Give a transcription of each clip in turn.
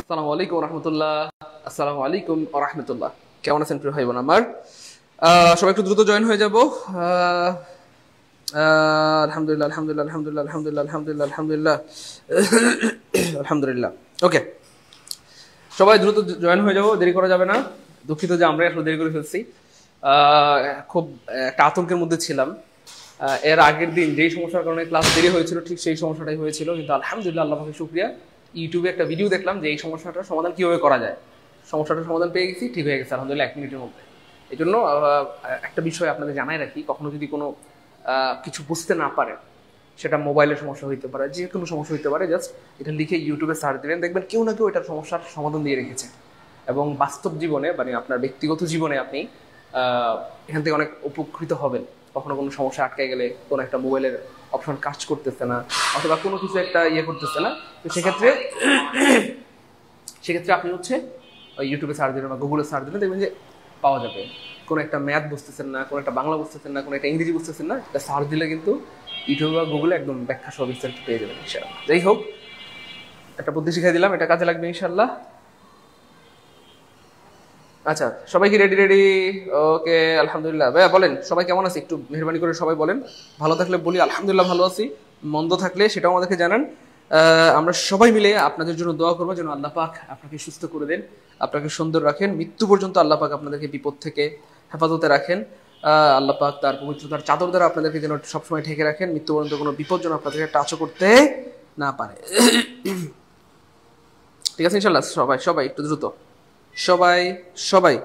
আসসালামু আলাইকুম রহমতুল্লাহ। আসসালামু আলাইকুম রহমতুল্লাহ। কেমন আছেন প্রিয় ভাই বোন আমার? সবাই একটু দ্রুত জয়েন হয়ে যাব। আলহামদুলিল্লাহ আলহামদুলিল্লাহ আলহামদুলিল্লাহ আলহামদুলিল্লাহ আলহামদুলিল্লাহ আলহামদুলিল্লাহ আলহামদুলিল্লাহ। ওকে, সবাই দ্রুত জয়েন হয়ে যাব, দেরি করা যাবে না। দুঃখিত যে আমরা আসলে দেরি করে ফেলছি। খুব একটা আতঙ্কের মধ্যে ছিলাম। এর আগের দিন যেই সমস্যার কারণে ক্লাস দেরি হয়েছিল ঠিক সেই সমস্যাটাই হয়েছিল, কিন্তু আলহামদুলিল্লাহ আল্লাহ পাকের শুকরিয়া, ইউটিউবে একটা ভিডিও দেখলাম যে এই সমস্যাটার সমাধান কিভাবে করা যায়। সমস্যাটার সমাধান পেয়ে গেছি, ঠিক হয়ে গেছে আলহামদুলিল্লাহ 1 মিনিটের মধ্যে। এই জন্য একটা বিষয় আপনাদের জানাই রাখি, কখনো যদি কোনো কিছু বুঝতে না পারেন, সেটা মোবাইলের সমস্যা হইতে পারে, যে কোনো সমস্যা হইতে পারে, জাস্ট এটা লিখে ইউটিউবে সার্চ দিবেন, দেখবেন কেউ না কেউ এটার সমস্যার সমাধান দিয়ে রেখেছে। এবং বাস্তব জীবনে মানে আপনার ব্যক্তিগত জীবনে আপনি এখান থেকে অনেক উপকৃত হবেন। কখনো কোনো সমস্যা আটকে গেলে, কোনো একটা মোবাইলের অপশন কাজ করতেছে না, অথবা কোনো কিছু একটা করতেছে না, তো সেক্ষেত্রে আপনি ইউটিউবে সার্চ দিলেন বা গুগলে সার্চ দিলেন, দেখবেন যে পাওয়া যাবে। কোনো একটা ম্যাথ বুঝতেছেন না, কোনো একটা বাংলা বুঝতেছেন না, কোনো একটা ইংরেজি বুঝতেছেন না, এটা সার্চ দিলে কিন্তু ইউটিউব বা গুগলে একদম ব্যাখ্যা সহ বিস্তারিত পেয়ে যাবেন ইনশাআল্লাহ। যাই হোক, একটা বুদ্ধি শিখাই দিলাম, এটা কাজে লাগবে ইনশাআল্লাহ। আচ্ছা, সবাই কি রেডি? ওকে, আলহামদুলিল্লাহ। ভাইয়া বলেন সবাই কেমন আছে, একটু মেহরবানি করে সবাই বলেন। ভালো থাকলে বলি আলহামদুলিল্লাহ ভালো আছি, মন্দ থাকলে সেটাও আমাদেরকে জানান। আমরা সবাই মিলে আপনাদের জন্য দোয়া করবো যেন আল্লাহ পাক আপনাকে সুস্থ করে দেন, আপনাকে সুন্দর রাখেন, মৃত্যু পর্যন্ত আল্লাহ পাক আপনাদেরকে বিপদ থেকে হেফাজতে রাখেন। আল্লাহ পাক তার পবিত্রতার চাদর দ্বারা আপনাদেরকে যেন সবসময় ঢেকে রাখেন, মৃত্যু পর্যন্ত কোনো বিপদ যেন আপনাদেরকে টাচও করতে না পারে। ঠিক আছে ইনশাল্লাহ। সবাই একটু দ্রুত, সবাই সবাই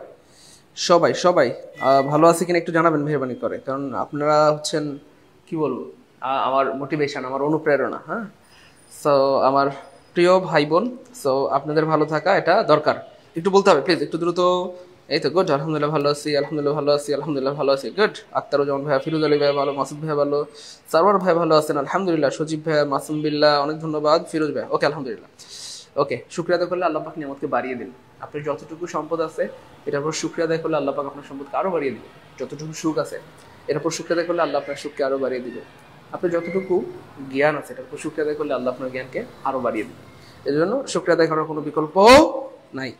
সবাই সবাই ভালো আছে কিনা একটু জানাবেন মেহরবানি করে, কারণ আপনারা হচ্ছেন কি বলবো আমার মোটিভেশন, আমার অনুপ্রেরণা। হ্যাঁ, সো আমার প্রিয় ভাই বোন, সো আপনাদের ভালো থাকা এটা দরকার, একটু বলতে হবে প্লিজ, একটু দ্রুত। এই তো গুড, আলহামদুলিল্লাহ ভালো আছি, আলহামদুলিল্লাহ ভালো আছি, আলহামদুলিল্লাহ ভালো আছি, গুড। আক্তারুজ্জামান ভাইয়া, ফিরোজ আলী ভাই ভালো, মাসুদ ভাই ভালো, সারওয়ার ভাই ভালো আছেন আলহামদুলিল্লাহ, সজীব ভাইয়া, মাসুম বিল্লাহ অনেক ধন্যবাদ, ফিরোজ ভাই ওকে আলহামদুলিল্লাহ। ওকে, শুকরিয়া আদায় করলে আল্লাহ পাক নিয়ামতকে বাড়িয়ে দিন। আপনার যতটুকু সম্পদ আছে এটার উপর শুকরিয়া আদায় করলে আল্লাহ পাক আপনার সম্পদকে আরো বাড়িয়ে দিবে। যতটুকু সুখ আছে এর উপর শুকরিয়া আদায় করলে আল্লাহ আপনার সুখকে আরো বাড়িয়ে দিবে। আপনার যতটুকু জ্ঞান আছে এটার উপর শুকরিয়া আদায় করলে আল্লাহ আপনার জ্ঞানকে আরো বাড়িয়ে দিবে। এই জন্য শুকরিয়া আদায় করার কোনো বিকল্প নাই।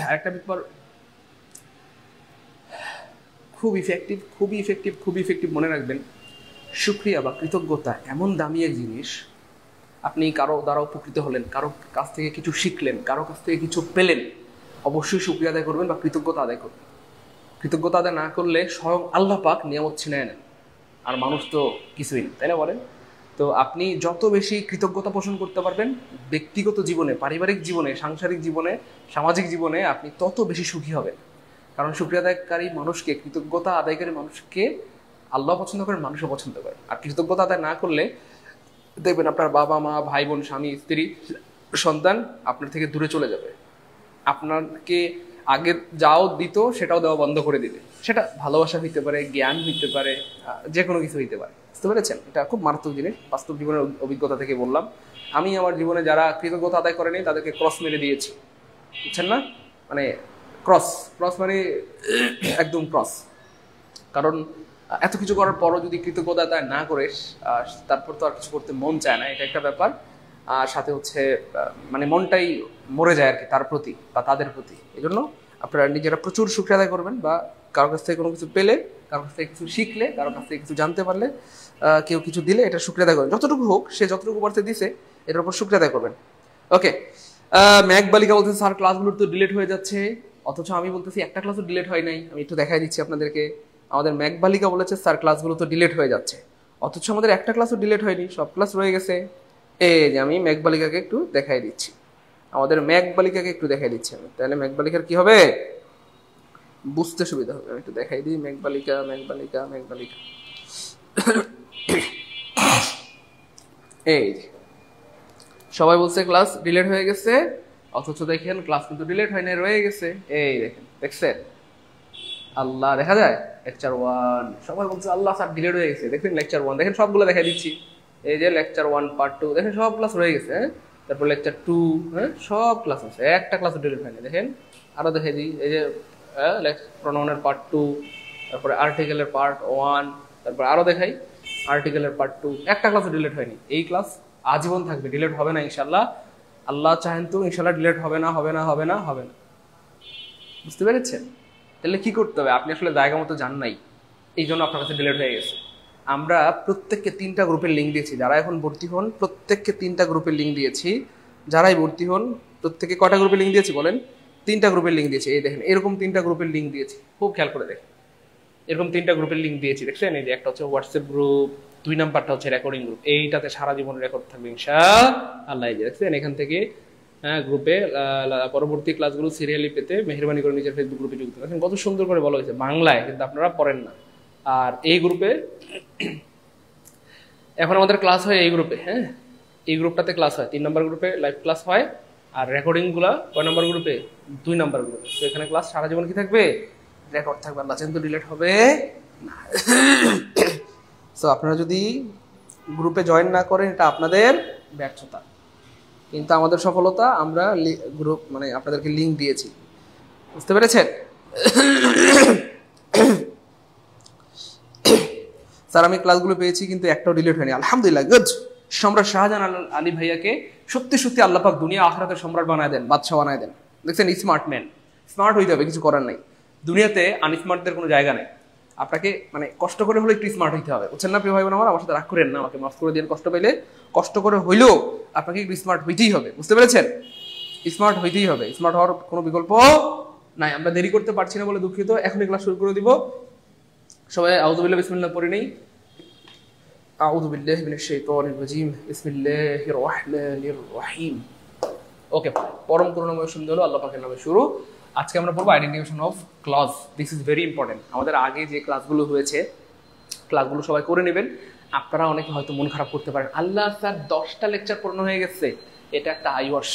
আরেকটা ব্যাপার খুবই ইফেক্টিভ মনে রাখবেন, শুকরিয়া বা কৃতজ্ঞতা এমন দামি এক জিনিস। আপনি কারো দ্বারা উপকৃত হলেন, কারো কাছ থেকে কিছু শিখলেন, কারো কাছ থেকে কিছু পেলেন, অবশ্যই শুকরিয়া আদায় করবেন বা কৃতজ্ঞতা আদায় করবেন। কৃতজ্ঞতা আদায় না করলে স্বয়ং আল্লাহ পাক নিয়ামত ছিনায় নেন, আর মানুষ তো কিছুই না, তাই না বলেন? তো আপনি যত বেশি কৃতজ্ঞতা পোষণ করতে পারবেন ব্যক্তিগত জীবনে, পারিবারিক জীবনে, সাংসারিক জীবনে, সামাজিক জীবনে, আপনি তত বেশি সুখী হবেন। কারণ শুকরিয়া আদায়কারী মানুষকে, কৃতজ্ঞতা আদায়কারী মানুষকে আল্লাহ পছন্দ করেন, মানুষও পছন্দ করে। আর কৃতজ্ঞতা আদায় না করলে দেখবেন আপনার বাবা মা, ভাই বোন, স্বামী স্ত্রী, সন্তান আপনার থেকে দূরে চলে যাবে। আপনাকে আগে যাও দিত সেটাও দেওয়া বন্ধ করে দিবে। সেটা ভালোবাসা হইতে পারে, জ্ঞান হইতে পারে, যে কোনো কিছু হইতে পারে। বুঝতে পেরেছেন? এটা খুব মারাত্মক জিনিস, বাস্তব জীবনের অভিজ্ঞতা থেকে বললাম। আমি আমার জীবনে যারা কৃতজ্ঞতা আদায় করেনি তাদেরকে ক্রস মেরে দিয়েছি, বুঝছেন না? মানে ক্রস মানে একদম ক্রস। কারণ এত কিছু করার পরও যদি কৃতজ্ঞতা আদায় না করে তারপর তো আর কিছু করতে মন চায় না, এটা একটা ব্যাপার। আর সাথে মানে মনটাই মরে যায় আর কি তার প্রতি বা তাদের প্রতি। এই জন্য আপনারা নিজেরা প্রচুর শুকরিয়া আদায় করবেন, বা কারোর কাছ থেকে কোনো কিছু পেলে, কারোর কাছ থেকে কিছু শিখলে, কারোর কাছ থেকে কিছু জানতে পারলে, কেউ কিছু দিলে এটা শুকরিয়া আদায় করবেন। যতটুকু হোক, সে যতটুকু পারতে দিছে এটার উপর শুকরিয়া আদায় করবেন। ওকে, ম্যাক বালিকা বলতেছে স্যার ক্লাসগুলোর তো ডিলিট হয়ে যাচ্ছে, অথচ আমি বলতেছি একটা ক্লাসও ডিলিট হয় নাই। আমি একটু দেখাই দিচ্ছি আপনাদেরকে। আমাদের ম্যাক বালিকা বলেছে স্যার ক্লাসগুলো তো ডিলিট হয়ে যাচ্ছে, অথচ আমাদের একটা ক্লাসও ডিলিট হয়নি, সব ক্লাস রয়ে গেছে। এই যে আমি ম্যাক বালিকাকে একটু দেখাই দিচ্ছি, আমাদের ম্যাক বালিকাকে একটু দেখাই দিচ্ছি আমি, তাহলে ম্যাক বালিকার কি হবে বুঝতে সুবিধা হবে। আমি একটু দেখাই দিই ম্যাক বালিকা। এই সবাই বলছে ক্লাস ডিলিট হয়ে গেছে, অথচ দেখেন ক্লাস কিন্তু ডিলিট হয় না, রয়ে গেছে। এই দেখেন, দেখছেন? আল্লাহ, দেখা যায় লেকচার 1, সবাই বলছে আল্লাহ স্যার ডিলিট হয়ে গেছে। দেখেন লেকচার 1, দেখেন সবগুলো দেখাই দিচ্ছি। এই যে লেকচার 1 পার্ট 2, দেখেন সব ক্লাস রয়ে গেছে। হ্যাঁ, তারপর লেকচার 2, হ্যাঁ সব ক্লাস আছে, একটা ক্লাসও ডিলিট হয়নি। দেখেন আরো দেখাই দিই, এই যে প্রোনাউনের পার্ট 2, তারপরে আর্টিকেলের পার্ট 1, তারপর আরো দেখাই আর্টিকেলের পার্ট 2, একটা ক্লাসও ডিলিট হয়নি। এই ক্লাস আজীবন থাকবে, ডিলিট হবে না ইনশাল্লাহ। আল্লাহ চাহেন তো ইনশাল্লাহ ডিলেট হবে না হবে না হবে না হবে না। বুঝতে পেরেছেন? তাহলে কি করতে হবে? আপনি আসলে জায়গা মতো যান নাই, এই জন্য আপনার কাছে ডিলেট হয়ে গেছে। আমরা প্রত্যেককে 3টা গ্রুপের লিঙ্ক দিয়েছি, যারা এখন ভর্তি হন প্রত্যেককে 3টা গ্রুপের লিঙ্ক দিয়েছি। যারাই ভর্তি হন প্রত্যেকে কয়টা গ্রুপের লিঙ্ক দিয়েছি বলেন? 3টা গ্রুপের লিঙ্ক দিয়েছি। এই দেখেন এরকম 3টা গ্রুপের লিঙ্ক দিয়েছি, খুব খেয়াল করে দেখেন। এরকম 3টা গ্রুপের লিঙ্ক দিয়েছি, দেখছেন? এই যে একটা হচ্ছে হোয়াটসঅ্যাপ গ্রুপ, 2 নাম্বারটা হচ্ছে রেকর্ডিং গ্রুপ। এইটাতে সারা জীবন রেকর্ড থাকবে ইনশাআল্লাহ। এই যে দেখছেন এখান থেকে গ্রুপে পরবর্তী ক্লাসগুলো সিরিয়ালি পেতে মেহেরবানি করে নিজের ফেসবুক গ্রুপে যুক্ত থাকেন। কত সুন্দর করে বলা হয়েছে বাংলায়, কিন্তু আপনারা পড়েন না। আর এই গ্রুপে এখন আমাদের ক্লাস হয় এই গ্রুপে, হ্যাঁ এই গ্রুপটাতে ক্লাস হয়, 3 নম্বর গ্রুপে লাইভ ক্লাস হয়। আর রেকর্ডিং গুলা কয় নম্বর গ্রুপে? 2 নম্বর গ্রুপে। তো এখানে ক্লাস সারা জীবন কি থাকবে? রেকর্ড থাকবে। আল্লাহ চান তো ডিলিট হবে না। সো আপনারা যদি গ্রুপে জয়েন না করেন এটা আপনাদের ব্যর্থতা, কিন্তু আমাদের সফলতা আমরা গ্রুপ মানে আপনাদেরকে লিঙ্ক দিয়েছি। বুঝতে পেরেছেন? স্যার আমি ক্লাসগুলো পেয়েছি কিন্তু একটাও ডিলিট হয়নি, আলহামদুলিল্লাহ, গুড। সম্রাট শাহজাহান আলী ভাইয়াকে সত্যি সত্যি আল্লাহ পাক দুনিয়া আখিরাতের সম্রাট বানায় দেন, বাদশাহ বানায় দেন। দেখছেন স্মার্ট ম্যান, স্মার্ট হইতে হবে, কিছু করার নাই। দুনিয়াতে আনস্মার্টদের কোনো জায়গা নেই। আপনাকে মানে কষ্ট করে হলে একটু স্মার্ট হইতে হবে, বুঝছেন না প্রিয় ভাই বোন আমার? আমার সাথে রাগ করেন না, আমাকে মাফ করে দিন। কষ্ট পেলে, কষ্ট করে হইলেও আপনাকে একটু স্মার্ট হইতেই হবে, বুঝতে পেরেছেন? স্মার্ট হইতেই হবে, স্মার্ট হওয়ার কোনো বিকল্প নাই। আমরা দেরি করতে পারছি না বলে দুঃখিত, এখনই ক্লাস শুরু করে দিব। সবাই আউযু বিল্লাহি বিসমিল্লাহ পড়ে নেই। আউযু বিল্লাহি মিনাশ শাইতানির রাজীম, বিসমিল্লাহির রহমানির রহিম। ওকে, পরম করুণাময় সুন্দর আল্লাহ পাকের নামে শুরু। আজকে আমরা পড়বো identification of clause. This is very important. আমাদের আগে যে ক্লাসগুলো হয়েছে, ক্লাসগুলো সবাই করে নেবেন। আপনারা অনেকে হয়তো মন খারাপ করতে পারেন, আল্লাহ স্যার 10টা লেকচার পড়ানো হয়ে গেছে। এটা একটা আইওয়াশ,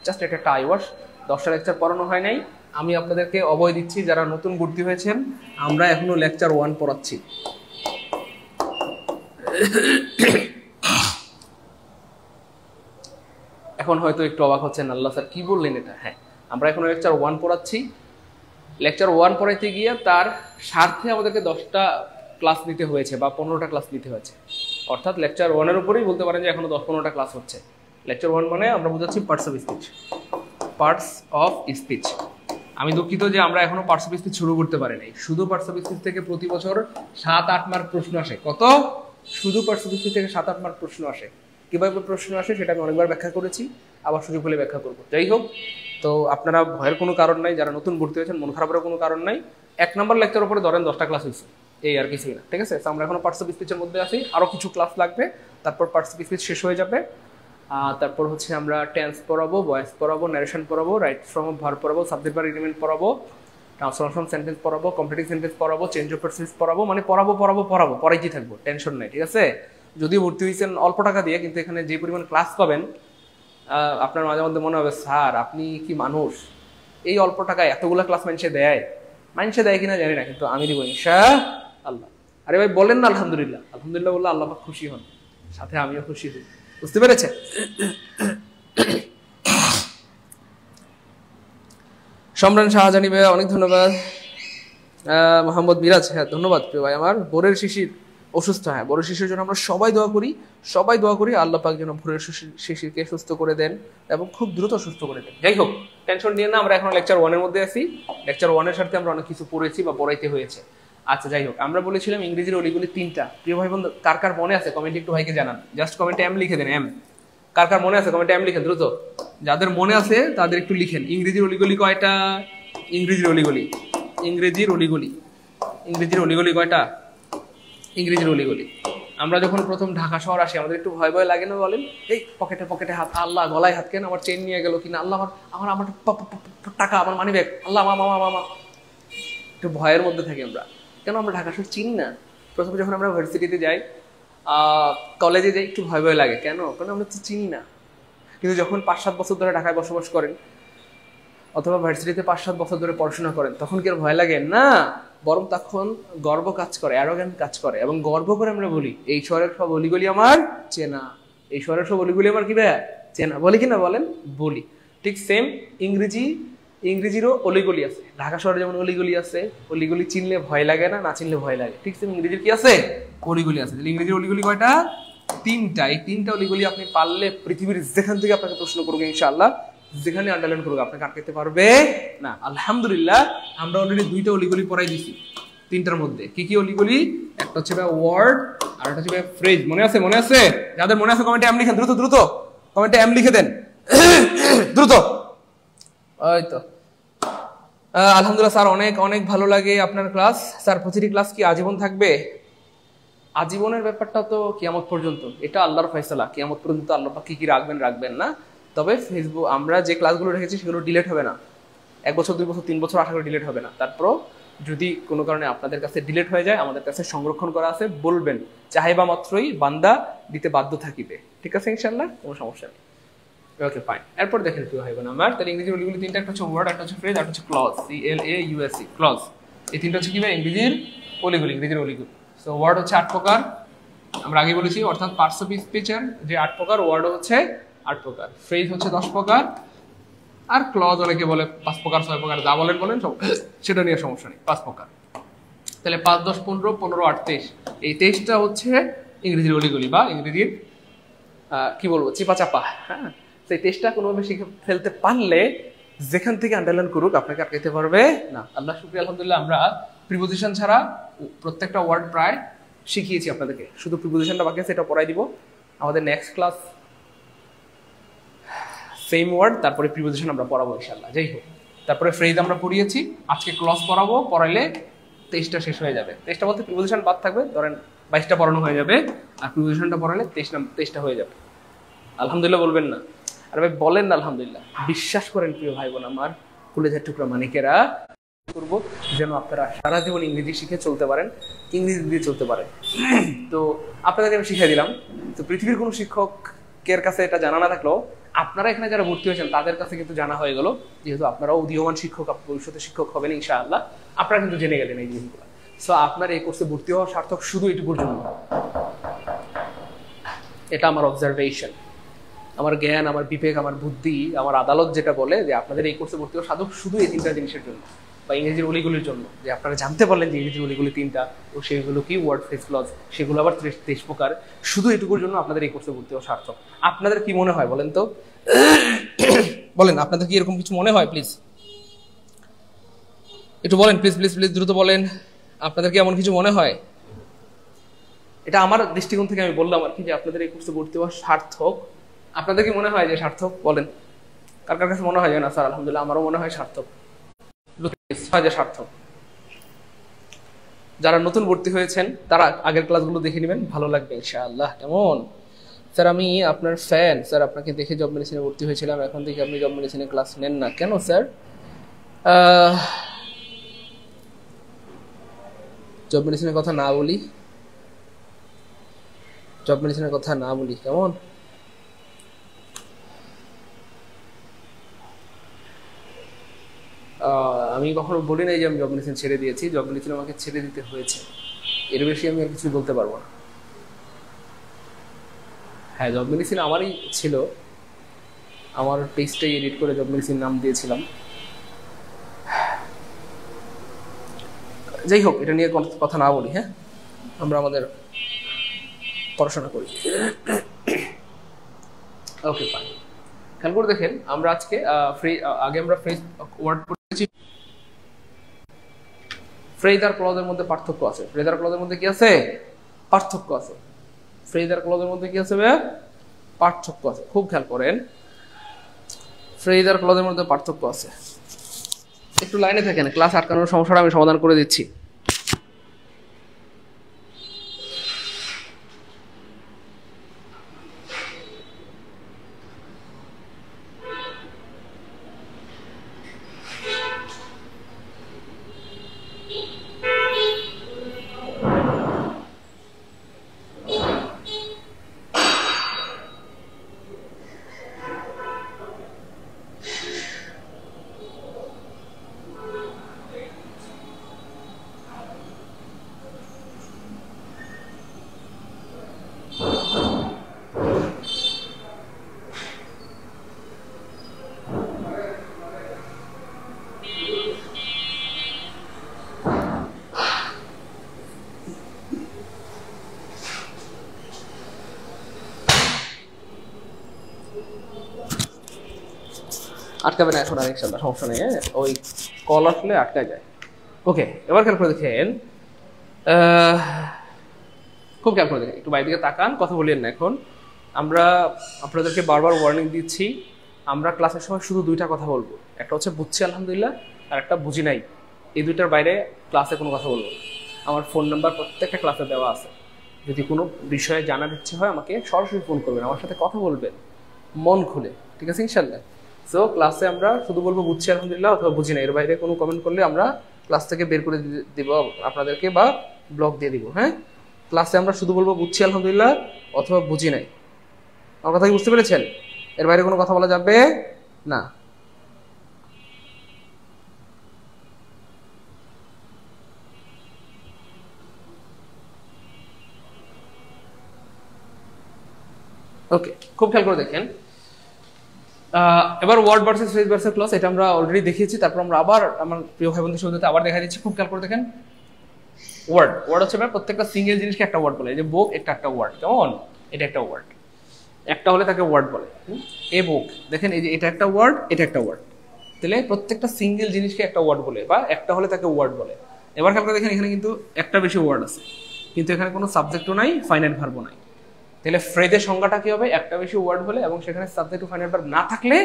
জাস্ট এটা একটা আইওয়াশ। 10টা লেকচার পড়ানো হয় নাই। আমি আপনাদেরকে অভয় দিচ্ছি, যারা নতুন ভর্তি হয়েছেন, আমরা এখনো লেকচার 1 পড়াচ্ছি। এখন হয়তো একটু অবাক হচ্ছেন, আল্লাহ স্যার কি বললেন এটা? হ্যাঁ, আমরা এখন লেকচার 1 পড়াচ্ছি। লেকচার 1 পড়াইতে গিয়ে তার স্বার্থে আমাদেরকে 10টা ক্লাস নিতে হয়েছে বা 15টা ক্লাস নিতে হয়েছে। অর্থাৎ লেকচার 1-এর উপরেই বলতে পারেন যে এখনো 10-15টা ক্লাস হচ্ছে। লেকচার 1 মানে আমরা বোঝাচ্ছি parts of speech, parts of speech. আমি দুঃখিত যে আমরা এখনো পার্টস অফ স্পিচ শুরু করতে পারি নাই। শুধু পার্টস অফ স্পিচ থেকে প্রতি বছর 7-8 মার্ক প্রশ্ন আসে। কত? শুধু পার্টস অফ স্পিচ থেকে 7-8 মার্ক প্রশ্ন আসে। কিভাবে প্রশ্ন আসে সেটা আমি অনেকবার ব্যাখ্যা করেছি, আবার সুযোগ পেলে ব্যাখ্যা করব। যাই হোক, তো আপনারা ভয়ের কোনো কারণ নাই, যারা নতুন ভর্তি হয়েছেন মন খারাপের কোনো কারণ নাই। 1 নম্বর লেকচার উপরে ধরেন 10টা ক্লাস হয়েছে, এই আর কিছুই না, ঠিক আছে? তো আমরা এখনো পার্টস অফ স্পিচের মধ্যে আছি, আরও কিছু ক্লাস লাগবে, তারপর পার্টস অফ স্পিচ শেষ হয়ে যাবে। তারপর হচ্ছে আমরা টেন্স পড়াবো, ভয়েস পড়াবো, ন্যারেশন পড়াবো, রাইট ফ্রম অফ ভার্ব পড়াবো, সাবজেক্ট ভার্ব এগ্রিমেন্ট পড়াবো, ট্রান্সফরমেশন সেন্টেন্স পড়াবো, কমপ্লিটিং সেন্টেন্স পড়াবো, চেঞ্জ অফ পারসেন্স পড়াবো। মানে পড়াবো পড়াইতে থাকবো, টেনশন নেই, ঠিক আছে? যদিও ভর্তি হয়েছেন অল্প টাকা দিয়ে, কিন্তু এখানে যে পরিমাণ ক্লাস পাবেন আপনার মাঝে মধ্যে মনে হবে স্যার আপনি কি মানুষ, এই অল্প টাকায় এতগুলো ক্লাস মানুষে দেয় কিনা জানি না, কিন্তু আমি দিব ইনশাআল্লাহ। আরে ভাই বলেন না আলহামদুলিল্লাহ। আলহামদুলিল্লাহ বললে আল্লাহ খুশি হন, সাথে আমিও খুশি হই। বুঝতে পেরেছেন? সম্রাট শাহজাহানি ভাই অনেক ধন্যবাদ। মোহাম্মদ মিরাজ, হ্যাঁ ধন্যবাদ প্রিয় ভাই আমার। ভোরের শিশির অসুস্থ, হ্যাঁ বড় শিশুর জন্য আমরা সবাই দোয়া করি আল্লাহ পাক যেন ভোরের শিশিরকে সুস্থ করে দেন এবং খুব দ্রুত সুস্থ করে দেন। যাই হোক, টেনশন নিয়ে না, আমরা এখন লেকচার 1-এর মধ্যে আছি। লেকচার 1-এর সাথে আমরা অনেক কিছু পড়েছি বা পড়াইতে হয়েছে। আচ্ছা যাই হোক, আমরা বলেছিলাম ইংরেজির অলিগুলি 3টা। প্রিয় ভাই বন্ধু, কার কার মনে আছে কমেন্টে একটু ভাইকে জানান। জাস্ট কমেন্টে এম লিখে দেন, এম। কার কার মনে আছে কমেন্টে এম লিখেন দ্রুত। যাদের মনে আছে তাদের একটু লিখেন। ইংরেজির অলিগুলি কয়টা? ইংরেজির অলিগুলি কয়টা? ইংরেজির অলিগলি। আমরা যখন প্রথম ঢাকা শহর আসি আমাদের একটু ভয় ভয় লাগে না বলেন? এই পকেটে হাত, আল্লাহ গলায় হাত, কেন আমার চেন নিয়ে গেল কিনা, আল্লাহ আমার টাকা, আমার মানি ব্যাগ, আল্লাহ মামা। একটু ভয়ের মধ্যে থাকি আমরা। কেন? আমরা ঢাকা শহর চিনি না। প্রথমে যখন আমরা ভার্সিটিতে যাই, কলেজে যাই, একটু ভয় ভয় লাগে। কেন? কারণ আমরা তো চিনি না। কিন্তু যখন 5-7 বছর ধরে ঢাকায় বসবাস করেন অথবা ভার্সিটিতে 5-7 বছর ধরে পড়াশোনা করেন, তখন কি আর ভয় লাগে না? বরং তখন গর্ব কাজ করে, অ্যারোগ্যান্ট কাজ করে, এবং গর্ব করে আমরা বলি এই শহরের সব অলিগলি আমার চেনা, এই শহরের সব অলিগলি আমার কি ভাইয়া চেনা। বলি কি না বলেন? বলি। ঠিক সেম ইংরেজিরও অলিগলি আছে। ঢাকা শহরে যেমন অলিগলি আছে, অলিগলি চিনলে ভয় লাগে না চিনলে ভয় লাগে। ঠিক সেম ইংরেজির কি আছে? অলিগলি আছে। ইংরেজির অলিগলি কয়টা? তিনটা, এই তিনটা অলিগুলি আপনি পারলে পৃথিবীর যেখান থেকে আপনাকে প্রশ্ন করবে ইনশাআল্লাহ, যেখানে আন্ডারলাইন করবে আপনাকে আটকাতে পারবে না। আলহামদুলিল্লাহ আমরা অলরেডি দুইটা অলিগুলি পড়াই দিছি তিনটার মধ্যে। কি কি অলিগুলি? একটা হচ্ছে ওয়ার্ড আর একটা হচ্ছে ফ্রেজ। মনে আছে? মনে আছে? যাদের মনে আছে কমেন্টে এম লিখেন, দ্রুত দ্রুত কমেন্টে এম লিখে দেন দ্রুত। ওই তো আলহামদুলিল্লাহ স্যার, অনেক অনেক ভালো লাগে আপনার ক্লাস। স্যার প্রতিটি ক্লাস কি আজীবন থাকবে? আজীবনের ব্যাপারটা তো কিয়ামত পর্যন্ত, এটা আল্লাহর ফয়সালা। কিয়ামত পর্যন্ত আল্লাহ পাক কি রাখবেন রাখবেন না। তবে ফেসবুক আমরা যে ক্লাসগুলো রেখেছি সেগুলো ডিলিট হবে না। 1 বছর 2 বছর 3 বছর আশা করি ডিলিট হবে না। তারপরও যদি কোনো কারণে আপনাদের কাছে ডিলিট হয়ে যায়, আমাদের কাছে সংরক্ষণ করা আছে, বলবেন, চাহিবা মাত্রই বান্দা দিতে বাধ্য থাকিবে। ঠিক আছে ইনশাআল্লাহ, কোনো সমস্যা নেই। Okay fine. এরপর দেখেন কি হয় আমার তাহলে ইংরেজির অলিগুলি তিনটা, একটা হচ্ছে ওয়ার্ড, একটা হচ্ছে ফ্রেজ, একটা হচ্ছে ক্লজ, CLAUSE ক্লজ। এই তিনটা হচ্ছে কি ভাই ইংরেজির অলিগুলি, ইংরেজির অলিগুলি। সো ওয়ার্ড হচ্ছে 8 প্রকার, আমরা আগে বলেছি, অর্থাৎ পার্টস অফ স্পিচের যে 8 প্রকার, ওয়ার্ড হচ্ছে 8 প্রকার, ফ্রেজ হচ্ছে 10 প্রকার, আর ক্লজ অনেকে বলে 5 প্রকার 6 প্রকার, যা বলেন বলেন, সব সেটা নিয়ে সমস্যা নেই, 5 প্রকার। তাহলে 5 10 15 15 8 23, এই 23টা হচ্ছে ইংরেজির অলিগুলি বা ইংরেজির কি বলবো চিপা চাপা। হ্যাঁ, সেই 23টা কোনোভাবে শিখে ফেলতে পারলে যেখান থেকে আন্ডারলাইন করুক আপনাকে আটকাইতে পারবে না। আল্লাহ শুকরিয়া, আলহামদুলিল্লাহ আমরা প্রিপোজিশন ছাড়া প্রত্যেকটা ওয়ার্ড প্রায় শিখিয়েছি আপনাদেরকে, শুধু প্রিপোজিশনটা বাকি আছে, এটা পড়াই দিব। আমাদের নেক্সট ক্লাস সেম ওয়ার্ড, তারপরে প্রিপোজিশন আমরা পড়াবো ইনশাআল্লাহ। যাই হোক, তারপরে ফ্রেজ আমরা পড়িয়েছি, আজকে ক্লজ পড়াবো, পড়াইলে 23টা শেষ হয়ে যাবে। 23টা বলতে প্রিপোজিশন বাদ থাকবে, ধরেন 22টা পড়ানো হয়ে যাবে, আর প্রিপোজিশনটা পড়ালে 23টা হয়ে যাবে। আলহামদুলিল্লাহ বলবেন না? আর ভাই বলেন না আলহামদুলিল্লাহ। বিশ্বাস করেন প্রিয় ভাই বোন আমার, কলেজের টুকরা মানিকেরা, করবো যেন আপনারা সারা জীবন ইংরেজি শিখে চলতে পারেন, ইংরেজি দিয়ে চলতে পারেন। তো আপনাদেরকে আমি শিখিয়ে দিলাম। তো পৃথিবীর কোনো শিক্ষকের কাছে এটা জানা না থাকলেও আপনারা এখানে যারা ভর্তি হয়েছেন তাদের কাছে কিন্তু জানা হয়ে গেল, যেহেতু আপনারাও উদীয়মান শিক্ষক, ভবিষ্যতে শিক্ষক হবেন ইনশাআল্লাহ, আপনারা কিন্তু জেনে গেলেন এই জিনিসগুলো। সো আপনার এই কোর্সে ভর্তি হওয়া সার্থক শুধু এটুকুর জন্য। এটা আমার অবজারভেশন, আমার জ্ঞান, আমার বিবেক, আমার বুদ্ধি, আমার আদালত যেটা বলে যে আপনাদের এই কোর্সে ভর্তি হওয়া সাধক শুধু এই 3টা জিনিসের জন্য, বা ইংরেজির অলিগুলির জন্য, যে আপনারা জানতে পারলেন যে ইংরেজির অলিগুলি 3টা, ও সেগুলো কি ওয়ার্ড, ফ্রেজ, ক্লজ, সেগুলো আবার 23 প্রকার, শুধু এটুকুর জন্য আপনাদের এই কোর্সে ভর্তি হওয়া সার্থক। আপনাদের কি মনে হয় বলেন তো? বলেন, আপনাদের কি এরকম কিছু মনে হয়? প্লিজ একটু বলেন, প্লিজ প্লিজ প্লিজ দ্রুত বলেন, আপনাদের কি এমন কিছু মনে হয়? এটা আমার দৃষ্টিকোণ থেকে আমি বললাম আর কি, যে আপনাদের এই কোর্সে ভর্তি হওয়া সার্থক। আপনাদের কি মনে হয় যে সার্থক? বলেন, কার কার কাছে মনে হয়? না স্যার আলহামদুলিল্লাহ আমারও মনে হয় সার্থক, সার্থক। যারা নতুন ভর্তি হয়েছেন তারা আগের ক্লাসগুলো দেখে নেবেন, ভালো লাগবে ইনশাআল্লাহ। কেমন স্যার? আমি আপনার ফ্যান স্যার, আপনাকে দেখে জব মেডিসিনে ভর্তি হয়েছিলাম, এখন থেকে আপনি জব মেডিসিনে ক্লাস নেন না কেন স্যার? জব মেডিসিনের কথা না বলি, জব মেডিসিনের কথা না বলি, কেমন? আমি কখনো বলি নাই যে আমি জব মেডিসিন ছেড়ে দিয়েছি, জব মেডিসিন আমাকে ছেড়ে দিতে হয়েছে, এর বেশি আমি আর কিছু বলতে পারবো না। হ্যাঁ, জব মেডিসিন আমারই ছিল, আমার পেজটাই এডিট করে জব মেডিসিন নাম দিয়েছিলাম। যাই হোক, এটা নিয়ে কথা না বলি। হ্যাঁ, আমরা আমাদের পড়াশোনা করি। ওকে ফাইন, খেয়াল করে দেখেন আমরা আজকে আগে আমরা ফ্রেজ ওয়ার্ড পড়েছি। ফ্রেজ আর ক্লজের মধ্যে পার্থক্য আছে। ফ্রেজ আর ক্লজের মধ্যে কি আছে? পার্থক্য আছে। ফ্রেজ আর ক্লজের মধ্যে কি আছে? পার্থক্য আছে। খুব খেয়াল করেন, ফ্রেজ আর ক্লজের মধ্যে পার্থক্য আছে। একটু লাইনে থাকেন, ক্লাস আটকানোর সমস্যাটা আমি সমাধান করে দিচ্ছি। আটকাবে না এখন আর ইনশাআল্লাহ, সমস্যা নেই। হ্যাঁ, ওই কল আসলে আটকায় যায়। ওকে, এবার খেয়াল করে দেখেন, খুব খেয়াল করে দেখেন, একটু বাইরে দিকে তাকান, কথা বলিয়েন না। এখন আমরা আপনাদেরকে বারবার ওয়ার্নিং দিচ্ছি, আমরা ক্লাসের সময় শুধু দুইটা কথা বলবো, একটা হচ্ছে বুঝছি আলহামদুলিল্লাহ, আর একটা বুঝি নাই। এই দুইটার বাইরে ক্লাসে কোনো কথা বলবো না। আমার ফোন নাম্বার প্রত্যেকটা ক্লাসে দেওয়া আছে, যদি কোনো বিষয়ে জানার ইচ্ছে হয় আমাকে সরাসরি ফোন করবেন, আমার সাথে কথা বলবেন মন খুলে, ঠিক আছে ইনশাল্লাহ। সো ক্লাসে আমরা শুধু বলবো বুঝছি আলহামদুলিল্লাহ অথবা বুঝি না, এর বাইরে কোনো কমেন্ট করলে আমরা ক্লাস থেকে বের করে দিব আপনাদেরকে, বা ব্লক দিয়ে দিব। হ্যাঁ, ক্লাসে আমরা শুধু বলবো বুঝছি আলহামদুলিল্লাহ অথবা বুঝি নাই। আমার কথা কি বুঝতে পেরেছেন? এর বাইরে কোনো কথা বলা যাবে না। ওকে, খুব খেয়াল করে দেখেন, এবার word versus phrase versus clause, এটা আমরা অলরেডি দেখিয়েছি, তারপর আমরা আবার আমার প্রিয় ভাই বোনদের সাথে আবার দেখা দিচ্ছি। খুব খেয়াল করে দেখেন, ওয়ার্ড হচ্ছে প্রত্যেকটা সিঙ্গেল জিনিসকে একটা ওয়ার্ড বলে। এই যে বুক, একটা একটা ওয়ার্ড, কেমন? এটা একটা ওয়ার্ড, একটা হলে তাকে ওয়ার্ড বলে। এ বুক, দেখেন এই যে এটা একটা ওয়ার্ড, এটা একটা ওয়ার্ড, তাহলে প্রত্যেকটা সিঙ্গেল জিনিসকে একটা ওয়ার্ড বলে, বা একটা হলে তাকে ওয়ার্ড বলে। এবার খেয়াল করে দেখেন, এখানে কিন্তু একটা বেশি ওয়ার্ড আছে, কিন্তু এখানে কোনো সাবজেক্টও নাই, ফাইনাইট ভার্বও নাই। তাহলে ফ্রেজের সংজ্ঞাটা কি হবে? একটা বেশি ওয়ার্ড হলে এবং সেখানে সাবজেক্ট ও ফাইনাইট ভার্ব না থাকলে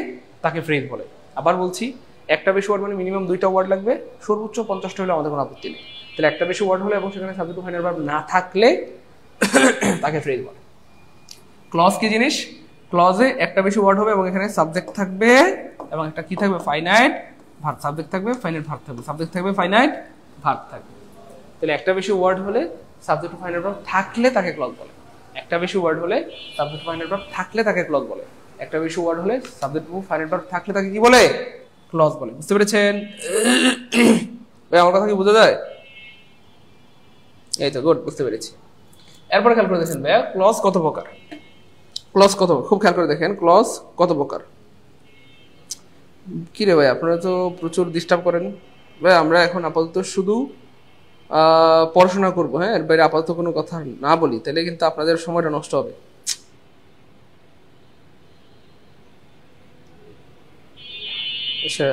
তাকে ফ্রেজ বলে। আবার বলছি, একটা বেশি ওয়ার্ড মানে মিনিমাম দুইটা ওয়ার্ড লাগবে, সর্বোচ্চ 50টা হলে আমাদের কোনো আপত্তি নেই। তাহলে একটা বেশি ওয়ার্ড হলে এবং সেখানে সাবজেক্ট ও ফাইনাইট ভার্ব না থাকলে তাকে ফ্রেজ বলে। ক্লজ কি জিনিস? ক্লজে একটা বেশি ওয়ার্ড হবে এবং এখানে সাবজেক্ট থাকবে এবং একটা কি থাকবে? Finite verb. সাবজেক্ট থাকবে, ফাইনাইট ভার্ব থাকবে, সাবজেক্ট থাকবে, ফাইনাইট ভার্ব থাকবে। তাহলে একটা বেশি ওয়ার্ড হলে সাবজেক্ট ও ফাইনাইট ভার্ব থাকলে তাকে ক্লজ বলে। একটা বেশি ওয়ার্ড হলে সাবজেক্ট ফাইনাইট ভার্ব থাকলে তাকে ক্লজ বলে। একটা বেশি ওয়ার্ড হলে সাবজেক্ট ও ফাইনাইট ভার্ব থাকলে তাকে কি বলে? ক্লজ বলে। বুঝতে পেরেছেন ভাই? আমার কথা কি বোঝা যায়? এই তো, গুড, বুঝতে পেরেছি। এরপর খেয়াল করে দেখেন ভাইয়া, ক্লজ কত প্রকার? ক্লজ কত? খুব খেয়াল করে দেখেন, ক্লজ কত প্রকার। কি রে ভাই, আপনারা তো প্রচুর ডিস্টার্ব করেন ভাই। আমরা এখন আপাতত শুধু পড়াশোনা করবো, হ্যাঁ, এর বাইরে আপাতত কোনো কথা না বলি, তাহলে কিন্তু আপনাদের সময়টা নষ্ট হবে। আচ্ছা,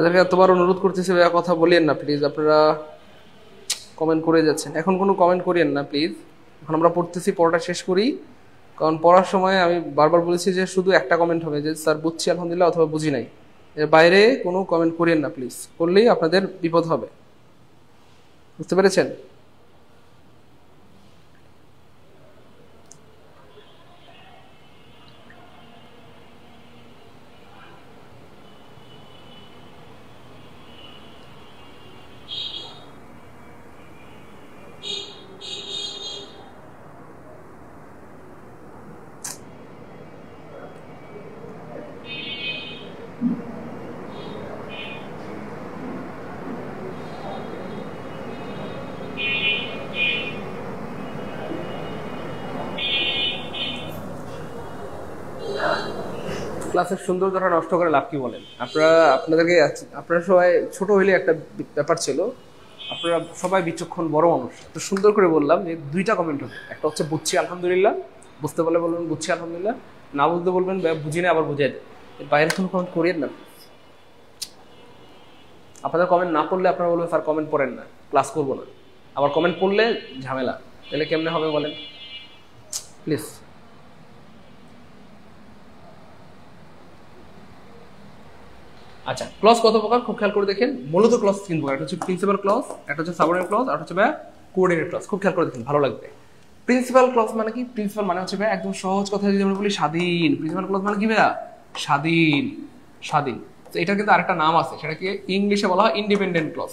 আপনাদেরকে এতবার অনুরোধ করতেছি ভাইয়া, কথা বলিয়েন না প্লিজ। আপনারা কমেন্ট করে যাচ্ছেন, এখন কোনো কমেন্ট করিয়েন না প্লিজ। এখন আমরা পড়তেছি, পড়াটা শেষ করি। কারণ পড়ার সময় আমি বারবার বলেছি যে শুধু একটা কমেন্ট হবে, যে স্যার বুঝছি আলহামদুলিল্লাহ অথবা বুঝি নাই। এর বাইরে কোনো কমেন্ট করিয়েন না প্লিজ, করলেই আপনাদের বিপদ হবে। বুঝতে পেরেছেন? ক্লাসের সৌন্দর্যটা নষ্ট করে লাভ কি বলেন? আপনারা সবাই ছোট হইলে একটা ব্যাপার ছিল, আপনারা সবাই বিচক্ষণ বড় মানুষ, তো সুন্দর করে বললাম যে দুইটা কমেন্ট হবে, একটা হচ্ছে বুঝছি আলহামদুলিল্লাহ, বুঝতে পারলে বলবেন বুঝছি আলহামদুলিল্লাহ, না বুঝতে বলবেন বুঝি না, আবার বুঝিয়ে দেয়। এর বাইরে কোনো কমেন্ট করিয়েন না। আপনাদের কমেন্ট না পড়লে আপনারা বলবেন স্যার কমেন্ট পড়েন না, ক্লাস করবো না। আবার কমেন্ট পড়লে ঝামেলা, তাহলে কেমনে হবে বলেন প্লিজ। আচ্ছা, ক্লজ কত প্রকার খুব খেয়াল করে দেখেন। মূলত ক্লজ তিন প্রকার, একটা হচ্ছে প্রিন্সিপাল ক্লজ, একটা হচ্ছে সাবঅর্ডিনেট ক্লজ, আর হচ্ছে কোঅর্ডিনেট ক্লজ। খুব খেয়াল করে দেখেন, ভালো লাগবে। প্রিন্সিপাল ক্লজ মানে কি? প্রিন্সিপাল মানে হচ্ছে একদম সহজ কথা যদি আমরা বলি স্বাধীন। প্রিন্সিপাল ক্লজ মানে কি ভাইয়া? স্বাধীন, স্বাধীন। তো এটা কিন্তু আরেকটা নাম আছে, সেটাকে ইংলিশে বলা হয় ইন্ডিপেন্ডেন্ট ক্লজ,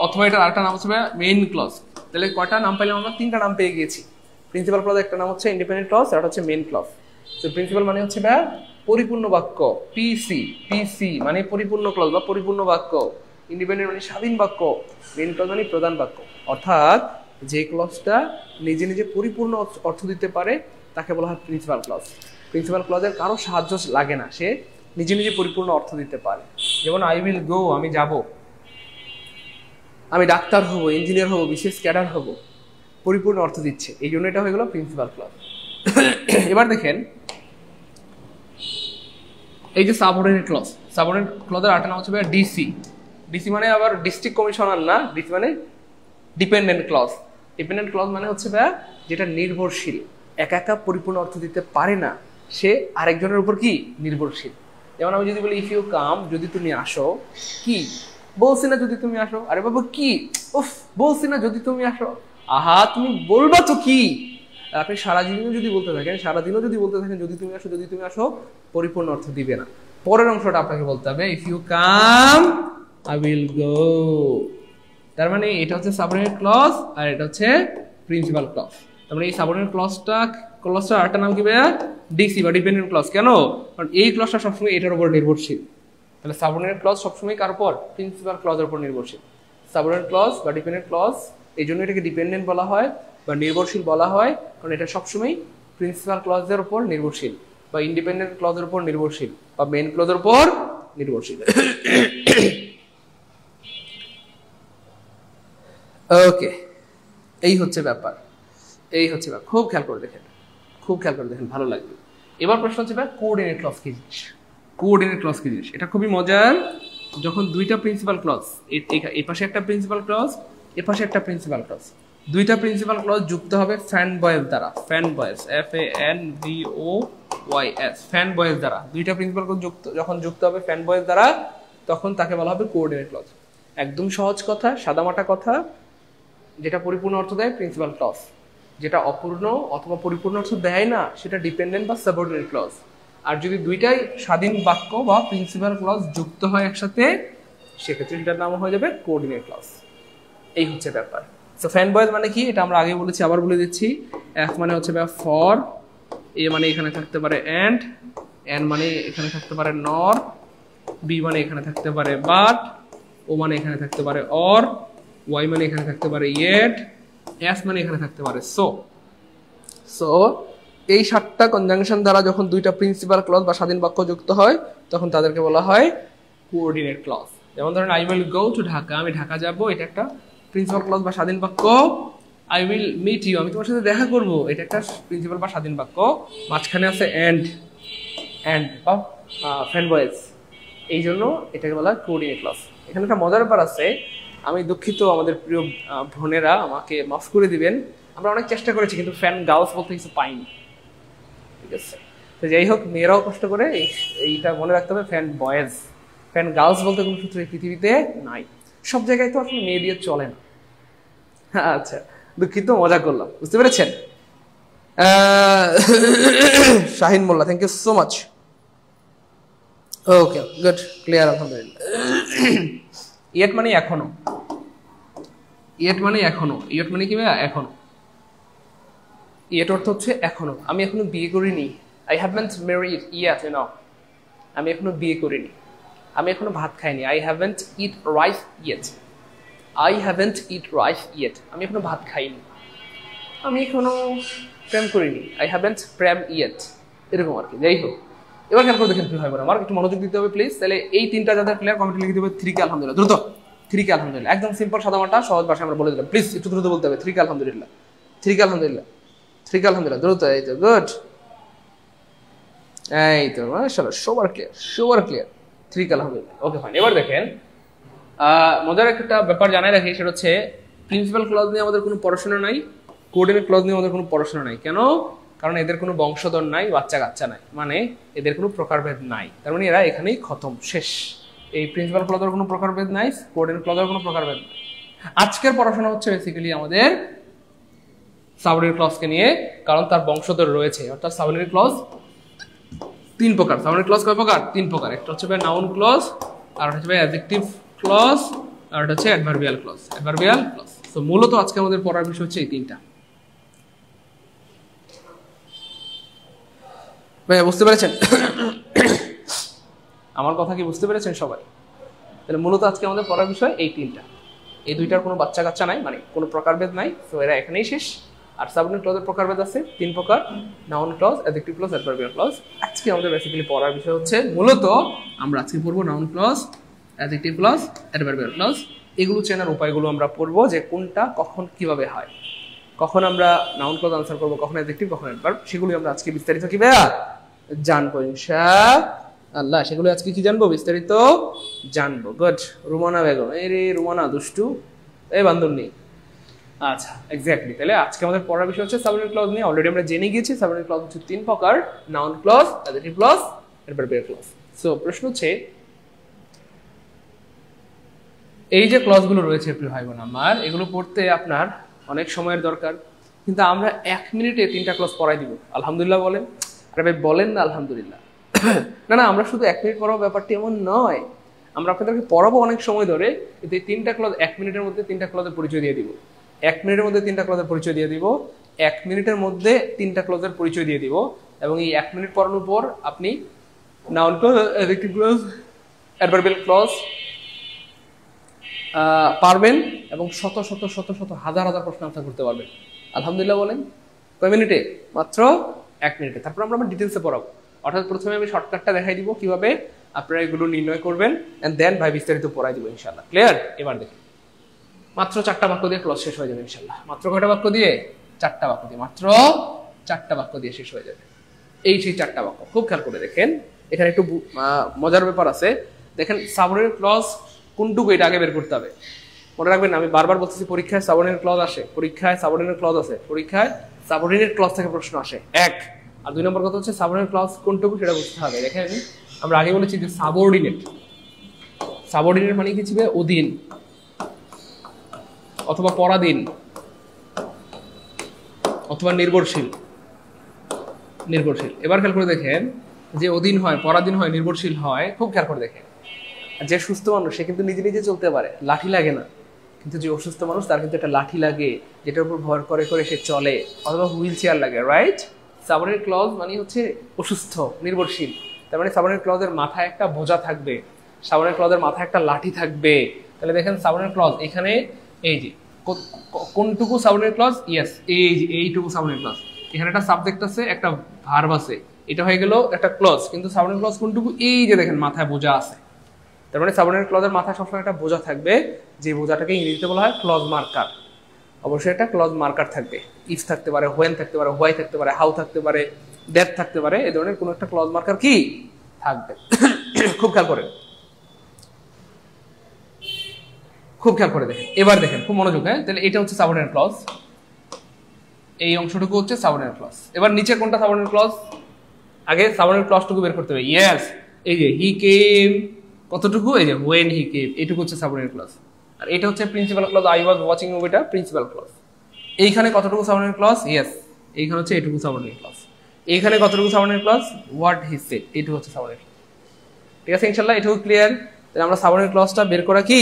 অথবা এটার আরেকটা নাম হচ্ছে মেইন ক্লজ। তাহলে কয়টা নাম পাইলাম আমরা? তিনটা নাম পেয়ে গিয়েছি। প্রিন্সিপাল ক্লজ একটা নাম হচ্ছে ইন্ডিপেন্ডেন্ট ক্লজ আর একটা হচ্ছে মেইন ক্লজ। তো প্রিন্সিপাল মানে হচ্ছে ভাইয়া পরিপূর্ণ বাক্য, পিসি মানে পরিপূর্ণ ক্লজ বা পরিপূর্ণ বাক্য, ইন্ডিপেন্ডেন্ট মানে স্বাধীন বাক্য, মেইন ক্লজ মানে প্রধান বাক্য। অর্থাৎ যে ক্লজটা নিজে নিজে পরিপূর্ণ অর্থ দিতে পারে তাকে বলা হয় প্রিন্সিপাল ক্লজ। প্রিন্সিপাল ক্লজের কারো সাহায্য লাগে না, সে নিজে নিজে পরিপূর্ণ অর্থ দিতে পারে। যেমন আই উইল গো, আমি যাব, আমি ডাক্তার হব, ইঞ্জিনিয়ার হব, বিশেষ ক্যাডার হব, পরিপূর্ণ অর্থ দিচ্ছে, এই জন্য এটা হয়ে গেল প্রিন্সিপাল ক্লজ। এবার দেখেন এই যে সাবঅর্ডিনেট ক্লজ, সাবঅর্ডিনেট ক্লজের আরেকটা নাম হচ্ছে ডিসি। ডিসি মানে আবার ডিস্ট্রিক্ট কমিশনার না, ডিসি মানে ডিপেন্ডেন্ট ক্লজ। ডিপেন্ডেন্ট ক্লজ মানে হচ্ছে যেটা নির্ভরশীল, একা একা পরিপূর্ণ অর্থ দিতে পারে না, সে আরেকজনের উপর কি নির্ভরশীল। যেমন আমি যদি বলি ইফ ইউ কাম, যদি তুমি আসো, কি বলছি না যদি তুমি আসো, আরে বাবা কি উফ বলছি না যদি তুমি আসো, আহা তুমি বলবা তো কি। আপনি সারাদিনও যদি বলতে থাকেন, সারাদিনও যদি বলতে থাকেন যদি তুমি আসো, যদি তুমি আসো, পরিপূর্ণ অর্থ দিবে না। পরের অংশটা আপনাকে বলতে হবে if you come I will go. তার মানে এটা হচ্ছে সাবঅর্ডিনেট ক্লজ আর এটা হচ্ছে প্রিন্সিপাল ক্লজ। তার মানে এই সাবঅর্ডিনেট ক্লজটার আরেকটা নাম কি ভাইয়া ডিসি বা ডিপেন্ডেন্ট ক্লজ। কেন? কারণ এই ক্লজটা সবসময় এটার উপর নির্ভরশীল। তাহলে সাবঅর্ডিনেট ক্লজ সবসময় কার উপর? প্রিন্সিপাল ক্লজের উপর নির্ভরশীল। সাবঅর্ডিনেট ক্লজ বা ডিপেন্ডেন্ট ক্লজ এই জন্য এটাকে ডিপেন্ডেন্ট বলা হয় বা নির্ভরশীল বলা হয়, কারণ এটা সবসময় প্রিন্সিপাল ক্লজের উপর নির্ভরশীল বা ইন্ডিপেন্ডেন্ট ক্লজের উপর নির্ভরশীল বা মেইন ক্লজের উপর নির্ভরশীল। ওকে, এই হচ্ছে ব্যাপার, এই হচ্ছে ব্যাপার। খুব খেয়াল করে দেখেন, খুব খেয়াল করে দেখেন, ভালো লাগবে। এবার প্রশ্ন হচ্ছে কোঅর্ডিনেট ক্লজ কি জিনিস? কোঅর্ডিনেট ক্লজ কি জিনিস? এটা খুবই মজার। যখন দুইটা প্রিন্সিপাল ক্লজ, এই পাশে একটা প্রিন্সিপাল ক্লজ, এ পাশে একটা প্রিন্সিপাল ক্লজ, দুইটা প্রিন্সিপাল ক্লজ যুক্ত হবে ফ্যান বয়েজ দ্বারা। Fan boys, FANBOYS, fan boys দ্বারা। দুইটা প্রিন্সিপাল ক্লজ যখন যুক্ত হবে ফ্যান বয়েজ দ্বারা, তখন তাকে বলা হবে কোঅর্ডিনেট ক্লজ। একদম সহজ কথা, সাদামাটা কথা। যেটা পরিপূর্ণ অর্থ দেয় প্রিন্সিপাল ক্লজ, যেটা অপূর্ণ অথবা পরিপূর্ণ অর্থ দেয় না সেটা ডিপেন্ডেন্ট বা সাবঅর্ডিনেট ক্লজ। আর যদি দুইটাই স্বাধীন বাক্য বা প্রিন্সিপাল ক্লজ যুক্ত হয় একসাথে, সেক্ষেত্রে সেটার নাম হয়ে যাবে কোঅর্ডিনেট ক্লজ। এই হচ্ছে ব্যাপার। সো ফ্যান বয়েজ মানে কি এটা আমরা আগে বলেছি, আবার বলে দিচ্ছি। F মানে হচ্ছে ফর, A মানে এখানে থাকতে পারে অ্যান্ড, N মানে এখানে থাকতে পারে নর, B মানে এখানে থাকতে পারে বাট, O মানে এখানে থাকতে পারে অর, Y মানে এখানে থাকতে পারে ইয়েট, S মানে এখানে থাকতে পারে সো। সো এই 7টা কনজাংশন দ্বারা যখন দুইটা প্রিন্সিপাল ক্লজ বা স্বাধীন বাক্য যুক্ত হয়, তখন তাদেরকে বলা হয় কোঅর্ডিনেট ক্লজ। যেমন ধরেন I will go to Dhaka, আমি ঢাকা যাব, এটা একটা প্রিন্সিপাল ক্লজ বা স্বাধীন বাক্য। আই উইল মিট ইউ, আমি তোমার সাথে দেখা করব, এটা একটা প্রিন্সিপাল বা স্বাধীন বাক্য। মাঝখানে আছে অ্যান্ড বা ফ্যান বয়েজ, এই জন্য এটাকে বলা হয় কোঅর্ডিনেট ক্লজ। এখানে একটা মজার ব্যাপার আছে, আমি দুঃখিত আমাদের প্রিয় বোনেরা, আমাকে মাফ করে দিবেন। আমরা অনেক চেষ্টা করেছি কিন্তু ফ্যান গার্লস বলতে কিছু পাইনি, ঠিক আছে? তো যাই হোক, মেয়েরাও কষ্ট করে এইটা মনে রাখতে হবে, ফ্যান বয়েজ, ফ্যান গার্লস বলতে কোনো সূত্র এই পৃথিবীতে নাই। সব জায়গায় তো আসলে মেয়ে দিয়ে চলে না। আচ্ছা, দুঃখিত, মজা করলাম, বুঝতে পেরেছেন? Shahin Molla, thank you so much. Okay, good, clear, আলহামদুলিল্লাহ। ইয়েট মানে এখনো, ইয়েট মানে এখনো, ইয়েট মানে কি ভাইয়া? এখনো। ইয়েট অর্থ হচ্ছে এখনো। আমি এখনো বিয়ে করিনি, I haven't married yet, you know, আমি এখনো বিয়ে করিনি। আমি এখনো ভাত খাইনি, I haven't eat rice yet, I haven't eat rice yet, আমি এখনো ভাত খাইনি। আমি এখনো প্রেম করিনি, আই হ্যাভেন্ট প্রেম ইয়েট, এরকম আর কি। যাই হোক, এবার খেয়াল করে দেখেন কি হয়, আমার একটু মনোযোগ দিতে হবে প্লিজ। তাহলে এই 3টা যাদের ক্লিয়ার, কমেন্টে লিখে দেবে 3 কে আলহামদুলিল্লাহ, দ্রুত 3 কে আলহামদুলিল্লাহ, একদম সিম্পল সাদামাটা সহজ ভাষায় আমরা বলে দিলাম। প্লিজ একটু দ্রুত বলতে হবে, 3 কে আলহামদুলিল্লাহ, 3 কে আলহামদুলিল্লাহ, 3 কে আলহামদুলিল্লাহ, দ্রুত। এই তো গুড, এই তো মাশাআল্লাহ, সবার ক্লিয়ার, সবার ক্লিয়ার, 3 কে আলহামদুলিল্লাহ। Okay fine. এবার দেখেন মজার একটা ব্যাপার জানাই রাখি, সেটা হচ্ছে প্রিন্সিপাল ক্লজ নিয়ে আমাদের কোনো পড়াশোনা নাই, কোঅর্ডিনেট ক্লজ নিয়ে আমাদের কোনো পড়াশোনা নাই। কেন? কারণ এদের কোনো বংশধর নাই, বাচ্চা কাচ্চা নাই, মানে এদের কোনো প্রকারভেদ নাই। তার মানে এরা এখানেই খতম, শেষ। এই প্রিন্সিপাল ক্লজের কোনো প্রকারভেদ নাই, কোঅর্ডিনেট ক্লজের কোনো প্রকারভেদ নাই। আজকের পড়াশোনা হচ্ছে বেসিক্যালি আমাদের সাবঅর্ডিনেট ক্লজকে নিয়ে, কারণ তার বংশধর রয়েছে। অর্থাৎ সাবঅর্ডিনেট ক্লজ 3 প্রকার। সাবঅর্ডিনেট ক্লজ কয় প্রকার? 3 প্রকার। একটা হচ্ছে নাউন ক্লজ, আর হচ্ছে অ্যাডজেক্টিভ ক্লজ, আর এটা হচ্ছে অ্যাডভার্বিয়াল ক্লজ। Adverbial clause. তো মূলত আজকে আমাদের পড়ার বিষয় হচ্ছে এই 3টা। ভাইয়া বুঝতে পেরেছেন? আমার কথা কি বুঝতে পেরেছেন সবাই? তাহলে মূলত আজকে আমাদের পড়ার বিষয় এই তিনটা, এই দুইটার কোনো বাচ্চা কাচ্চা নাই, মানে কোনো প্রকারভেদ নাই, তো এরা এখানেই শেষ। আর সাবঅর্ডিনেট ক্লজের প্রকারভেদ আছে 3 প্রকার, noun clause, adjective clause, adverbial clause. আজকে আমাদের বেসিক্যালি পড়ার বিষয় হচ্ছে মূলত আমরা আজকে পড়বো noun clause, adjective clause, adverbial clause. এগুলো চেনার উপায়গুলো আমরা পড়বো, যে কোনটা কখন কিভাবে হয়, কখন আমরা নাউন ক্লজ আনসার করবো, কখন অ্যাডজেক্টিভ, কখন অ্যাডভার্ব, সেগুলো আমরা আজকে বিস্তারিত কি ভাইয়া জানবো ইনশাআল্লাহ। সেগুলো আজকে কি জানবো? বিস্তারিত জানবো। গুড। রুমানা বেগম, এই রে রুমানা দুষ্টু, এই বান্দর নেই। আচ্ছা, এক্স্যাক্টলি। তাহলে আজকে আমাদের পড়ার বিষয় হচ্ছে সাবঅর্ডিনেট ক্লজ নিয়ে। অলরেডি আমরা জেনে গিয়েছি সাবঅর্ডিনেট ক্লজ হচ্ছে 3 প্রকার, noun clause, adjective clause, adverbial clause. So প্রশ্ন হচ্ছে, এই যে ক্লজগুলো রয়েছে প্রিয় ভাই বোন আমার, এগুলো পড়তে আপনার অনেক সময়ের দরকার, কিন্তু আমরা 1 মিনিটে 3টা ক্লজ পড়াই দিব। আলহামদুলিল্লাহ বলেন? আরে ভাই বলেন না আলহামদুলিল্লাহ। না না, আমরা শুধু 1 মিনিট পড়াবো ব্যাপারটি এমন নয়, আমরা আপনাদেরকে পড়াবো অনেক সময় ধরে, কিন্তু এই 3টা ক্লজ 1 মিনিটের মধ্যে 3টা ক্লজের পরিচয় দিয়ে দিব। 1 মিনিটের মধ্যে 3টা ক্লজের পরিচয় দিয়ে দিব, 1 মিনিটের মধ্যে 3টা ক্লজের পরিচয় দিয়ে দিব, এবং এই 1 মিনিট পড়ানোর পর আপনি noun clause, adjective clause, adverbial clause পারবেন, এবং শত শত শত শত হাজার হাজার প্রশ্ন আনসার করতে পারবেন। আলহামদুলিল্লাহ বলেন? কয় মিনিটে? মাত্র 1 মিনিটে। তারপর আমরা ডিটেলসে পড়াবো, অর্থাৎ প্রথমে আমি শর্টকাটটা দেখাই দিব কিভাবে আপনারা এগুলো নির্ণয় করবেন, এন্ড দেন ভাই বিস্তারিত পড়াই দিব ইনশাআল্লাহ। ক্লিয়ার? এবার দেখুন, মাত্র 4টা বাক্য দিয়ে ক্লজ শেষ হয়ে যাবে ইনশাআল্লাহ। মাত্র কয়টা বাক্য দিয়ে? 4টা বাক্য দিয়ে, মাত্র 4টা বাক্য দিয়ে শেষ হয়ে যাবে। এই সেই 4টা বাক্য, খুব খেয়াল করে দেখেন। এখানে একটু মজার ব্যাপার আছে, দেখেন সাবঅর্ডিনেট ক্লজ কোনটুকু, এটা আগে বের করতে হবে। মনে রাখবেন, আমি বারবার বলতেছি পরীক্ষায় সাবঅর্ডিনেট ক্লজ আসে, পরীক্ষায় সাবঅর্ডিনেট ক্লজ আছে, পরীক্ষায় সাবঅর্ডিনেট ক্লজ থেকে প্রশ্ন আসে, 1। আর 2 নম্বর কথা হচ্ছে সাবঅর্ডিনেট ক্লজ কোনটুকু সেটা বুঝতে হবে। দেখেন আমরা আগে বলেছি যে সাবঅর্ডিনেট, সাবঅর্ডিনেট মানে কি ছিল? অধীন অথবা পরাধীন অথবা নির্ভরশীল। নির্ভরশীল। এবার খেয়াল করে দেখেন, যে অধীন হয়, পরাধীন হয়, নির্ভরশীল হয়, খুব খেয়াল করে দেখেন। যে সুস্থ মানুষ সে কিন্তু নিজে নিজে চলতে পারে, লাঠি লাগে না, কিন্তু যে অসুস্থ মানুষ তার কিন্তু একটা লাঠি লাগে, যেটার উপর ভর করে করে সে চলে, অথবা হুইল চেয়ার লাগে, রাইট? সাবঅর্ডিনেট ক্লজ মানে হচ্ছে অসুস্থ, নির্ভরশীল। তার মানে সাবঅর্ডিনেট ক্লজের মাথায় একটা বোঝা থাকবে, সাবঅর্ডিনেট ক্লজের মাথায় একটা লাঠি থাকবে। তাহলে দেখেন সাবঅর্ডিনেট ক্লজ এখানে, এই যে কোনটুকু সাবঅর্ডিনেট ক্লজ? ইয়েস, এই যে এইটুকু সাবঅর্ডিনেট ক্লজ। এখানে একটা সাবজেক্ট আছে, একটা ভার্ব আছে, এটা হয়ে গেল একটা ক্লজ। কিন্তু সাবঅর্ডিনেট ক্লজ কোনটুকু? এই যে দেখেন মাথায় বোঝা আছে। তার মানে সাবঅর্ডিনেট ক্লজের মাথায় সবসময় একটা বোঝা থাকবে, যে বোঝাটাকে ইংরেজিতে বলা হয় ক্লজ মার্কার। অবশ্যই একটা ক্লজ মার্কার থাকবে, ইফ থাকতে পারে, হোয়েন থাকতে পারে, হোয়াই থাকতে পারে, হাউ থাকতে পারে, দ্যাট থাকতে পারে, এই ধরনের কোনো একটা ক্লজ মার্কার কি থাকবে। খুব খেয়াল করেন, খুব খেয়াল করে দেখেন। এবার দেখেন খুব মনোযোগ, হ্যাঁ? তাহলে এটা হচ্ছে সাবঅর্ডিনেট ক্লজ, এই অংশটুকু হচ্ছে সাবঅর্ডিনেট ক্লজ। এবার নিচে কোনটা সাবঅর্ডিনেট ক্লজ? আগে সাবঅর্ডিনেট ক্লজটুকু বের করতে হবে। ইয়েস, এই যে হি কেম, কতটুকু? এই যে when he came, এইটুকু হচ্ছে সাবঅর্ডিনেট ক্লজ। আর এটা হচ্ছে principal clause, I was watching মুভিটা প্রিন্সিপাল ক্লজ। এইখানে কতটুকু সাবঅর্ডিনেট ক্লজ? ইয়েস, এইখানে হচ্ছে এইটুকু সাবঅর্ডিনেট ক্লজ। এইখানে কতটুকু subordinate clause? What he said, এইটুকু হচ্ছে সাবঅর্ডিনেট ক্লজ। ঠিক আছে ইনশাআল্লাহ, এটুকু ক্লিয়ার? তাহলে আমরা সাবঅর্ডিনেট ক্লজটা বের করা কি?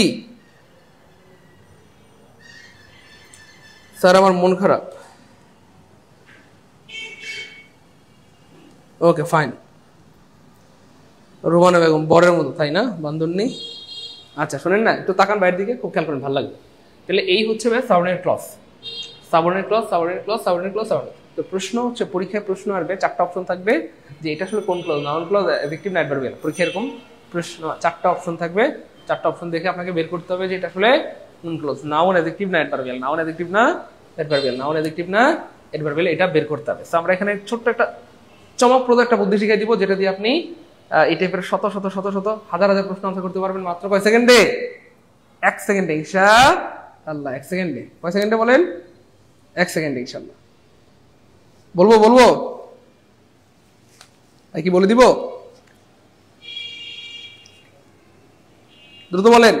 স্যার আমার মন খারাপ। Okay fine. রুমানা বেগম বরের মতো, তাই না? বান্ধব নেই। আচ্ছা শোনেন না, একটু তাকান বাইরের দিকে, খুব খেয়াল করেন, ভালো লাগবে। তাহলে এই হচ্ছে subordinate clause, subordinate clause, subordinate clause, subordinate clause, subordinate. তো প্রশ্ন হচ্ছে, পরীক্ষায় প্রশ্ন আসবে, 4টা অপশন থাকবে, যে এটা আসলে কোন ক্লজ, নাউন ক্লজ, অ্যাডজেক্টিভ না অ্যাডভার্বিয়াল। পরীক্ষা এরকম প্রশ্ন 4টা অপশন থাকবে, 4টা অপশন দেখে আপনাকে বের করতে হবে যে এটা আসলে কোন ক্লজ, নাউন, অ্যাডজেক্টিভ না অ্যাডভার্বিয়াল, নাউন, অ্যাডজেক্টিভ না অ্যাডভার্বিয়াল, নাউন, অ্যাডজেক্টিভ না অ্যাডভার্বিয়াল, এটা বের করতে হবে। তো আমরা এখানে ছোট্ট একটা চমকপ্রদ একটা বুদ্ধি শিখিয়ে দিব, যেটা দিয়ে আপনি এই টাইপের শত শত শত শত হাজার হাজার প্রশ্ন আনসার করতে পারবেন মাত্র কয় সেকেন্ডে? 1 সেকেন্ডে ইনশাআল্লাহ। 1 সেকেন্ডে। কয় সেকেন্ডে বলেন? 1 সেকেন্ডে ইনশাআল্লাহ। বলবো বলবো কি বলে দিব? দ্রুত বলেন।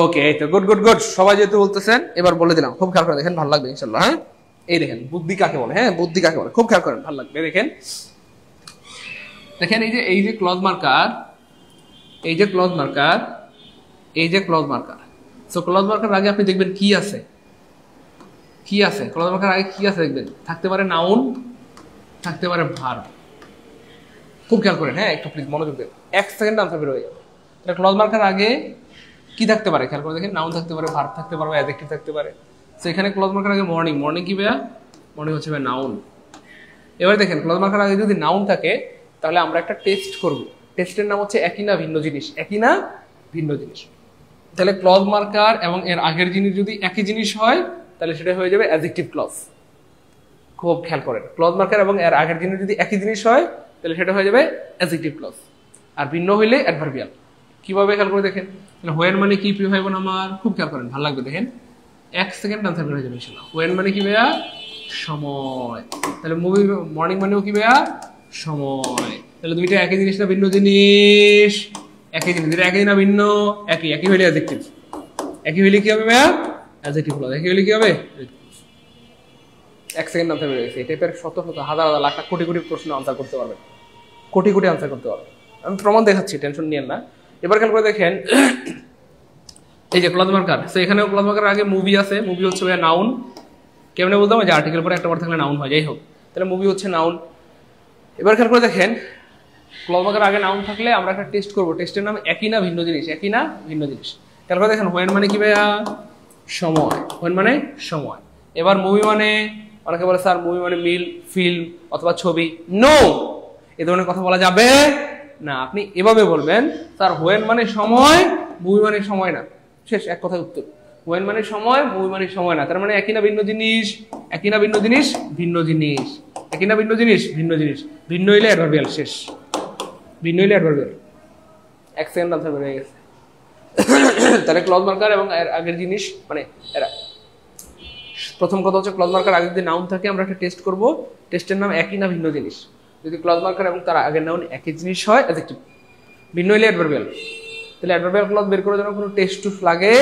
ওকে, তো গুড গুড গুড, সবাই যেহেতু বলতেছেন এবার বলে দিলাম, খুব খেয়াল করে দেখেন, ভালো লাগবে ইনশাআল্লাহ। হ্যাঁ, এই দেখেন বুদ্ধি কাকে বলে, হ্যাঁ বুদ্ধি কাকে বলে, খুব খেয়াল করেন, ভালো লাগবে। দেখেন দেখেন, এই যে ক্লজ মার্কার, এই যে ক্লজ মার্কার, এই যে clause marker, so clause marker আগে আপনি দেখবেন কি আছে, কি আছে ক্লজ মার্কার আগে কি আছে দেখবেন। থাকতে পারে নাউন, থাকতে পারে ভার্ব। খুব খেয়াল করেন, হ্যাঁ একটু প্লিজ মনোযোগ দেন, 1 সেকেন্ড আনসার বের হয়ে যাবে। তাহলে ক্লজ মার্কার আগে কি থাকতে পারে খেয়াল করে দেখেন, নাউন থাকতে পারে, ভার্ব থাকতে পারে, অ্যাডজেক্টিভ থাকতে পারে। সো এখানে ক্লজ মার্কার আগে মর্নিং, মর্নিং কি ভাইয়া? মর্নিং হচ্ছে ভাই নাউন। এবার দেখেন ক্লজ মার্কার আগে যদি নাউন থাকে তাহলে আমরা একটা টেস্ট করব। টেস্টের নাম হচ্ছে একই না ভিন্ন জিনিস, একই না ভিন্ন জিনিস। তাহলে ক্লজ মার্কার এবং এর আগের জিনিস যদি একই জিনিস হয় তাহলে সেটা হয়ে যাবে অ্যাডজেক্টিভ ক্লজ। খুব খেয়াল করেন, ক্লজ মার্কার এবং এর আগের জিনিস যদি একই জিনিস হয় তাহলে সেটা হয়ে যাবে অ্যাডজেক্টিভ ক্লজ, আর ভিন্ন হইলে অ্যাডভার্বিয়াল। কিভাবে খেয়াল করে দেখেন, হোয়েন মানে কি প্রিয় ভাই বোন আমার? খুব খেয়াল করেন, ভালো লাগবে দেখেন, 1 সেকেন্ড আনসার বের হয়ে যাবে ইনশাআল্লাহ। হোয়েন মানে কি ভাইয়া? সময়। তাহলে মুভি মর্নিং মানেও কি ভাইয়া? সময়। তাহলে দুইটা একই জিনিস না ভিন্ন জিনিস? একই জিনিস, দুইটা একই না ভিন্ন? একই। একই হইলে অ্যাডজেক্টিভ, একই হইলে কি হবে ভাইয়া? Adjective clause. একই হইলে কি হবে? 1 সেকেন্ড আনসার বের হয়েছে। এই টাইপের শত শত হাজার হাজার লাখ লাখ কোটি কোটি প্রশ্ন আনসার করতে পারবেন, কোটি কোটি আনসার করতে পারবেন। আমি প্রমাণ দেখাচ্ছি, টেনশন নিয়েন না। এবার খেয়াল করে দেখেন, এই যে ক্লজ মার্কার, সো এখানেও ক্লজ মার্কার আগে মুভি আছে। মুভি হচ্ছে ভাইয়া নাউন। কেমনে বলতাম? যে আর্টিকেল পরে একটা বার থাকলে নাউন হয়, যাই হোক। তাহলে মুভি হচ্ছে নাউন। এবার খেয়াল করে দেখেন, ক্লজ মার্কার আগে নাউন থাকলে আমরা একটা টেস্ট করব। টেস্টের নাম একই না ভিন্ন জিনিস, একই না ভিন্ন জিনিস। খেয়াল করে দেখেন, হোয়েন মানে কি ভাইয়া? সময়। হোয়েন মানে সময়। এবার মুভি মানে, অনেকে বলে স্যার মুভি মানে মিল, ফিল্ম অথবা ছবি। নো, এ ধরনের কথা বলা যাবে না। আপনি এভাবে বলবেন, স্যার হোয়েন মানে সময়, মুভি মানে সময় না। শেষ, এক কথায় উত্তর। হোয়েন মানে সময়, মুভি মানে সময় না। তার মানে একই না ভিন্ন জিনিস? একই না ভিন্ন জিনিস? ভিন্ন জিনিস। একই না ভিন্ন জিনিস? ভিন্ন জিনিস। ভিন্ন হইলে অ্যাডভার্বিয়াল। শেষ, ভিন্ন হইলে অ্যাডভার্বিয়াল। 1 সেকেন্ড আনসার বের হয়ে গেছে। তাহলে ক্লজ মার্কার এবং এর আগের জিনিস মানে এরা, প্রথম কথা হচ্ছে ক্লজ মার্কার আগে যদি নাউন থাকে আমরা একটা টেস্ট করব। টেস্টের নাম একই না ভিন্ন জিনিস। যদি ক্লজ মার্কার এবং তার আগের নাউন একই জিনিস হয় অ্যাডজেক্টিভ, ভিন্ন হইলে অ্যাডভার্বিয়াল। তাহলে অ্যাডভার্বিয়াল ক্লজ বের করার জন্য কোনো টেস্ট টুস লাগে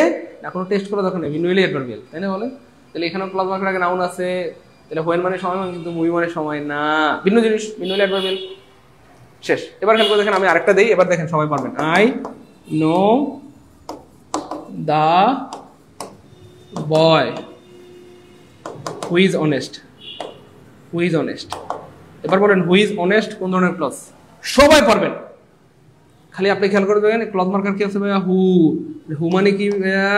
না, কোনো টেস্ট করা দরকার নেই, ভিন্ন হইলে অ্যাডভার্বিয়াল, তাই না বলেন? তাহলে এখানে ক্লজ মার্কার আগে নাউন আছে, তাহলে হোয়েন মানে সময়, কিন্তু মুভি মানে সময় না, ভিন্ন জিনিস, ভিন্ন হইলে অ্যাডভার্বিয়াল। শেষ। এবার খেয়াল করে দেখেন, আমি আরেকটা দেই, এবার দেখেন সবাই পারবেন। I know the boy who is honest. Who is honest. এবার বলেন হু ইজ অনেস্ট কোন ধরনের ক্লজ? সবাই পারবেন, খালি আপনি খেয়াল করে দেখেন ক্লজ মার্কার কি আছে ভাইয়া? হু। হু মানে কি ভাইয়া?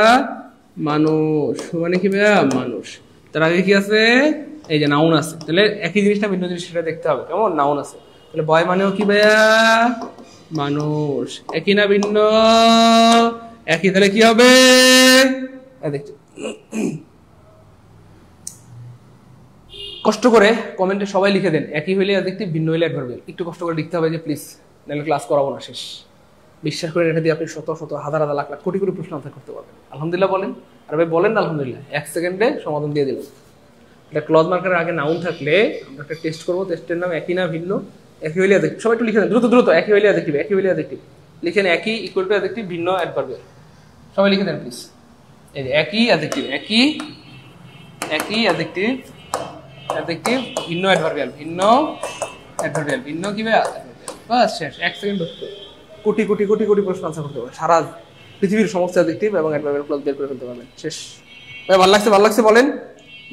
মানুষ। হু মানে কি ভাইয়া? মানুষ। তার আগে কি আছে? এই যে নাউন আছে। তাহলে একই জিনিসটা ভিন্ন জিনিস সেটা দেখতে হবে, কেমন? নাউন আছে। তাহলে বয় মানেও কি ভাইয়া? মানুষ। একই না ভিন্ন? একই। তাহলে কি হবে? দেখতে কষ্ট করে কমেন্টে সবাই লিখে দেন একই হইলে অ্যাডজেক্টিভ, ভিন্ন হইলে অ্যাডভার্বিয়াল। একটু কষ্ট করে লিখতে হবে যে প্লিজ, নাহলে ক্লাস করাবো না। শেষ। বিশ্বাস করে রেখে দিয়ে আপনি শত শত হাজার হাজার লাখ লাখ কোটি কোটি প্রশ্ন আনসার করতে পারবেন। আলহামদুলিল্লাহ বলেন। আর ভাই বলেন না আলহামদুলিল্লাহ, 1 সেকেন্ডে সমাধান দিয়ে দিলাম। এটা ক্লজ মার্কারের আগে নাউন থাকলে আমরা একটা টেস্ট করবো। টেস্টের নাম একই না ভিন্ন? একই হইলে অ্যাডজেক্টিভ। সবাই একটু লিখে দেন দ্রুত দ্রুত। একই হইলে অ্যাডজেক্টিভ, একই হইলে অ্যাডজেক্টিভ লিখেন। একই ইকুয়াল টু অ্যাডজেক্টিভ, ভিন্ন অ্যাডভার্বিয়াল। সবাই লিখে দেন প্লিজ। এই যে একই অ্যাডজেক্টিভ, একই, একই অ্যাডজেক্টিভ, অ্যাডজেক্টিভ, ভিন্ন অ্যাডভার্বিয়াল, ভিন্ন অ্যাডভার্বিয়াল, ভিন্ন কি ভাই? বাস শেষ। 1 সেকেন্ড কোটি কোটি কোটি কোটি প্রশ্ন আনসার করতে পারবেন। সারা পৃথিবীর সমস্ত অ্যাডজেক্টিভ এবং অ্যাডভার্বিয়াল ক্লজ বের করে ফেলতে পারবেন। শেষ। ভাই ভালো লাগছে? ভালো লাগছে বলেন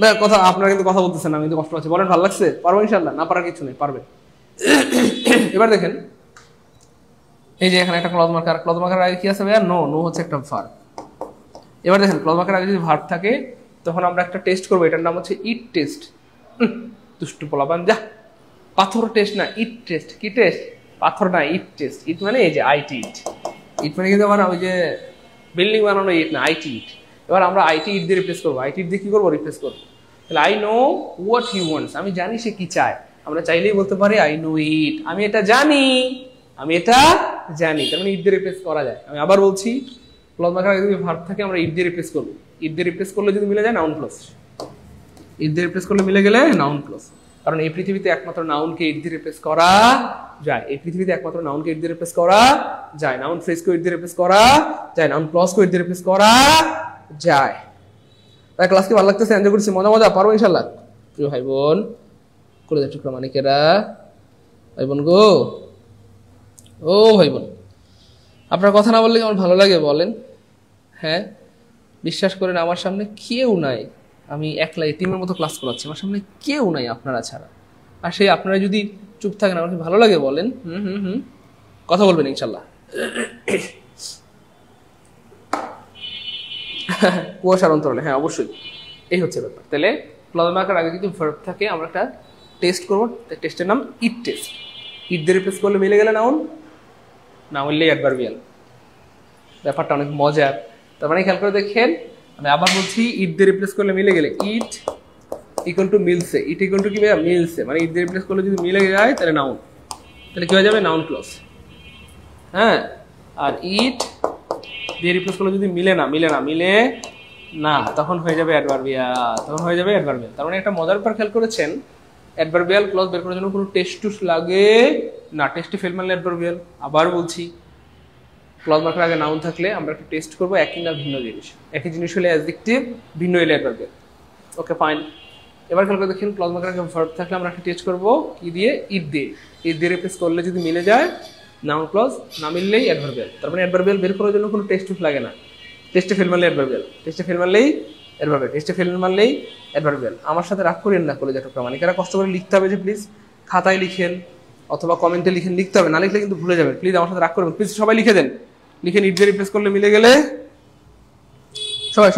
ভাই। কথা আপনারা কিন্তু কথা বলতেছেন না, আমি কিন্তু কষ্ট পাচ্ছি। বলেন ভালো লাগছে? পারবো ইনশাআল্লাহ, না পারার কিছু নেই, পারবে। এবার দেখেন, এই যে এখানে একটা ক্লজ মার্কার। ক্লজ মার্কার আগে কি আছে ভাইয়া? নো। নো হচ্ছে একটা ভার্ব। এবার দেখেন ক্লজ মার্কার আগে যদি ভার্ব থাকে তখন আমরা একটা টেস্ট করবো, এটার নাম হচ্ছে ইট টেস্ট। দুষ্টু পোলাপান যা, পাথর টেস্ট না, ইট টেস্ট। কি টেস্ট? পাথর না, ইট টেস্ট। ইট মানে এই যে আইটি ইট। ইট মানে কিন্তু আমার ওই যে বিল্ডিং বানানো ইট না, আইটি ইট। এবার আমরা আইটি ইট দিয়ে রিপ্লেস করবো। আইটি ইট দিয়ে কি করবো? রিপ্লেস করবো। তাহলে I know what he wants, আমি জানি সে কি চায়। আমরা চাইলেই বলতে পারি আই নো ইট, আমি এটা জানি, আমি এটা জানি। তার মানে ইট দিয়ে রিপ্লেস করা যায়। আমি আবার বলছি, ক্লজ মার্কার যদি ভার্ব থাকে আমরা ইট দিয়ে রিপ্লেস করবো। ইট দিয়ে রিপ্লেস করলে যদি মিলে যায় নাউন ক্লজ। ইট দিয়ে রিপ্লেস করলে মিলে গেলে নাউন ক্লজ। কারণ এই পৃথিবীতে একমাত্র নাউনকে ইট দিয়ে রিপ্লেস করা যায়। এই পৃথিবীতে একমাত্র নাউনকে ইট দিয়ে রিপ্লেস করা যায়। নাউন ফ্রেজকে ইট দিয়ে রিপ্লেস করা যায়, নাউন ক্লজকে ইট দিয়ে রিপ্লেস করা যায়। তাই ক্লাস কি ভালো লাগতেছে? এনজয় করছি? মজা মজা? পারবো ইনশাআল্লাহ? প্রিয় ভাই বোন, করে দে টুকরা মানিকেরা, ভাই বোন গো, ও ভাই বোন, আপনার কথা না বললে আমার ভালো লাগে বলেন? হ্যাঁ, বিশ্বাস করেন আমার সামনে কেউ নাই, আমি একলা এতিমের মতো ক্লাস করাচ্ছি, আমার সামনে কেউ নাই আপনারা ছাড়া। আর সেই আপনারা যদি চুপ থাকেন আমাকে ভালো লাগে বলেন, কথা বলবেন ইনশাল্লাহ। কুয়াশার অন্তরালে, হ্যাঁ অবশ্যই, এই হচ্ছে ব্যাপার। তাহলে ক্লজ মার্কার আগে যদি ভার্ব থাকে আমরা একটা টেস্ট করবো, টেস্টের নাম ইট টেস্ট। ইট দিয়ে রিপ্লেস করলে মিলে গেলে নাউন, না মিললেই অ্যাডভার্বিয়াল। ব্যাপারটা অনেক মজার। তার মানে খেয়াল করে দেখেন, আমি আবার বলছি, ইট দিয়ে রিপ্লেস করলে মিলে গেলে, ইট ইকুয়াল টু মিলসে, ইট ইকুয়াল টু কি ভাইয়া মিলসে, মানে ইট দিয়ে রিপ্লেস করলে যদি মিলে যায় তাহলে নাউন, তাহলে কি হয়ে যাবে নাউন ক্লজ। হ্যাঁ, আর ইট দিয়ে রিপ্লেস করলে যদি মিলে না তখন হয়ে যাবে অ্যাডভার্বিয়াল, তার মানে একটা মজার ব্যাপার খেয়াল করেছেন, অ্যাডভার্বিয়াল ক্লজ বের করার জন্য কোনো টেস্ট টুস লাগে না, টেস্টে ফেল মারলে অ্যাডভার্বিয়াল। আবার বলছি, ক্লজ মার্কার আগে নাউন থাকলে আমরা একটা টেস্ট করবো, একই না ভিন্ন জিনিস, একই জিনিস হলে অ্যাডজেক্টিভ, ভিন্ন হলে অ্যাডভার্বিয়াল। Okay fine. এবার খেয়াল করে দেখেন, ক্লজ মার্কার আগে ভার্ব থাকলে আমরা একটা টেস্ট করবো কি দিয়ে, ইট দিয়ে। ইট দিয়ে রিপ্লেস করলে যদি মিলে যায় নাউন ক্লজ, না মিললেই অ্যাডভার্বিয়াল। তার মানে অ্যাডভার্বিয়াল বের করার জন্য কোনো টেস্ট টুস লাগে না, টেস্টে ফেল মারলে অ্যাডভার্বিয়াল, অ্যাডভার্বিয়াল। আমার সাথে রাগ করেন না কলেজা টুকরা, মানে কষ্ট করে লিখতে হবে যে প্লিজ খাতায় লিখেন অথবা কমেন্টে লিখেন, লিখতে হবে, না লিখলে কিন্তু ভুলে যাবেন। প্লিজ আমার সাথে রাগ করবেন, প্লিজ সবাই লিখে দেন, লিখে ইট দিয়ে রিপ্লেস করলে মিলে গেলে, সবাই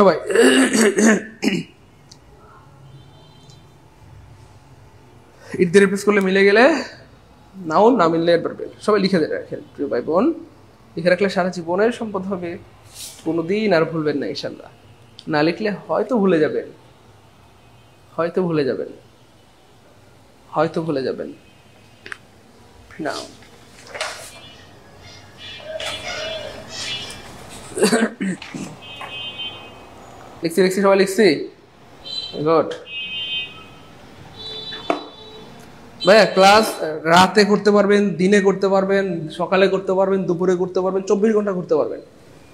ইট দিয়ে রিপ্লেস করলে মিলে গেলে নাউন, না মিললে অ্যাডভার্বিয়াল। সবাই লিখে দেন, রাখেন প্রিয় ভাই বোন, লিখে রাখলে সারা জীবনের সম্পদ হবে, কোনোদিন আর ভুলবেন না ইনশাল্লাহ। না লিখলে হয়তো ভুলে যাবেন, নাও লিখছি, সবাই লিখছি, গুড। ভাইয়া ক্লাস রাতে করতে পারবেন, দিনে করতে পারবেন, সকালে করতে পারবেন, দুপুরে করতে পারবেন, 24 ঘন্টা করতে পারবেন,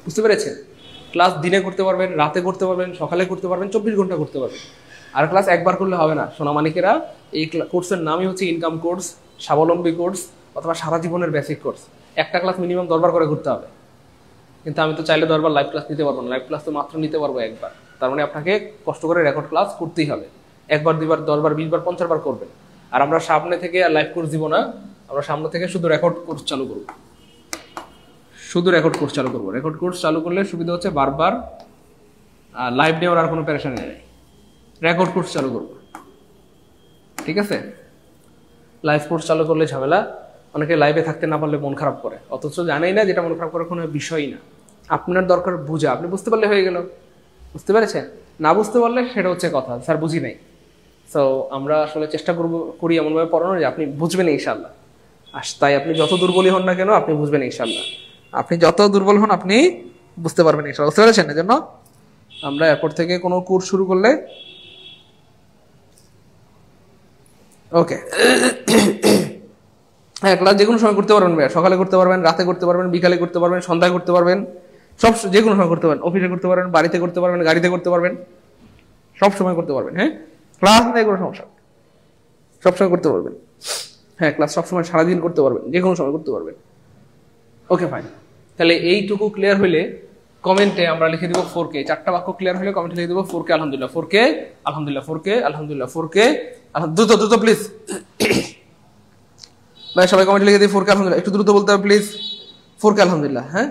বুঝতে পেরেছেন? ক্লাস দিনে করতে পারবেন, রাতে করতে পারবেন, সকালে করতে পারবেন, 24 ঘন্টা করতে পারবেন। আর ক্লাস একবার করলে হবে না সোনামানিকেরা, এই কোর্সের নামই হচ্ছে ইনকাম কোর্স, স্বাবলম্বী কোর্স অথবা সারা জীবনের বেসিক কোর্স। একটা ক্লাস মিনিমাম 10 বার করে করতে হবে, কিন্তু আমি তো চাইলে 10 বার লাইভ ক্লাস নিতে পারবো না, লাইভ ক্লাস তো মাত্র নিতে পারবো একবার। তার মানে আপনাকে কষ্ট করে রেকর্ড ক্লাস করতেই হবে, একবার, 2 বার, 10 বার, 20 বার, 50 বার করবেন। আর আমরা সামনে থেকে আর লাইভ কোর্স দিব না, আমরা সামনে থেকে শুধু রেকর্ড কোর্স চালু করবো, রেকর্ড কোর্স চালু করলে সুবিধা হচ্ছে বারবার লাইভ নেওয়ার আর কোনো প্যারেশানি নেই, রেকর্ড কোর্স চালু করবো, ঠিক আছে? লাইভ কোর্স চালু করলে ঝামেলা, অনেকে লাইভে থাকতে না পারলে মন খারাপ করে, অথচ জানাই না যেটা মন খারাপ করার কোনো বিষয়ই না। আপনার দরকার বুঝা, আপনি বুঝতে পারলে হয়ে গেল, বুঝতে পেরেছেন? না বুঝতে পারলে সেটা হচ্ছে কথা, স্যার বুঝি নাই। সো আমরা আসলে চেষ্টা করি এমনভাবে পড়ানোর যে আপনি বুঝবেন ইনশাল্লাহ। আর তাই আপনি যত দুর্বলই হন না কেন আপনি বুঝবেন ইনশাল্লাহ, আপনি যত দুর্বল হন আপনি বুঝতে পারবেন ইনশাল্লাহ, বুঝতে পেরেছেন? এজন্য আমরা এরপর থেকে কোনো কোর্স শুরু করলে, ওকে হ্যাঁ, ক্লাস যে কোনো সময় করতে পারবেন, সকালে করতে পারবেন, রাতে করতে পারবেন, বিকালে করতে পারবেন, সন্ধ্যায় করতে পারবেন, সব যে কোনো সময় করতে পারবেন, অফিসে করতে পারবেন, বাড়িতে করতে পারবেন, গাড়িতে করতে পারবেন, সব সময় করতে পারবেন। হ্যাঁ, ক্লাস নেই কোনো সমস্যা, সবসময় করতে পারবেন। হ্যাঁ, ক্লাস সবসময় সারাদিন করতে পারবেন, যে কোনো সময় করতে পারবেন। Okay fine. তাহলে এইটুকু ক্লিয়ার হইলে কমেন্টে আমরা লিখে দিব 4K, 4টা বাক্য ক্লিয়ার হলে কমেন্টে লিখে দিব 4K আলহামদুলিল্লাহ, 4K আলহামদুলিল্লাহ, 4K আলহামদুলিল্লাহ, 4K দ্রুত প্লিজ ভাই, সবাই কমেন্টে লিখে দিই 4K আলহামদুলিল্লাহ, একটু দ্রুত বলতে হবে প্লিজ, 4K আলহামদুলিল্লাহ। হ্যাঁ,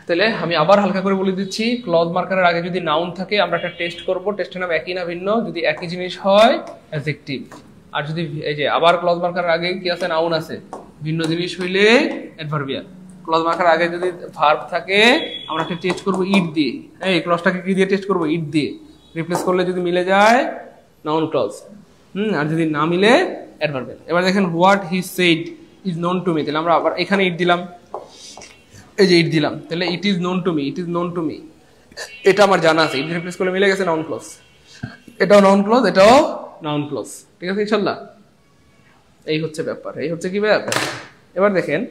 তাহলে আমি আবার হালকা করে বলে দিচ্ছি, ক্লজ মার্কারের আগে যদি নাউন থাকে আমরা একটা টেস্ট করব, টেস্টের নাম একই না ভিন্ন, যদি একই জিনিস হয় অ্যাডজেক্টিভ, আর যদি এই যে আবার ক্লজ মার্কারের আগে কি আছে, নাউন আছে, ভিন্ন জিনিস হইলে অ্যাডভার্বিয়াল। ক্লজ মার্কার আগে যদি ভার্ব থাকে আমরা একটা টেস্ট করব ইট দিয়ে, এই ক্লজটাকে কি দিয়ে টেস্ট করব, ইট দিয়ে। রিপ্লেস করলে যদি মিলে যায় নাউন ক্লজ, আর যদি না মিলে অ্যাডভার্বিয়াল। এবার দেখেন, what he shed is known to me, তাহলে আমরা আবার এখানে ইট দিলাম, এই যে ইট দিলাম, তাহলে it is known to me, it is known to me, এটা আমার জানা আছে, ইট রিপ্লেস করলে মিলে গেছে নাউন ক্লজ, এটাও নাউন ক্লজ, এটাও নাউন ক্লজ, ঠিক আছে ইনশাল্লাহ? এই হচ্ছে ব্যাপার, এই হচ্ছে কি ব্যাপার। এবার দেখেন,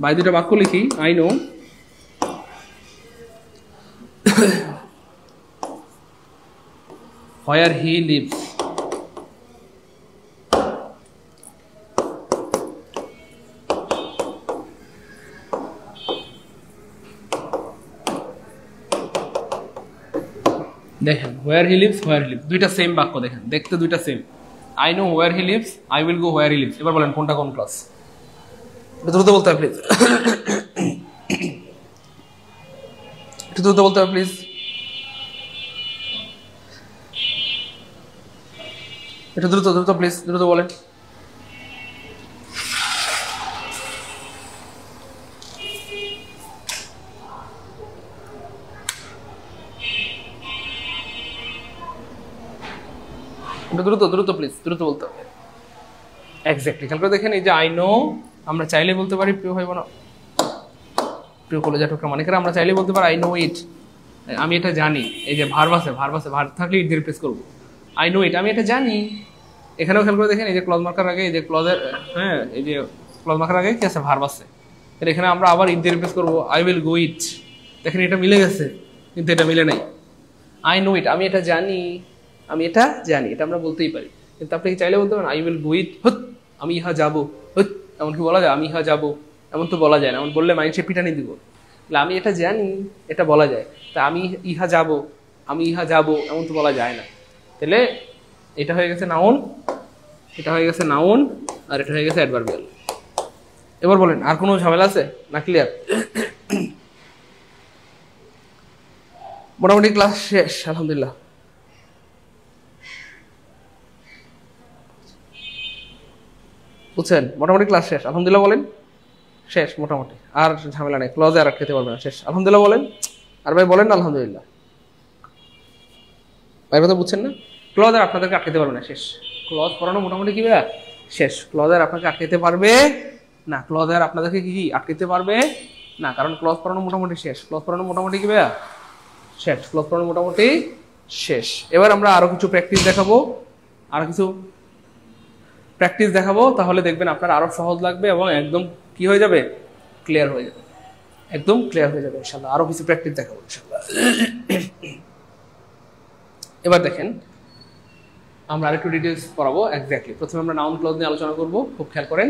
বাই দুটো বাক্য লিখি, I know where he lives, দেখেন হোয়ার হি লিভস, দুইটা সেম বাক্য, দেখেন দেখতে দুইটা same. I know where he lives, I will go where he lives. এবার বলেন কোনটা কোন ক্লজ? দ্রুত বলতে হবে প্লিজ, একটু দ্রুত বলতে হবে প্লিজ, একটু দ্রুত দ্রুত প্লিজ, দ্রুত বলেন। দ্রুত দ্রুত প্লিজ, দ্রুত বলতে হবে। এক্স্যাক্টলি, খেয়াল করে দেখেন, এই যে আই নো আমরা চাইলে বলতে পারি, প্রিয় ভাই বোন, প্রিয় কলেজা টোকরা মানে করে আমরা চাইলে বলতে পারি আই নো ইট, আমি এটা জানি। এই যে ভার্ব আছে, ভার্ব থাকলে ইট দিয়ে রিপ্লেস করবো। আই নো ইট, আমি এটা জানি। এখানেও খেয়াল করে দেখেন, এই যে ক্লজ মার্কার আগে, এই যে ক্লজের, হ্যাঁ এই যে ক্লজ মার্কার আগে কি আছে, ভার্ব আছে। এখানে আমরা আবার ইট দিয়ে রিপ্লেস করবো, আই উইল গো ইট। দেখেন এটা মিলে গেছে, কিন্তু এটা মিলে নাই। আই নো ইট, আমি এটা জানি, আমি এটা জানি, এটা আমরা বলতেই পারি। কিন্তু আপনি চাইলে বলতে পারেন আই উইল গো ইট, হুত আমি ইহা যাবো, হুত এমন কি বলা যায়? আমি ইহা যাবো, এমন তো বলা যায় না। এমন বললে মাইন্ড সে পিটানি দিব। আমি এটা জানি, এটা বলা যায়। তা আমি ইহা যাব, আমি ইহা যাব, এমন তো বলা যায় না। তাহলে এটা হয়ে গেছে নাউন, এটা হয়ে গেছে নাউন, আর এটা হয়ে গেছে অ্যাডভার্বিয়াল। এবার বলেন আর কোনো ঝামেলা আছে না? ক্লিয়ার? মোটামুটি ক্লাস শেষ আলহামদুলিল্লাহ। বুঝছেন? মোটামুটি ক্লাস শেষ আলহামদুলিল্লাহ বলেন। শেষ মোটামুটি, আর ঝামেলা নেই, ক্লজে আর আটকাতে পারবে না। শেষ আলহামদুলিল্লাহ বলেন। আর ভাই বলেন না আলহামদুলিল্লাহ। ভাই কথা বুঝছেন না? ক্লজ আর আপনাদেরকে আটকাতে পারবে না। শেষ, ক্লজ পড়ানো মোটামুটি কি ভাইয়া শেষ। ক্লজ আর আপনাকে আটকাতে পারবে না, ক্লজ আর আপনাদেরকে কি আটকাতে পারবে না, কারণ ক্লজ পড়ানো মোটামুটি শেষ। ক্লজ পড়ানো মোটামুটি কি ভাইয়া শেষ, ক্লজ পড়ানো মোটামুটি শেষ। এবার আমরা আরো কিছু প্র্যাকটিস দেখাবো, আরো কিছু প্র্যাকটিস দেখাবো, তাহলে দেখবেন আপনার আরো সহজ লাগবে এবং একদম কি হয়ে যাবে, ক্লিয়ার হয়ে যাবে, একদম ক্লিয়ার হয়ে যাবে ইনশাআল্লাহ। আরো কিছু প্র্যাকটিস দেখাবো ইনশাআল্লাহ। এবার দেখেন আমরা আরেকটু ডিটেলস পড়াবো। এক্স্যাক্টলি, প্রথমে আমরা নাউন ক্লজ নিয়ে আলোচনা করব। খুব খেয়াল করেন,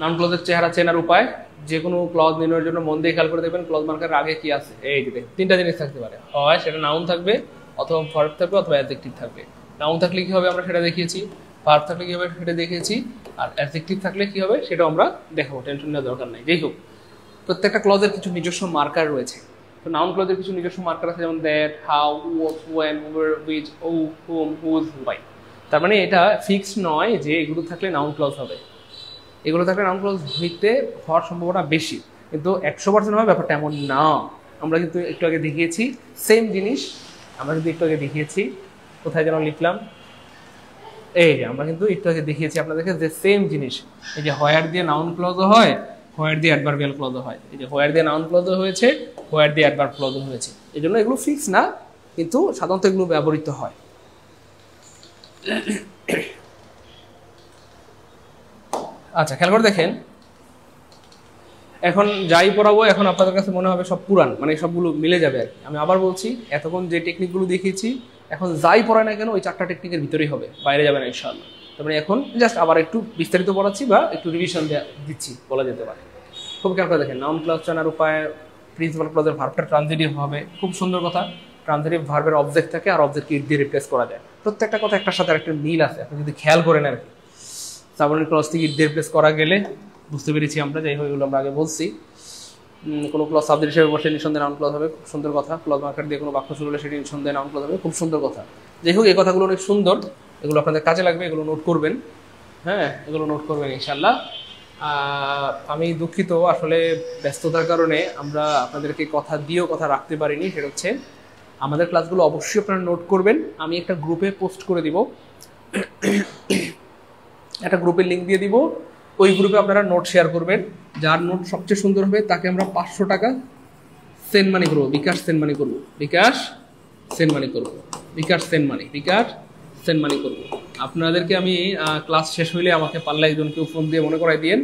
নাউন ক্লজের চেহারা চেনার উপায়। যে কোনো ক্লজ নির্ণয়ের জন্য মন দিয়ে খেয়াল করে দেখবেন ক্লজ মার্কার আগে কি আছে। এই যে তিনটা জিনিস থাকতে পারে, হয় সেটা নাউন থাকবে, অথবা ভার্ব থাকবে, অথবা অ্যাডজেক্টিভ থাকবে। নাউন থাকলে কি হবে আমরা সেটা দেখিয়েছি, ভার্ব থাকলে কি হবে সেটা দেখিয়েছি, আর অ্যাডজেক্টিভ থাকলে কি হবে সেটাও আমরা দেখাবো, টেনশন নেওয়ার দরকার নাই। যাই হোক, প্রত্যেকটা ক্লজের কিছু নিজস্ব মার্কার রয়েছে। তো নাউন ক্লজের কিছু নিজস্ব মার্কার আছে, যেমন that, how, what, when, where, which, who, whom, whose, why. তার মানে এটা ফিক্সড নয় যে এগুলো থাকলে নাউন ক্লজ হবে। এগুলো থাকলে নাউন ক্লজ হইতে হওয়ার সম্ভাবনা বেশি, কিন্তু 100% হবে ব্যাপারটা এমন না। আমরা কিন্তু একটু আগে দেখিয়েছি সেম জিনিস, আমরা কিন্তু একটু আগে দেখিয়েছি, কোথায় যেন লিখলাম, এই যে আমরা কিন্তু একটু আগে দেখিয়েছি আপনাদেরকে যে সেম জিনিস। এই যে হোয়ার দিয়ে নাউন ক্লজও হয়, হোয়ার দিয়ে অ্যাডভার্বিয়াল ক্লজও হয়। এই যে হোয়ার দিয়ে নাউন ক্লজও হয়েছে, হোয়ার দিয়ে অ্যাডভার্ব ক্লজও হয়েছে। এই জন্য এগুলো ফিক্স না, কিন্তু সাধারণত এগুলো ব্যবহৃত হয়। আচ্ছা, খেয়াল করে দেখেন, এখন যাই পড়াবো এখন আপনাদের কাছে মনে হবে সব পুরান, মানে সবগুলো মিলে যাবে আর কি। আমি আবার বলছি, এতক্ষণ যে টেকনিকগুলো দেখিয়েছি এখন যাই পড়ায় না কেন ওই 4টা টেকনিকের ভিতরেই হবে, বাইরে যাবে না ইনশাআল্লাহ। তারপরে এখন জাস্ট আবার একটু বিস্তারিত পড়াচ্ছি বা একটু রিভিশন দিচ্ছি বলা যেতে পারে। খুব খেয়াল করে দেখেন, নাউন ক্লজ চেনার উপায়। প্রিন্সিপাল ক্লজের ভার্বটা ট্রানজিটিভ হবে, খুব সুন্দর কথা। ট্রানজিটিভ ভার্বের অবজেক্ট থাকে আর অবজেক্টকে ইট দিয়ে রিপ্লেস করা যায়। প্রত্যেকটা কথা একটার সাথে একটা মিল আছে, আপনি যদি খেয়াল করেন আর কি। সাবঅর্ডিনেট ক্লজ থেকে ইট দিয়ে রিপ্লেস করা গেলে বুঝতে পেরেছি আমরা, যাই হোক এগুলো আমরা আগে বলছি। কোনো ক্লজ সাবজেক্ট হিসেবে বসে নিঃসন্দেহে নাউন ক্লজ হবে, খুব সুন্দর কথা। ক্লজ মার্কার দিয়ে কোনো বাক্য শুরু হলে সেটি নিঃসন্দেহে নাউন ক্লজ হবে, খুব সুন্দর কথা। যাই হোক এই কথাগুলো অনেক সুন্দর, এগুলো আপনাদের কাজে লাগবে, এগুলো নোট করবেন। হ্যাঁ, এগুলো নোট করবেন ইনশাআল্লাহ। আমি দুঃখিত, আসলে ব্যস্ততার কারণে আমরা আপনাদেরকে কথা দিয়েও কথা রাখতে পারিনি। সেটা হচ্ছে আমাদের ক্লাসগুলো অবশ্যই আপনারা নোট করবেন। আমি একটা গ্রুপে পোস্ট করে দিব, একটা গ্রুপের লিঙ্ক দিয়ে দিব, ওই গ্রুপে আপনারা নোট শেয়ার করবেন। যার নোট সবচেয়ে সুন্দর হবে তাকে আমরা 500 টাকা সেন্ড মানি করবো, বিকাশ সেন্ড মানি করবো, বিকাশ সেন্ড মানি করবো, বিকাশ সেন্ড মানি, বিকাশ সেন্ড মানি করবো। আপনাদেরকে আমি ক্লাস শেষ হইলে আমাকে পাল্লা একজনকে ফোন দিয়ে মনে করাই দিয়েন।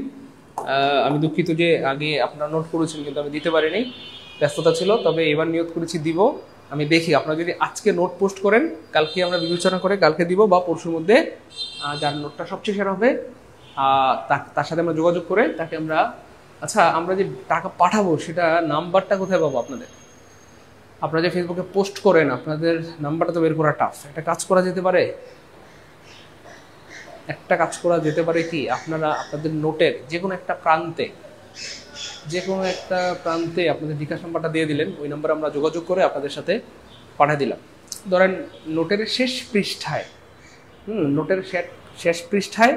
আমি দুঃখিত যে আগে আপনারা নোট করেছেন কিন্তু আমি দিতে পারিনি, ব্যস্ততা ছিল। তবে এবার নিয়ত করেছি দিব। আমি দেখি আপনারা যদি আজকে নোট পোস্ট করেন, কালকে আমরা বিবেচনা করে কালকে দিব, বা পরশুর মধ্যে যার নোটটা সবচেয়ে সেরা হবে তার সাথে আমরা যোগাযোগ করে তাকে আমরা, আচ্ছা আমরা যে টাকা পাঠাবো সেটা নাম্বারটা কোথায় পাবো আপনাদের? আপনারা যে ফেসবুকে পোস্ট করেন, আপনাদের নাম্বারটা তো বের করা টাফ। একটা কাজ করা যেতে পারে, কি আপনারা আপনাদের নোটের যে কোনো একটা প্রান্তে আপনাদের বিকাশ নাম্বারটা দিয়ে দিলেন, ওই নাম্বারে আমরা যোগাযোগ করে আপনাদের সাথে পাঠিয়ে দিলাম। ধরেন নোটের শেষ পৃষ্ঠায়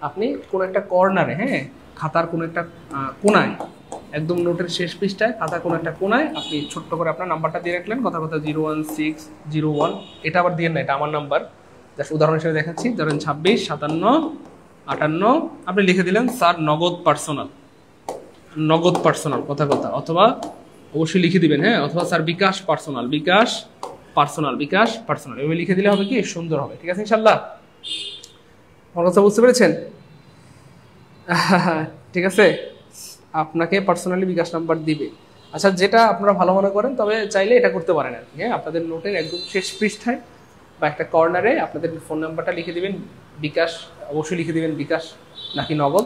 আপনি কোনো একটা কর্নারে, হ্যাঁ, খাতার কোনো একটা কোনায়, একদম নোটের শেষ পৃষ্ঠায় খাতার কোনো একটা কোনায় আপনি ছোট্ট করে আপনার নাম্বারটা দিয়ে রাখলেন। কথা 01601, এটা আবার দিয়ে না, এটা আমার নাম্বার, জাস্ট উদাহরণ হিসেবে দেখাচ্ছি। ধরেন 26 57 58 আপনি লিখে দিলেন স্যার নগদ পার্সোনাল কথা, অথবা অবশ্যই লিখে দিবেন, হ্যাঁ, অথবা স্যার বিকাশ পার্সোনাল এভাবে লিখে দিলে হবে কি সুন্দর হবে। ঠিক আছে ইনশাল্লাহ? আমার কথা বুঝতে পেরেছেন? ঠিক আছে, আপনাকে পার্সোনালি বিকাশ নাম্বার দিবে। আচ্ছা, যেটা আপনারা ভালো মনে করেন, তবে চাইলে এটা করতে পারেন আর কি, হ্যাঁ, আপনাদের নোটের একদম শেষ পৃষ্ঠায় বা একটা কর্নারে আপনাদের ফোন নাম্বারটা লিখে দিবেন, বিকাশ অবশ্যই লিখে দিবেন, বিকাশ নাকি নগদ,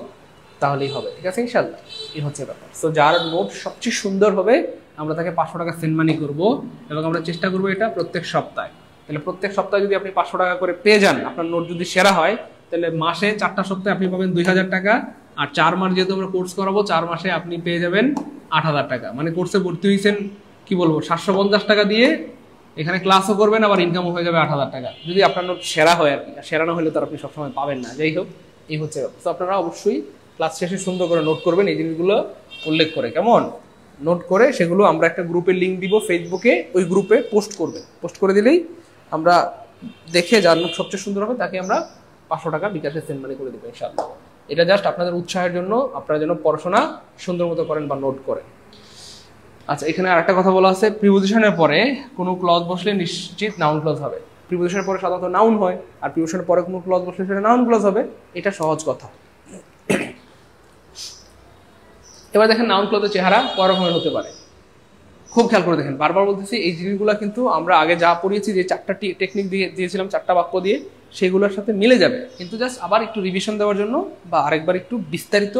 তাহলেই হবে। ঠিক আছে ইনশাল্লাহ? এই হচ্ছে ব্যাপার। সো যার নোট সবচেয়ে সুন্দর হবে আমরা তাকে 500 টাকা সেন্ড মানি করবো, এবং আমরা চেষ্টা করবো এটা প্রত্যেক সপ্তাহে। তাহলে প্রত্যেক সপ্তাহে যদি আপনি 500 টাকা করে পেয়ে যান, আপনার নোট যদি সেরা হয়, তাহলে মাসে 4টা সপ্তাহে আপনি পাবেন 2000 টাকা, আর 4 মাস যেহেতু আমরা কোর্স করাবো, 4 মাসে আপনি পেয়ে যাবেন 8000 টাকা। মানে কোর্সে ভর্তি হয়েছেন কি বলবো 750 টাকা দিয়ে, এখানে ক্লাসও করবেন, আবার ইনকামও হয়ে যাবে 8000 টাকা, যদি আপনার নোট সেরা হয় আর কি। সেরা না হলে তো আপনি সবসময় পাবেন না। যাই হোক, এই হচ্ছে ব্যাপার। তো আপনারা অবশ্যই ক্লাস শেষে সুন্দর করে নোট করবেন, এই জিনিসগুলো উল্লেখ করে, কেমন নোট করে সেগুলো আমরা একটা গ্রুপে লিঙ্ক দিব ফেসবুকে, ওই গ্রুপে পোস্ট করে দিলেই আমরা দেখে যার নোট সবচেয়ে সুন্দর হবে তাকে আমরা 500 টাকা বিকাশে সেন্ড মানি করে দেবো ইনশাআল্লাহ। এটা জাস্ট আপনাদের উৎসাহের জন্য, আপনারা যেন পড়াশোনা সুন্দর মতো করেন বা নোট করেন। আচ্ছা, এখানে আরেকটা কথা বলা আছে, প্রিপোজিশনের পরে কোনো ক্লজ বসলে নিশ্চিত নাউন ক্লজ হবে। প্রিপোজিশনের পরে সাধারণত নাউন হয়, আর প্রিপোজিশনের পরে কোনো ক্লজ বসলে সেটা নাউন ক্লজ হবে, এটা সহজ কথা। এবার দেখেন নাউন ক্লজের চেহারা কয় রকমের হতে পারে, খুব খেয়াল করে দেখেন। বারবার বলতেছি, এই জিনিসগুলো কিন্তু আমরা আগে যা পড়িয়েছি, যে 4টা টেকনিক দিয়েছিলাম 4টা বাক্য দিয়ে, সেগুলোর সাথে মিলে যাবে, কিন্তু জাস্ট আবার একটু রিভিশন দেওয়ার জন্য বা আরেকবার একটু বিস্তারিত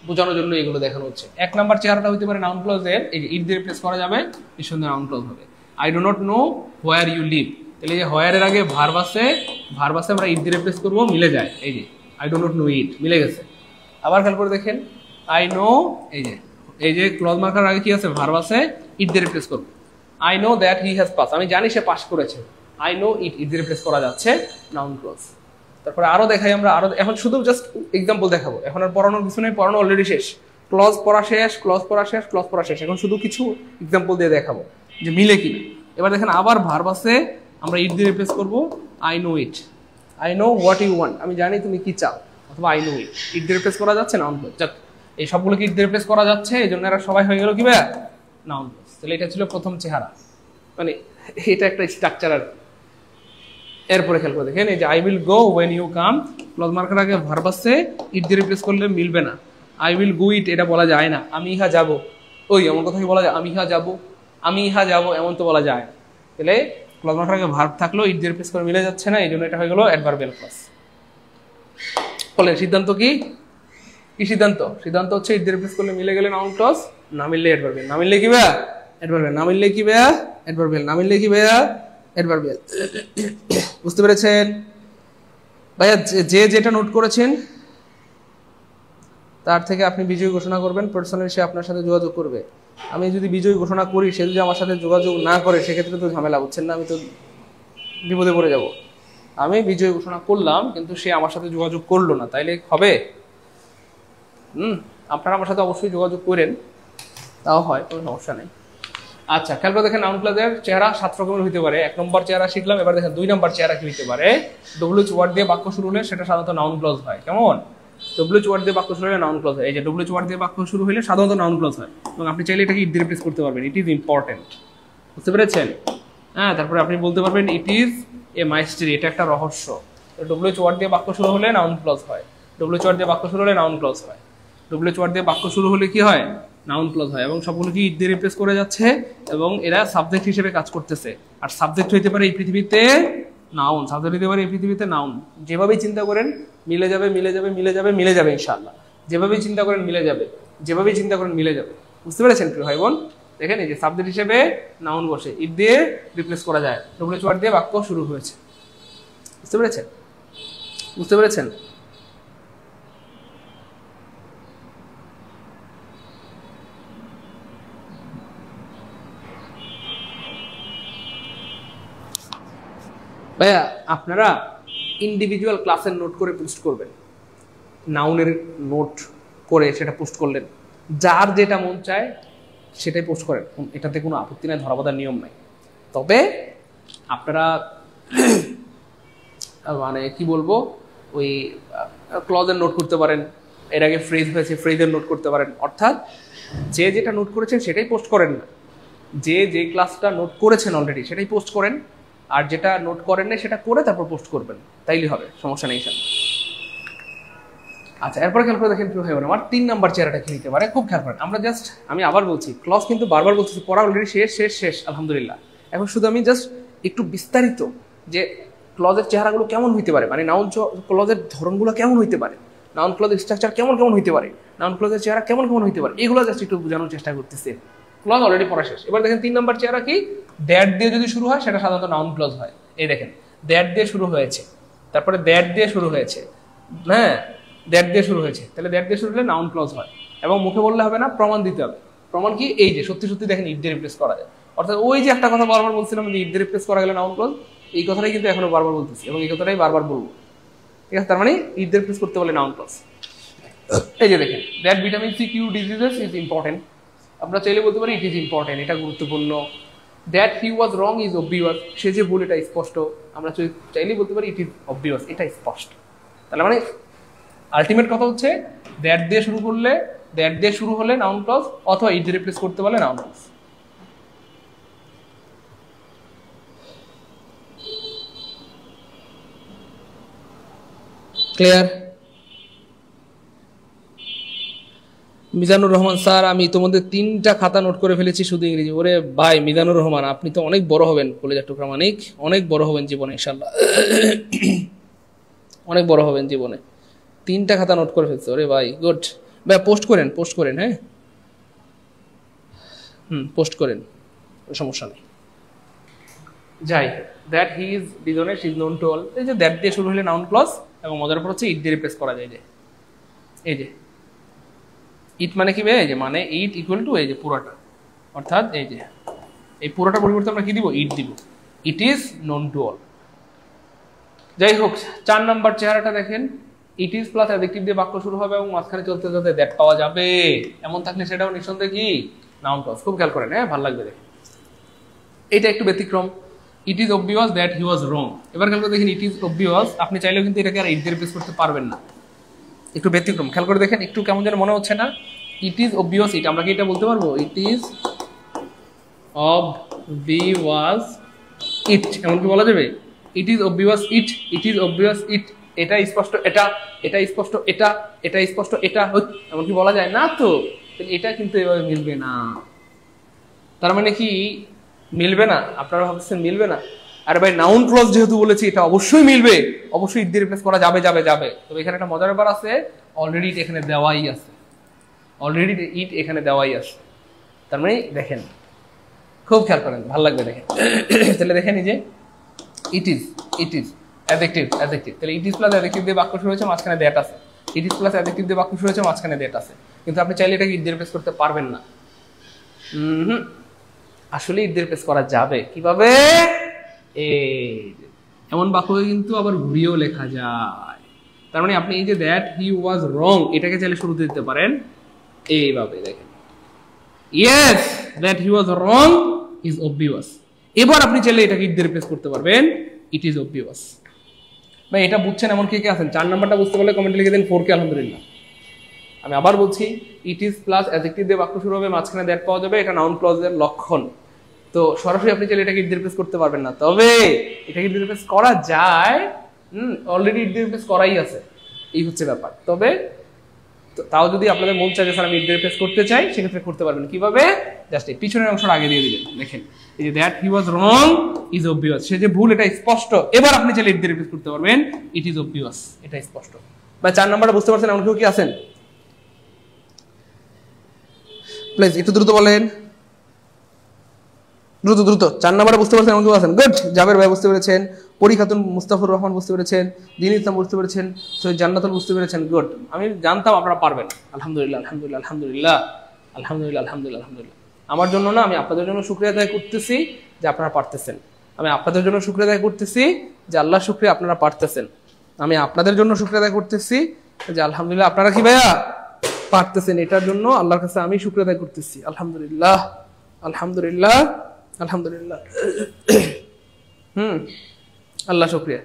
বোঝানোর জন্য এগুলো দেখানো হচ্ছে। 1 নাম্বার চেহারাটা হতে পারে নাউন ক্লজের, এই যে ইট দিয়ে রিপ্লেস করা যাবে, এর সঙ্গে নাউন ক্লজ হবে। I do not know where you live, তাহলে এই যে হোয়ারের আগে ভার্ব আছে আমরা ইট দিয়ে রিপ্লেস করবো, মিলে যায়, এই যে আই ডো নট নো ইট, মিলে গেছে। আবার খেয়াল করে দেখেন, আই নো, এই যে ক্লজ মার্কার আগে কি আছে, ভার্ব আছে, ইট দিয়ে রিপ্লেস করবো। I know that he has pass, আমি জানি সে পাস করেছে, আই নো ইট দিয়ে রিপ্লেস করা যাচ্ছে, নাউন ক্লজ। তারপরে আরো দেখাই আমরা, এখন শুধু জাস্ট এক্সাম্পল দেখাবো, এখন আর পড়ানোর কিছু নেই, পড়ানো অলরেডি শেষ, ক্লজ পড়া শেষ, এখন শুধু কিছু এক্সাম্পল দিয়ে দেখাবো যে মিলে কিনা। এবার দেখেন, আবার ভার্ব আছে, আমরা ইট দিয়ে রিপ্লেস করবো, I know what you want, আমি জানি তুমি কি চাও, অথবা আই নো ইট দিয়ে রিপ্লেস করা যাচ্ছে, নাউন ক্লজ। এই সবগুলোকে ইট দিয়ে রিপ্লেস করা যাচ্ছে, এই জন্য এরা সবাই হয়ে গেল কি ভাইয়া, নাউন ক্লজ। তাহলে এটা ছিল প্রথম চেহারা, মানে এটা একটা স্ট্রাকচার আর। এরপরে খেয়াল করে দেখেন, এই যে I will go when you come, clause marker আগে ভার্ব আছে, ইট দিয়ে রিপ্লেস করলে মিলবে না। আই উইল গো ইট, এটা বলা যায় না। আমি ইহা যাব, ওই এমন কথা কি বলা যায়, আমি ইহা যাব এমন তো বলা যায়। তাহলে ক্লজ মার্কার আগে ভার্ব থাকলো, ইট দিয়ে রিপ্লেস করে মিলে যাচ্ছে না, এই জন্য এটা হয়ে গেল অ্যাডভার্বিয়াল ক্লজ। বলেন সিদ্ধান্ত কি সিদ্ধান্ত হচ্ছে ইট দিয়ে রিপ্লেস করলে মিলে গেলে নাউন ক্লজ, না মিললে অ্যাডভার্বিয়াল। না মিললে কি ভাইয়া অ্যাডভার্বিয়াল, না মিললে কি ভাইয়া অ্যাডভার্বিয়াল। বুঝতে পেরেছেন ভাইয়া? যে যেটা নোট করেছেন তার থেকে আপনি বিজয়ী ঘোষণা করবেন, পার্সোনালি সে আপনার সাথে যোগাযোগ করবে। আমি যদি বিজয়ী ঘোষণা করি, সে যদি আমার সাথে যোগাযোগ না করে, সেক্ষেত্রে তো ঝামেলা, বুঝছেন না? আমি তো বিপদে পড়ে যাব। আমি বিজয়ী ঘোষণা করলাম, কিন্তু সে আমার সাথে যোগাযোগ করলো না, তাইলে হবে? আপনারা আমার সাথে অবশ্যই যোগাযোগ করেন, তাও হয়, কোনো সমস্যা নেই। আচ্ছা, খেয়াল করে দেখেন, নাউন ক্লজের চেহারা 7 রকমের হতে পারে। 1 নম্বর চেহারা শিখলাম, এবার দেখেন 2 নম্বর চেহারা কি হতে পারে। ডব্লিউএইচ ওয়ার্ড দিয়ে বাক্য শুরু হলে সেটা সাধারণত নাউন ক্লজ হয়। কেমন? ডব্লিউএইচ ওয়ার্ড দিয়ে বাক্য শুরু হলে নাউন ক্লজ হয়। এই যে ডব্লিউএইচ ওয়ার্ড দিয়ে বাক্য শুরু হলে সাধারণত নাউন ক্লজ হয়, এবং আপনি চাইলে এটাকে ইট দিয়ে রিপ্লেস করতে পারবেন। ইট ইজ ইম্পর্টেন্ট, বুঝতে পেরেছেন? হ্যাঁ, তারপরে আপনি বলতে পারবেন ইট ইজ এ মাইস্ট্রি, এটা একটা রহস্য। ডব্লিউএইচ ওয়ার্ড দিয়ে বাক্য শুরু হলে নাউন ক্লজ হয়, ডব্লিউএইচ ওয়ার্ড দিয়ে বাক্য শুরু হলে নাউন ক্লজ হয়, ডব্লিউএইচ ওয়ার্ড দিয়ে বাক্য শুরু হলে কি হয়, নাউন ক্লজ হয়, এবং সবগুলো কি ইট দিয়ে রিপ্লেস করে যাচ্ছে, এবং এরা সাবজেক্ট হিসেবে কাজ করতেছে। আর সাবজেক্ট হইতে পারে এই পৃথিবীতে নাউন, সাবজেক্ট হইতে পারে এই পৃথিবীতে নাউন। যেভাবেই চিন্তা করেন মিলে যাবে ইনশাআল্লাহ। যেভাবেই চিন্তা করেন মিলে যাবে, বুঝতে পেরেছেন প্রিয় ভাই বোন? দেখেন এই যে সাবজেক্ট হিসেবে নাউন বসে, ইট দিয়ে রিপ্লেস করা যায়, ডব্লিউএইচ ওয়ার্ড দিয়ে বাক্য শুরু হয়েছে। বুঝতে পেরেছেন? বুঝতে পেরেছেন? ভাইয়া আপনারা ইন্ডিভিজুয়াল ক্লাসের নোট করে পোস্ট করবেন, নাউনের নোট করে সেটা পোস্ট করলেন, যার যেটা মন চায় সেটাই পোস্ট করেন, এটাতে কোনো আপত্তি নাই, ধরাবাঁধার নিয়ম নাই। তবে আপনারা মানে কি বলবো, ওই ক্লজের নোট করতে পারেন, এর আগে ফ্রেজ হয়েছে ফ্রেজের নোট করতে পারেন, অর্থাৎ যে যেটা নোট করেছেন সেটাই পোস্ট করেন না, যে যে ক্লাসটা নোট করেছেন অলরেডি সেটাই পোস্ট করেন, আর যেটা নোট করেন না সেটা করে তারপর পোস্ট করবেন, তাইলে হবে, সমস্যা নেই স্যার। আচ্ছা, এরপরে খেয়াল করে দেখেন কি হয়, আমার 3 নাম্বার চেহারাটা কি নিতে পারে, খুব খেয়াল করেন। আমরা জাস্ট, আমি আবার বলছি, ক্লজ কিন্তু বারবার বলতেছি, পড়া অলরেডি শেষ শেষ শেষ আলহামদুলিল্লাহ। এখন শুধু আমি জাস্ট একটু বিস্তারিত যে ক্লজের চেহারাগুলো কেমন হইতে পারে, মানে নাউন ক্লজের ধরনগুলো কেমন হইতে পারে, নাউন ক্লজের স্ট্রাকচার কেমন কেমন হইতে পারে, নাউন ক্লজের চেহারা কেমন কেমন হইতে পারে, এগুলো জাস্ট একটু বোঝানোর চেষ্টা করতেছি। ক্লজ অলরেডি পড়া শেষ। এবার দেখেন 3 নাম্বার চেহারা কি, দ্যাট দিয়ে যদি শুরু হয় সেটা সাধারণত নাউন ক্লজ হয়। এই দেখেন দ্যাট দিয়ে শুরু হয়েছে, তারপরে দ্যাট দিয়ে শুরু হয়েছে, হ্যাঁ দ্যাট দিয়ে শুরু হয়েছে, তাহলে দ্যাট দিয়ে শুরু হলে নাউন ক্লজ হয়। এবং মুখে বললে হবে না, প্রমাণ দিতে হবে। প্রমাণ কি, এই যে সত্যি সত্যি দেখেন ইট দিয়ে রিপ্লেস করা যায়, অর্থাৎ ওই যে একটা কথা বারবার বলছিলাম যে ইট দিয়ে রিপ্লেস করা গেলে নাউন ক্লজ, এই কথাটাই কিন্তু এখনো বারবার বলতেছি এবং এই কথাটাই বারবার বলবো, ঠিক আছে? তার মানে ইট দিয়ে রিপ্লেস করতে বলে নাউন ক্লজ। এই যে দেখেন, that vitamin C cure diseases is important, আমরা চাইলে বলতে পারি ইট ইজ ইম্পর্টেন্ট, এটা গুরুত্বপূর্ণ। That he was wrong is obvious, সে যে ভুল এটা স্পষ্ট, আমরা চাইলেই বলতে পারি ইট ইজ অবভিয়াস, এটা স্পষ্ট। তাহলে মানে আলটিমেট কথা হচ্ছে দ্যাট দিয়ে শুরু করলে, দ্যাট দিয়ে শুরু হলে নাউন ক্লজ, অথবা ইট দিয়ে রিপ্লেস করতে বলে noun clause. Clear? Mizanur Rahman sir, আমি তোমাদের 3টা খাতা নোট করে ফেলেছি শুধু ইংরেজি। ওরে ভাই মিজানুর রহমান, আপনি তো অনেক বড় হবেন, কলেজার টুকরা মানিক, অনেক বড় হবেন জীবনে ইনশাল্লাহ, অনেক বড় হবেন জীবনে। 3টা খাতা নোট করে ফেলছে, ওরে ভাই গুড ভাই। পোস্ট করেন, পোস্ট করেন, হ্যাঁ পোস্ট করেন, সমস্যা নেই। যাই, that he is dishonest is known to all, এই যে দ্যাট দিয়ে শুরু হলে নাউন ক্লজ, এবং মজার পর হচ্ছে ইট দিয়ে রিপ্লেস করা যায়। যে এই যে ইট মানে কি, এই যে মানে ইট ইকুয়াল টু এই যে পুরোটা, অর্থাৎ এই যে এই পুরোটা পরিবর্তে আমরা কি দিব, ইট দিব, it is known to all. যাই হোক, 4 নাম্বার চেহারাটা দেখেন, ইট ইজ প্লাস অ্যাডজেক্টিভ দিয়ে বাক্য শুরু হবে এবং মাঝখানে চলতে চলতে দ্যাট পাওয়া যাবে, এমন থাকলে সেটাও নিঃসন্দেহে কি নাউন ক্লজ। খুব খেয়াল করেন, হ্যাঁ ভালো লাগবে দেখেন। এটা একটু ব্যতিক্রম, it is obvious that he was wrong. এবার খেয়াল করে দেখেন, ইট ইজ অবভিয়াস, আপনি চাইলেও কিন্তু এটাকে আর ইট দিয়ে রিপ্লেস করতে পারবেন না, একটু ব্যতিক্রম। খেয়াল করে দেখেন, একটু কেমন যেন মনে হচ্ছে না, ইট ইজ অবভিয়াস ইট, আমরা কি এটা বলতে পারবো, ইট ইজ অবভিয়াস ইট, এমন কি বলা যাবে, it is obvious it, it is obvious it, এটা স্পষ্ট এটা, এটা স্পষ্ট এটা, এটা স্পষ্ট এটা, এমন কি বলা যায় না? তো এটা কিন্তু এভাবে মিলবে না। তার মানে কি মিলবে না? আপনারা ভাবছেন মিলবে না? আরে ভাই নাউন ক্লজ যেহেতু বলেছি, এটা অবশ্যই মিলবে, অবশ্যই ইট দিয়ে রিপ্লেস করা যাবে যাবে যাবে। তবে এখানে একটা মজার ব্যাপার আছে, অলরেডি ইট এখানে দেওয়াই আছে, অলরেডি ইট এখানে দেওয়াই আছে। তার মানে দেখেন, খুব খেয়াল করেন, ভালো লাগবে দেখেন। তাহলে দেখেন এই যে ইট ইজ অ্যাডজেক্টিভ, অ্যাডজেক্টিভ, তাহলে ইট ইজ প্লাস অ্যাডজেক্টিভ দিয়ে বাক্য শুরু হয়েছে, মাঝখানে দ্যাট আছে, ইট ইজ প্লাস অ্যাডজেক্টিভ দিয়ে বাক্য শুরু হয়েছে, মাঝখানে দ্যাট আছে। কিন্তু আপনি চাইলে এটাকে ইট দিয়ে রিপ্লেস করতে পারবেন না। আসলে ইট দিয়ে রিপ্লেস করা যাবে, কিভাবে? এমন বাক্য কিন্তু আবার ঘুরিয়েও লেখা যায়। তার মানে আপনি এই যে দ্যাট হি ওয়াজ রং, এটাকে চাইলে শুরুতে দিতে পারেন এইভাবে, দেখেন yes that he was wrong is obvious. এবার আপনি চাইলে এটাকে ইট দিয়ে রিপ্লেস করতে পারবেন, ইট ইজ অবভিয়াস। ভাই এটা বুঝছেন এমন কে কে আছেন? 4 নাম্বারটা বুঝতে পারলে কমেন্টে লিখে দেন 4কে আলহামদুলিল্লাহ। আমি আবার বলছি, ইট ইজ প্লাস অ্যাডজেক্টিভ দিয়ে বাক্য শুরু হবে, মাঝখানে দ্যাট পাওয়া যাবে, এটা নাউন ক্লজের লক্ষণ। তো সরাসরি আপনি চাইলে এটাকে ইট দিয়ে রিপ্লেস করতে পারবেন না, তবে এটাকে ইট দিয়ে রিপ্লেস করা যায়, অলরেডি ইট দিয়ে রিপ্লেস করাই আছে, এই হচ্ছে ব্যাপার। তবে তাও যদি আপনাদের মন চায় যে স্যার আমি ইট দিয়ে রিপ্লেস করতে চাই, সেক্ষেত্রে করতে পারবেন। কিভাবে? জাস্ট এই পিছনের অংশটা আগে দিয়ে দিবেন, দেখেন এই যে that he was wrong is obvious, সে যে ভুল এটা স্পষ্ট। এবার আপনি চাইলে ইট দিয়ে রিপ্লেস করতে পারবেন, ইট ইজ অবভিয়াস, এটা স্পষ্ট। বা 4 নাম্বারটা বুঝতে পারছেন? এমন কেউ কি আছেন? প্লিজ একটু দ্রুত বলেন। দ্রুত দ্রুত 4 নম্বরে বুঝতে পারছেন, এমন কেউ আছেন? গুড। জাবের ভাই বুঝতে পেরেছেন, পরীখাতুন মুস্তাফুর রহমান বুঝতে পেরেছেন, দিন ইসলাম বুঝতে পেরেছেন, সৈয়দ জান্নাতুল বুঝতে পেরেছেন। গুড, আমি জানতাম আপনারা পারবেন। আলহামদুলিল্লাহ আলহামদুলিল্লাহ আলহামদুলিল্লাহ আলহামদুলিল্লাহ আলহামদুলিল্লাহ আলহামদুলিল্লাহ। আমার জন্য না, আমি আপনাদের জন্য শুকরিয়া আদায় করতেছি যে আপনারা পারতেছেন। আমি আপনাদের জন্য শুকরিয়া আদায় করতেছি যে আল্লাহ শুকরিয়া আপনারা পারতেছেন। আমি আপনাদের জন্য শুকরিয়া আদায় করতেছি যে আলহামদুলিল্লাহ আপনারা কি ভাইয়া পারতেছেন। এটার জন্য আল্লাহর কাছে আমি শুকরিয়া আদায় করতেছি। আলহামদুলিল্লাহ আলহামদুলিল্লাহ আলহামদুলিল্লাহ। আল্লাহ শুকরিয়া,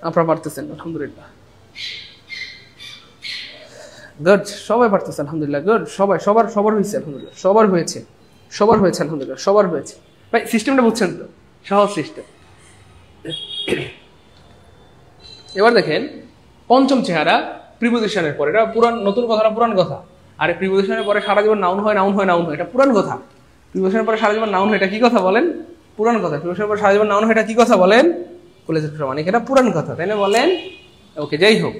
আপনারা পারতেছেন। আলহামদুলিল্লাহ গুড, সবাই পারতেছে। আলহামদুলিল্লাহ গুড, সবাই সবার হয়েছে। আলহামদুলিল্লাহ সবার হয়েছে আলহামদুলিল্লাহ সবার হয়েছে। ভাই সিস্টেমটা বুঝছেন তো? সহজ সিস্টেম। এবার দেখেন পঞ্চম চেহারা প্রিপোজিশনের পরে, এটা পুরান নতুন কথা না পুরান কথা? আর প্রিপোজিশনের পরে সারা জীবন নাউন হয়, এটা পুরান কথা। প্রিপোজিশনের পরে সারা জীবন নাউন হয়, এটা কি কথা বলেন? পুরান কথা। প্রিপোজিশনের পরে সারা জীবন নাউন হয়, এটা কি কথা বলেন? কলেজের প্রমাণিক, এটা পুরান কথা, তাই না? বলেন ওকে, যাই হোক।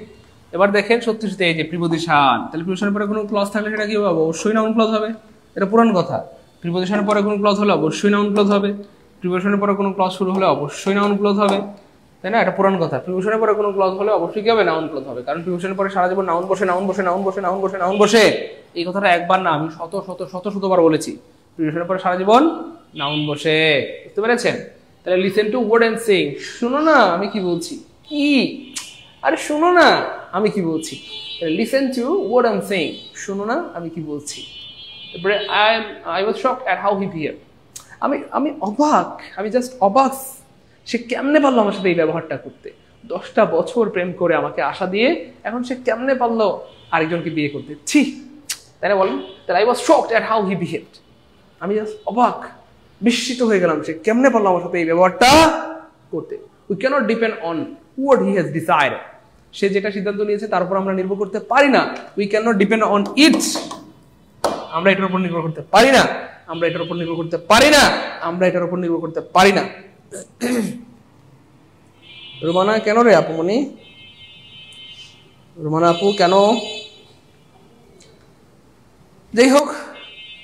এবার দেখেন সত্যি সত্যি এই যে প্রিপোজিশন, তাহলে প্রিপোজিশনের পরে কোনো ক্লজ থাকলে সেটা কি হবে? অবশ্যই নাউন ক্লজ হবে, এটা পুরান কথা। প্রিপোজিশনের পরে কোনো ক্লজ হলে অবশ্যই নাউন ক্লজ হবে। প্রিপোজিশনের পরে কোনো ক্লজ শুরু হলে অবশ্যই নাউন ক্লজ হবে, তাই না? এটা পুরান কথা। প্রিপোজিশনের পরে কোনো ক্লজ হলে অবশ্যই কি হবে? নাউন ক্লজ হবে। কারণ প্রিপোজিশনের পরে সারা জীবন নাউন বসে নাউন বসে নাউন বসে নাউন বসে নাউন বসে। এই কথাটা একবার না, আমি শতবার বলেছি। প্রিপোজিশনের পরে সারা জীবন নাউন বসে, বুঝতে পেরেছেন? তাহলে listen to word and sing, শুনো না আমি কি বলছি। কি? আরে শুনো না আমি কি বলছি। Listen to word and sing, শুনো না আমি কি বলছি। তারপরে I was shocked at how he behaved, আমি অবাক, আমি জাস্ট অবাক, সে কেমনে পারলো আমার সাথে এই ব্যবহারটা করতে। 10টা বছর প্রেম করে আমাকে আশা দিয়ে এখন সে কেমনে পারলো আরেকজনকে বিয়ে করতে। ছি, তাই না বলেন? তাহলে I was shocked at how he behaved, আমি জাস্ট অবাক, বিস্মিত হয়ে গেলাম, সে কেমনে পারলো আমার সাথে এই ব্যবহারটা করতে। We cannot depend on what he has decided, সে যেটা সিদ্ধান্ত নিয়েছে তার উপর আমরা নির্ভর করতে পারি না। We cannot depend on it, আমরা এটার উপর নির্ভর করতে পারি না, আমরা এটার উপর নির্ভর করতে পারি না, আমরা এটার উপর নির্ভর করতে পারি না। রুমানা কেন রে আপুমনি? রুমানা আপু কেন? যাই হোক,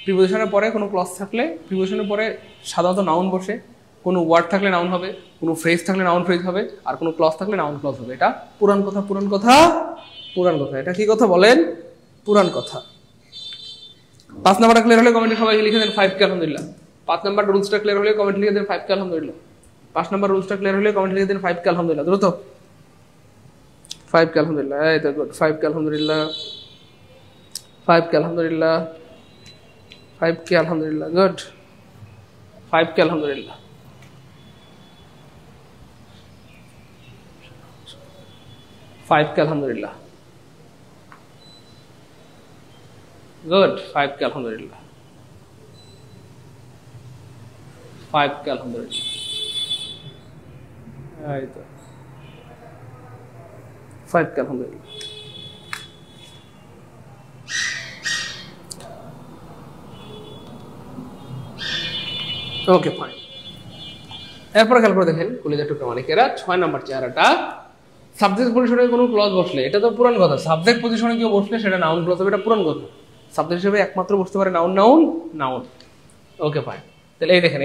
প্রিপোজিশনের পরে কোনো ক্লজ থাকলে, প্রিপোজিশনের পরে সাধারণত নাউন বসে, কোনো ওয়ার্ড থাকলে নাউন হবে, কোনো ফ্রেজ থাকলে নাউন ফ্রেজ হবে, আর কোনো ক্লজ থাকলে নাউন ক্লজ হবে। এটা পুরান কথা, পুরান কথা, পুরান কথা। এটা কি কথা বলেন? পুরান কথা। 5 নাম্বারটা ক্লিয়ার হলে কমেন্টে সবাই লিখে দেন 5 কে আলহামদুলিল্লাহ। 5 নাম্বার রুলসটা ক্লিয়ার হলে কমেন্ট লিখে দেন 5 কে আলহামদুলিল্লাহ। 5 নাম্বার রুলসটা ক্লিয়ার হলে কমেন্ট লিখে দেন 5 কে আলহামদুলিল্লাহ। দ্রুত 5 কে আলহামদুলিল্লাহ। এই তো গুড, 5 কে আলহামদুলিল্লাহ, 5 কে আলহামদুলিল্লাহ, 5 কে আলহামদুলিল্লাহ। গুড, 5 কে আলহামদুলিল্লাহ, 5 কে আলহামদুলিল্লাহ। গুড, 5 কে আলহামদুলিল্লাহ, 5 কে আলহামদুলিল্লাহ। এই তো 5 কে আলহামদুলিল্লাহ। Okay fine. এরপরে খেয়াল করে দেখেন কলিজার টুকরা মানিকেরা 6 নাম্বার চেহারাটা, সাবজেক্ট পজিশনে কোনো ক্লজ বসলে, এটা তো পুরান কথা। সাবজেক্ট পজিশনে কেউ বসলে সেটা নাউন ক্লজ হবে, এটা পুরান কথা। সাবজেক্ট হিসেবে একমাত্র বসতে পারে noun, noun, noun. Okay fine. তাহলে এই দেখেন,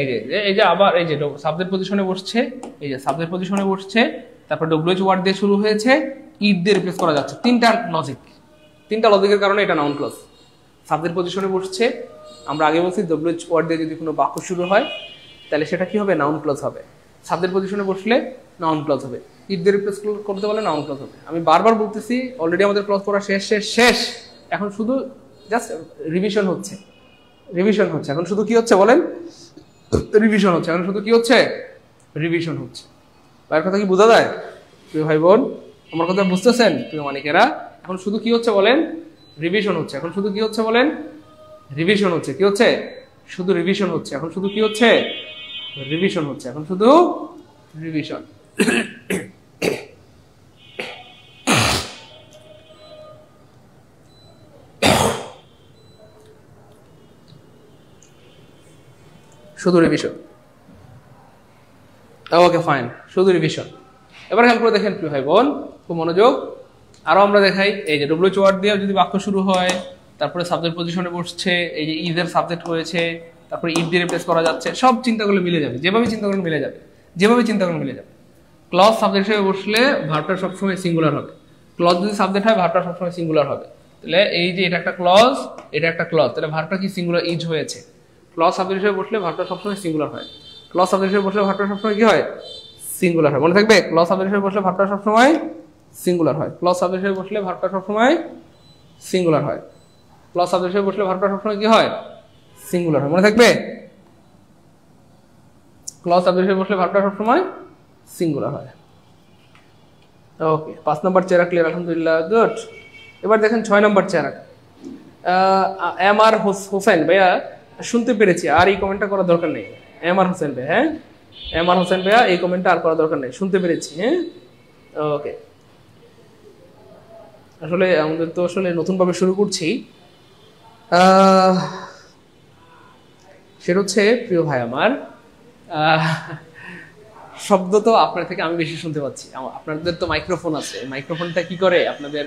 এই যে আবার এই যে সাবজেক্ট পজিশনে বসছে, এই যে সাবজেক্ট পজিশনে বসছে, তারপর ডব্লিউএইচ ওয়ার্ড দিয়ে শুরু হয়েছে, ইট দিয়ে রিপ্লেস করা যাচ্ছে। তিনটা লজিকের কারণে এটা নাউন ক্লজ। সাবজেক্ট পজিশনে বসছে, আমরা আগে বলছি ডব্লিউএইচ ওয়ার্ড দিয়ে যদি কোনো বাক্য শুরু হয় তাহলে সেটা কি হবে? নাউন ক্লজ হবে। সাবজেক্ট পজিশনে বসলে নাউন ক্লজ হবে, ইট দিয়ে রিপ্লেস করতে পারলে নাউন ক্লজ হবে। আমি বারবার বলতেছি, অলরেডি আমাদের ক্লজ করা শেষ। এখন শুধু জাস্ট রিভিশন হচ্ছে। এখন শুধু কি হচ্ছে বলেন? রিভিশন হচ্ছে। এখন শুধু কি হচ্ছে? রিভিশন হচ্ছে। ভাইয়ের কথা কি বোঝা যায়? প্রিয় ভাই বোন, আমার কথা বুঝতেছেন প্রিয় মানিকেরা? এখন শুধু কি হচ্ছে বলেন? রিভিশন হচ্ছে। এখন শুধু কি হচ্ছে বলেন? রিভিশন হচ্ছে। কি হচ্ছে? শুধু রিভিশন হচ্ছে। এখন শুধু কি হচ্ছে? রিভিশন হচ্ছে। এখন শুধু রিভিশন। শুধু রিভিশন। ওকে ফাইন, শুধু রিভিশন। এবার খেয়াল করে দেখেন প্রিয় ভাই বোন, খুব মনোযোগ। আরো আমরা দেখাই, এই যে ডব্লিউএইচ ওয়ার্ড দিয়ে যদি বাক্য শুরু হয়, তারপরে সাবজেক্ট পজিশনে বসছে, এই যে ইজের সাবজেক্ট হয়েছে, তারপরে ইট দিয়ে রিপ্লেস করা যাচ্ছে, সব চিন্তা করলে মিলে যাবে, যেভাবে চিন্তা করলে মিলে যাবে, যেভাবে চিন্তা করলে মিলে যাবে। ক্লজ সাবজেক্ট হিসেবে বসলে ভার্বটা সবসময় সিঙ্গুলার হবে। ক্লজ যদি সাবজেক্ট হয় ভার্বটা সবসময় সিঙ্গুলার হবে। তাহলে এই যে এটা একটা ক্লজ, এটা একটা ক্লজ, তাহলে ভার্বটা কি সিঙ্গুলার ইজ হয়েছে। ক্লজ সাবজেক্ট হিসেবে বসলে ভার্বটা সবসময় সিঙ্গুলার হয়। ক্লজ সাবজেক্ট হিসেবে বসলে ভার্বটা সবসময় কি হয়, সিঙ্গুলার হয়। মনে থাকবে, ক্লজ সাবজেক্ট হিসেবে বসলে ভার্বটা সবসময় সিঙ্গুলার হয়। ক্লজ সাবজেক্ট হিসেবে বসলে ভার্বটা সবসময় সিঙ্গুলার হয়। ক্লজ সাবজেক্ট হিসেবে বসলে ভার্বটা সবসময় কি হয়, সিঙ্গুলার হয়। মনে থাকবে, ক্লজ সাবজেক্ট হিসেবে বসলে ভার্বটা সবসময় সিঙ্গুলার হয়। ওকে, 5 নম্বর চেরা ক্লিয়ার, আলহামদুলিল্লাহ, গুড। এবার দেখেন 6 নম্বর চেরা। এম আর হোসেন ভাইয়া শুনতে পেরেছি, আর এই কমেন্টটা করার দরকার নেই। এম আর হোসেন ভাই, হ্যাঁ এম আর হোসেন ভাইয়া এই কমেন্টটা আর করার দরকার নেই, শুনতে পেরেছি। হ্যাঁ ওকে, আসলে আমাদের তো আসলে নতুনভাবে শুরু করছি। সেটা হচ্ছে, প্রিয় ভাই আমার, শব্দ তো আপনার থেকে আমি বেশি শুনতে পাচ্ছি। আপনাদের তো মাইক্রোফোন আছে, মাইক্রোফোনটা কি করে আপনাদের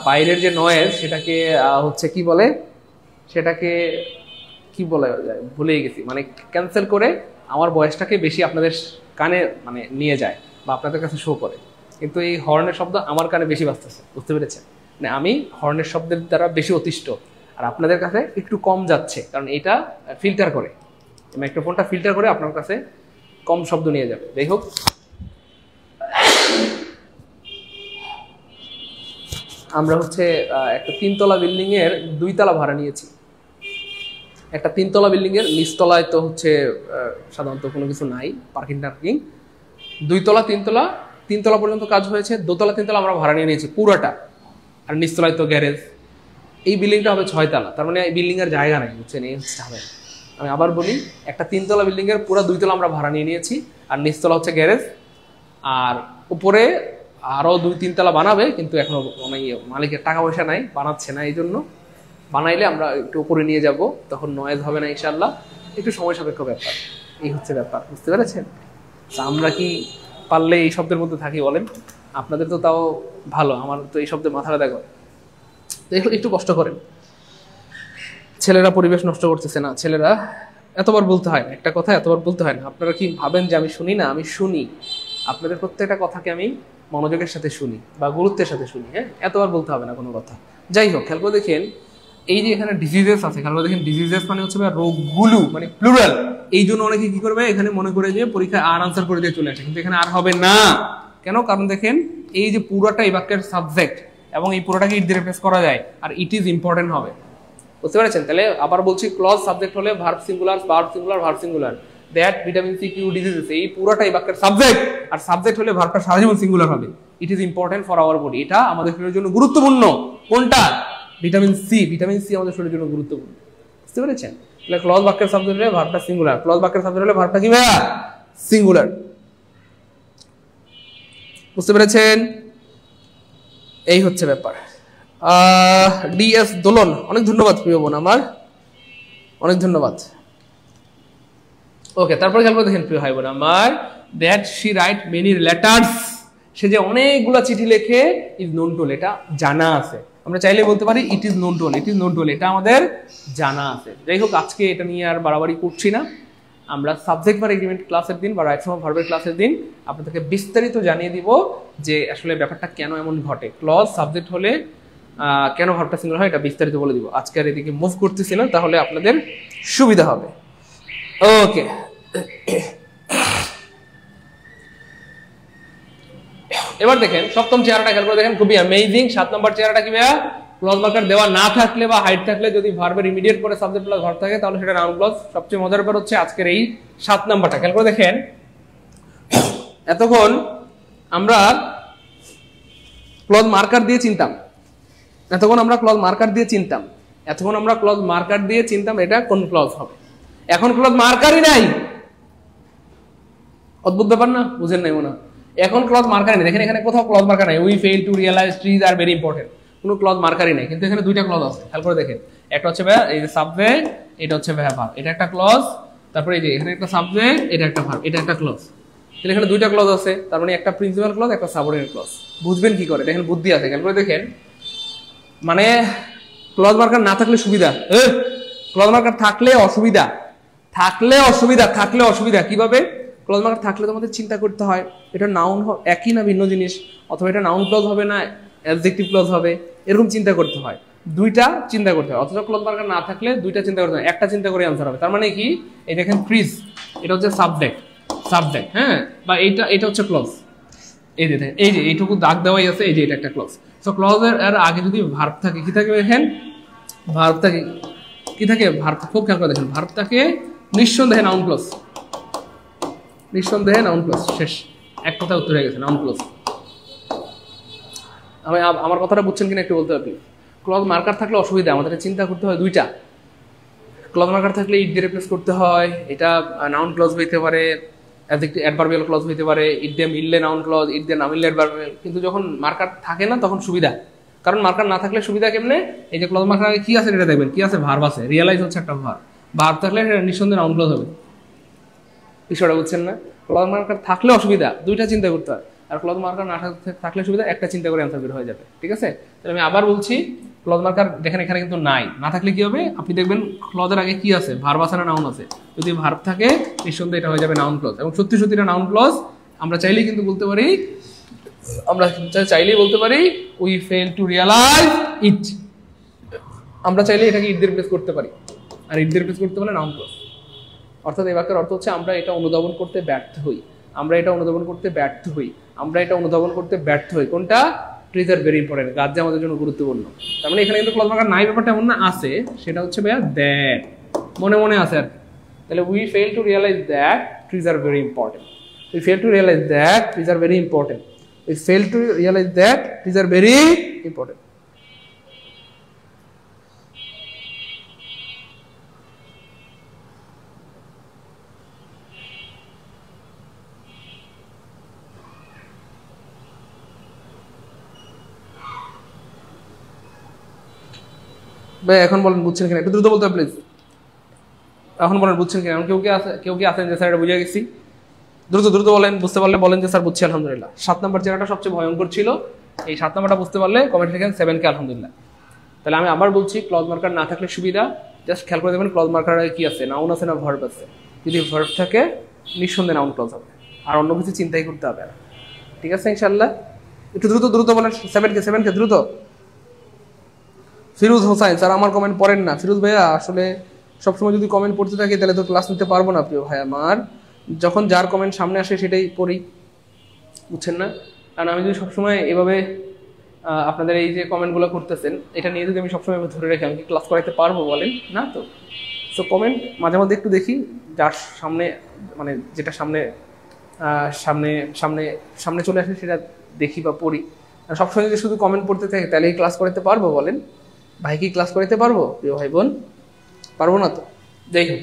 বাইরের যে নয়েজ সেটাকে হচ্ছে কি বলে, সেটাকে কি বলা যায় ভুলেই গেছি, মানে ক্যান্সেল করে আমার ভয়েসটাকে বেশি আপনাদের কানে মানে নিয়ে যায় বা আপনাদের কাছে শো করে। কিন্তু এই হর্নের শব্দ আমার কানে বেশি বাজতেছে, বুঝতে পেরেছেন? মানে আমি হর্নের শব্দের দ্বারা বেশি অতিষ্ঠ, আর আপনাদের কাছে একটু কম যাচ্ছে, কারণ এটা ফিল্টার করে, মাইক্রোফোনটা ফিল্টার করে আপনার কাছে কম শব্দ নিয়ে যাবে। যাই হোক, আমরা হচ্ছে একটা 3তলা বিল্ডিং এর 2 তলা ভাড়া নিয়েছি। একটা 3তলা বিল্ডিং এর নিচতলায় তো হচ্ছে সাধারণত কোনো কিছু নাই, পার্কিং টার্কিং। 2 তলা 3 তলা পর্যন্ত কাজ হয়েছে, 2 তলা 3 তলা আমরা ভাড়া নিয়ে নিয়েছি পুরোটা, আর নিচতলায় তো গ্যারেজ। এই বিল্ডিংটা হবে 6 তলা, তার মানে এই বিল্ডিং এর জায়গা নাই, বুঝছেন? এই হচ্ছে ঝামেলা। আমি আবার বলি, একটা 3 তলা বিল্ডিং এর পুরো 2 তলা আমরা ভাড়া নিয়ে নিয়েছি, আর নিচতলা হচ্ছে গ্যারেজ, আর উপরে আরো 2-3 তলা বানাবে, কিন্তু এখনো মালিকের টাকা পয়সা নাই, বানাচ্ছে না। এই জন্য বানাইলে আমরা একটু উপরে নিয়ে যাব, তখন নয়েজ হবে না ইনশাল্লাহ, একটু সময় সাপেক্ষ ব্যাপার। এই হচ্ছে ব্যাপার, বুঝতে পেরেছেন? আমরা কি পারলে এই শব্দের মধ্যে থাকি বলেন? আপনাদের তো তাও ভালো, আমার তো এই শব্দে মাথা ব্যথা করে। একটু কষ্ট করেন। ছেলেরা পরিবেশ নষ্ট করতেছে না, ছেলেরা এতবার বলতে হয় না, একটা কথা এতবার বলতে হয় না। আপনারা কি ভাবেন যে আমি শুনি না? আমি শুনি, আপনাদের প্রত্যেকটা কথাকে আমি মনোযোগের সাথে শুনি বা গুরুত্বের সাথে শুনি। হ্যাঁ, এতবার বলতে হবে না কোনো কথা। যাই হোক, খেয়াল করে দেখেন, এই যে এখানে ডিজিজেস আছে, খেয়াল করে দেখেন, ডিজিজেস মানে হচ্ছে রোগগুলো, মানে প্লুরাল। এই জন্য অনেকে কি করবে, এখানে মনে করে যে পরীক্ষায় আর আনসার করে দিয়ে চলে আসে, কিন্তু এখানে আর হবে না। কেন? কারণ দেখেন, এই যে পুরোটা এই বাক্যের সাবজেক্ট, এবং এই পুরোটাকে ইট দিয়ে রিপ্লেস করা যায়, আর ইট ইজ ইম্পর্টেন্ট হবে, বুঝতে পেরেছেন? তাহলে আবার বলছি, ক্লজ সাবজেক্ট হলে verb singular, verb singular, verb singular. That vitamin C cure diseases, এই পুরোটাই বাক্যের সাবজেক্ট, আর সাবজেক্ট হলে ভার্বটা সারা জীবন সিঙ্গুলার হবে। It is important for our body, এটা আমাদের শরীরের জন্য গুরুত্বপূর্ণ। কোনটা? Vitamin C. ভিটামিন সি আমাদের শরীরের জন্য গুরুত্বপূর্ণ, বুঝতে পেরেছেন? তাহলে ক্লজ বাক্যের সাবজেক্ট হলে ভার্বটা সিঙ্গুলার, ক্লজ বাক্যের সাবজেক্ট হলে ভার্বটা কি ভাইয়া? সিঙ্গুলার, বুঝতে পেরেছেন? এই হচ্ছে ব্যাপার। ডিএস দোলন, অনেক ধন্যবাদ প্রিয় বোন আমার, অনেক ধন্যবাদ। ওকে, তারপরে খেয়াল করে দেখেন প্রিয় ভাই বোন আমার, that she write many letters, সে যে অনেকগুলো চিঠি লেখে, ইজ নোন টু, এটা জানা আছে। আমরা চাইলে বলতে পারি it is known to, it is known to, এটা আমাদের জানা আছে। যাই হোক, আজকে এটা নিয়ে আর বাড়াবাড়ি করছি না। আমরা সাবজেক্ট ভার এগ্রিমেন্ট ক্লাসের দিন বা রাইট ফ্রম ভার্বের ক্লাসের দিন আপনাদেরকে বিস্তারিত জানিয়ে দিব যে আসলে ব্যাপারটা কেন এমন ঘটে, ক্লজ সাবজেক্ট হলে কেন ভার্বটা সিঙ্গুলার হয়, এটা বিস্তারিত বলে দিব। আজকে আর এদিকে মুভ করতেছি না, তাহলে আপনাদের সুবিধা হবে। ওকে, এবার দেখেন সপ্তম চেহারাটা খেয়াল করে দেখেন, খুবই অ্যামেজিং। 7 নম্বর চেহারাটা কি ভাইয়া? ক্লজ মার্কার দেওয়া না থাকলে বা হাইড থাকলে, যদি ভার্বের ইমিডিয়েট পরে সাবজেক্ট প্লাস ভার্ব থাকে, তাহলে সেটা নাউন ক্লজ। সবচেয়ে মজার ব্যাপার হচ্ছে আজকের এই 7 নম্বরটা খেয়াল করে দেখেন। এতক্ষণ আমরা ক্লজ মার্কার দিয়ে চিনতাম, এতক্ষণ আমরা ক্লজ মার্কার দিয়ে চিনতাম এটা কোন ক্লজ হবে। এখন ক্লজ মার্কারই নাই, অদ্ভুত ব্যাপার না? বুঝেন নাই মনে হয়? এখন ক্লজ মার্কারই নেই। দেখেন এখানে কোথাও ক্লজ মার্কার নাই। We fail to realise trees are very important, কোনো ক্লজ মার্কারই নাই। কিন্তু এখানে 2টা ক্লজ আছে, খেয়াল করে দেখেন। একটা হচ্ছে এই যে সাবজেক্ট, এটা হচ্ছে ভার্ব, এটা একটা ক্লজ। তারপরে এই যে এখানে একটা সাবজেক্ট, এটা একটা ভার্ব, এটা একটা ক্লজ। তাহলে এখানে 2টা ক্লজ আছে, তার মানে একটা প্রিন্সিপাল ক্লজ, একটা সাবঅর্ডিনেট ক্লজ। বুঝবেন কি করে? দেখেন বুদ্ধি আছে, খেয়াল করে দেখেন। মানে ক্লজ মার্কার না থাকলে সুবিধা, ক্লজ মার্কার থাকলে অসুবিধা। থাকলে অসুবিধা, থাকলে অসুবিধা কিভাবে? ক্লজ মার্কার থাকলে তোমাদের চিন্তা করতে হয় এটা নাউন একই না ভিন্ন জিনিস, অথবা এটা নাউন ক্লজ হবে না অ্যাডজেক্টিভ ক্লজ হবে, এরকম চিন্তা করতে হয়, দুইটা চিন্তা করতে হয়। অথচ ক্লজ মার্কার না থাকলে দুইটা চিন্তা করতে হয়, একটা চিন্তা করে আনসার হবে। তার মানে কি, এই দেখেন ট্রিজ, এটা হচ্ছে সাবজেক্ট, সাবজেক্ট, হ্যাঁ, বা এটা হচ্ছে ক্লজ। এই যে এই যে এইটুকু দাগ দেওয়াই আছে, এই যে এটা একটা ক্লজ। সো ক্লজের এর আগে যদি ভার্ব থাকে, কি থাকে দেখেন, ভার্ব থাকে, কি থাকে, ভার্ব, খুব খেয়াল করে দেখেন, ভার্ব থাকে নিঃসন্দেহে নাউন ক্লজ, নিঃসন্দেহে নাউন ক্লজ, শেষ, এক কথা উত্তর হয়ে গেছে, নাউন ক্লজ। আমি আমার কথাটা বুঝছেন কিনা একটু বলতে হবে। ক্লজ মার্কার থাকলে অসুবিধা, আমাদের চিন্তা করতে হয় দুইটা। ক্লজ মার্কার থাকলে ইট দিয়ে রিপ্লেস করতে হয়, এটা নাউন ক্লজ হইতে পারে, অ্যাডভার্বিয়াল ক্লজ হইতে পারে, ইট দিয়ে মিললে নাউন ক্লজ, ইট দিয়ে না মিললে অ্যাডভার্বিয়াল। কিন্তু যখন মার্কার থাকে না তখন সুবিধা, কারণ মার্কার না থাকলে সুবিধা কেমনে, এই যে ক্লজ মার্কার কি আছে এটা দেখবেন, কি আছে, ভার্ব আছে, রিয়েলাইজ হচ্ছে একটা ভার্ব, ভার্ব থাকলে নিঃসন্দেহে নাউন ক্লজ হবে। বিষয়টা বুঝছেন না? ক্লজ মার্কার থাকলে অসুবিধা, দুইটা চিন্তা করতে হয়, আর ক্লজ মার্কার না থাকলে সুবিধা, একটা চিন্তা করে অ্যান্সার বের হয়ে যাবে। ঠিক আছে, তাহলে আমি আবার বলছি, ক্লজ মার্কার দেখেন এখানে কিন্তু নাই, না থাকলে কি হবে, আপনি দেখবেন ক্লজের আগে কি আছে, ভার্ব আছে না নাউন আছে, যদি ভার্ব থাকে নিঃসন্দেহে এটা হয়ে যাবে নাউন ক্লজ। এবং সত্যি সত্যি এটা নাউন ক্লজ। আমরা চাইলেই কিন্তু বলতে পারি, আমরা চাইলেই বলতে পারি উই ফেল টু রিয়ালাইজ ইট, আমরা চাইলে এটাকে ইট দিয়ে রিপ্লেস করতে পারি, আর ইট দিয়ে রিপ্লেস করতে পারলে নাউন ক্লজ। অর্থাৎ এই বাক্যের অর্থ হচ্ছে আমরা এটা অনুধাবন করতে ব্যর্থ হই, আমরা এটা অনুধাবন করতে ব্যর্থ হই, আমরা এটা অনুধাবন করতে ব্যর্থ হই। কোনটা? ট্রিজ আর ভেরি ইম্পর্টেন্ট, কাজ যে আমাদের জন্য গুরুত্বপূর্ণ। তার মানে এখানে কিন্তু ক্লজ মার্কার নাই ব্যাপারটা এমন না, আছে, সেটা হচ্ছে ভাইয়া দ্যাট, মনে মনে আছে আর কি। তাহলে we fail two realise that trees are very important, we fail two realise that trees are very important, we fail two realise that trees are very important. ভাই এখন বলেন বুঝছেন কিনা, একটু দ্রুত বলতে হবে প্লিজ। এখন বলেন বুঝছেন কিনা, কেউ কি আছেন যে স্যার এটা বুঝে গেছি? দ্রুত দ্রুত বলেন, বুঝতে পারলে বলেন যে স্যার বুঝছি আলহামদুলিল্লাহ। 7 নম্বর চেহারাটা সবচেয়ে ভয়ঙ্কর ছিল, এই 7 নম্বরটা বুঝতে পারলে কমেন্ট লিখেন 7কে আলহামদুলিল্লাহ। তাহলে আমি আবার বলছি, ক্লজ মার্কার না থাকলে সুবিধা, জাস্ট খেয়াল করে দেবেন ক্লজ মার্কার কি আছে, নাউন আছে না ভার্ব আছে। যদি ভার্ব থাকে নিঃসন্দেহে নাউন ক্লজ হবে, আর অন্য কিছু চিন্তাই করতে হবে না। ঠিক আছে ইনশাআল্লাহ, একটু দ্রুত দ্রুত বলেন, 7কে দ্রুত। ফিরোজ হোসাইন স্যার আমার কমেন্ট পড়েন না। ফিরোজ ভাইয়া আসলে সবসময় যদি কমেন্ট পড়তে থাকি তাহলে তো ক্লাস নিতে পারবো না প্রিয় ভাই আমার, যখন যার কমেন্ট সামনে আসে সেটাই পড়ি, বুঝছেন না? কারণ আমি যদি সবসময় এভাবে আপনাদের এই যে কমেন্টগুলো করতেছেন এটা নিয়ে যদি আমি সবসময় ধরে রাখি, আমি কি ক্লাস করাইতে পারবো বলেন? না তো। সো কমেন্ট মাঝে মধ্যে একটু দেখি, যার সামনে মানে যেটা সামনে সামনে সামনে সামনে চলে আসে সেটা দেখি বা পড়ি। সবসময় যদি শুধু কমেন্ট পড়তে থাকে তাহলে কি ক্লাস করাইতে পারবো বলেন? ভাই কি ক্লাস করাইতে পারবো প্রিয় ভাই বোন? পারবো না তো। যাই হোক,